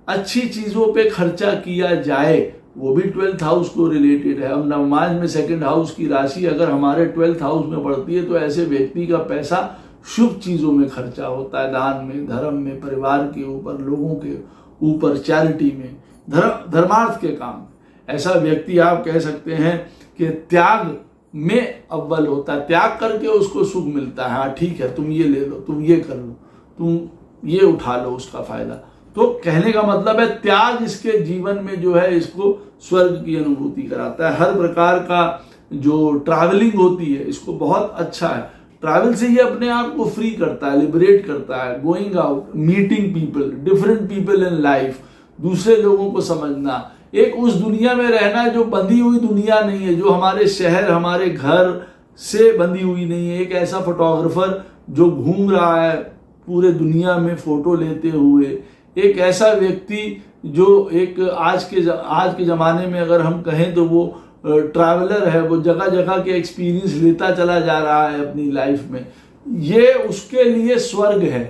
अच्छी चीजों पे खर्चा किया जाए, वो भी 12th हाउस को रिलेटेड है। अब नवमांश में सेकंड हाउस की राशि अगर हमारे 12th हाउस में पड़ती है तो ऐसे व्यक्ति का पैसा शुभ चीजों में खर्चा होता है, दान में, धर्म में, परिवार के ऊपर, लोगों के ऊपर, चैरिटी में, धर्मार्थ के काम। ऐसा व्यक्ति आप कह सकते हैं कि त्याग में अव्वल होता है, त्याग करके उसको सुख मिलता है। हाँ ठीक है, तुम ये ले लो, तुम ये कर लो, तुम ये उठा लो उसका फायदा। तो कहने का मतलब है त्याग इसके जीवन में जो है इसको स्वर्ग की अनुभूति कराता है। हर प्रकार का जो ट्रैवलिंग होती है इसको बहुत अच्छा है। ट्रैवल से ये अपने आप को फ्री करता है, लिबरेट करता है। Going out, meeting people, different people in life, दूसरे लोगों को समझना, एक उस दुनिया में रहना जो बंधी हुई दुनिया नहीं है, जो हमारे शहर, हमारे घर से बंधी हुई नहीं है। एक ऐसा फोटोग्राफर जो घूम रहा है पूरे दुनिया में फोटो लेते हुए, एक ऐसा व्यक्ति जो एक आज के ज़माने में अगर हम कहें तो वो ट्रैवलर है, वो जगह जगह के एक्सपीरियंस लेता चला जा रहा है अपनी लाइफ में, ये उसके लिए स्वर्ग है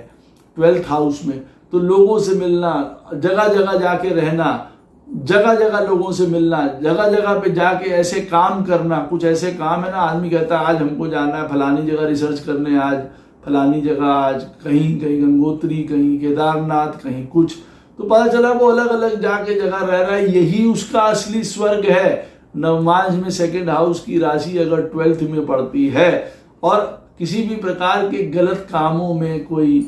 12th हाउस में। तो लोगों से मिलना, जगह जगह जाके रहना, जगह जगह लोगों से मिलना, जगह जगह पे जाके ऐसे काम करना। कुछ ऐसे काम है ना, आदमी कहता है आज हमको जाना है फलानी जगह रिसर्च करने, आज फलानी जगह, आज कहीं कहीं गंगोत्री, कहीं केदारनाथ, कहीं कुछ, तो पता चला वो अलग अलग जाके जगह रह रहा है, यही उसका असली स्वर्ग है। नवमांश में सेकंड हाउस की राशि अगर 12th में पड़ती है और किसी भी प्रकार के गलत कामों में कोई,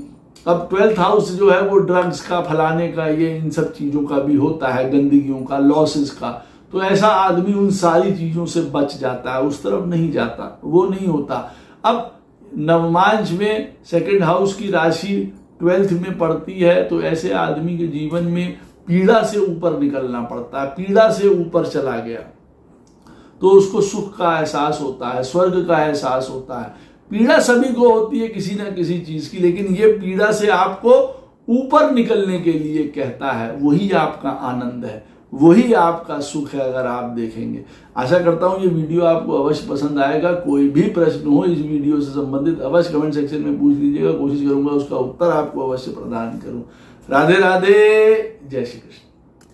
अब 12th हाउस जो है वो ड्रग्स का, फलाने का, ये इन सब चीज़ों का भी होता है, गंदगियों का, लॉसेस का, तो ऐसा आदमी उन सारी चीज़ों से बच जाता है, उस तरफ नहीं जाता, वो नहीं होता। अब नवमांश में सेकंड हाउस की राशि 12th में पड़ती है तो ऐसे आदमी के जीवन में पीड़ा से ऊपर निकलना पड़ता है, पीड़ा से ऊपर चला गया तो उसको सुख का एहसास होता है, स्वर्ग का एहसास होता है। पीड़ा सभी को होती है किसी ना किसी चीज की, लेकिन ये पीड़ा से आपको ऊपर निकलने के लिए कहता है, वही आपका आनंद है, वही आपका सुख है। अगर आप देखेंगे, आशा करता हूं ये वीडियो आपको अवश्य पसंद आएगा। कोई भी प्रश्न हो इस वीडियो से संबंधित अवश्य कमेंट सेक्शन में पूछ लीजिएगा, कोशिश करूंगा उसका उत्तर आपको अवश्य प्रदान करूं। राधे राधे, जय श्री कृष्ण।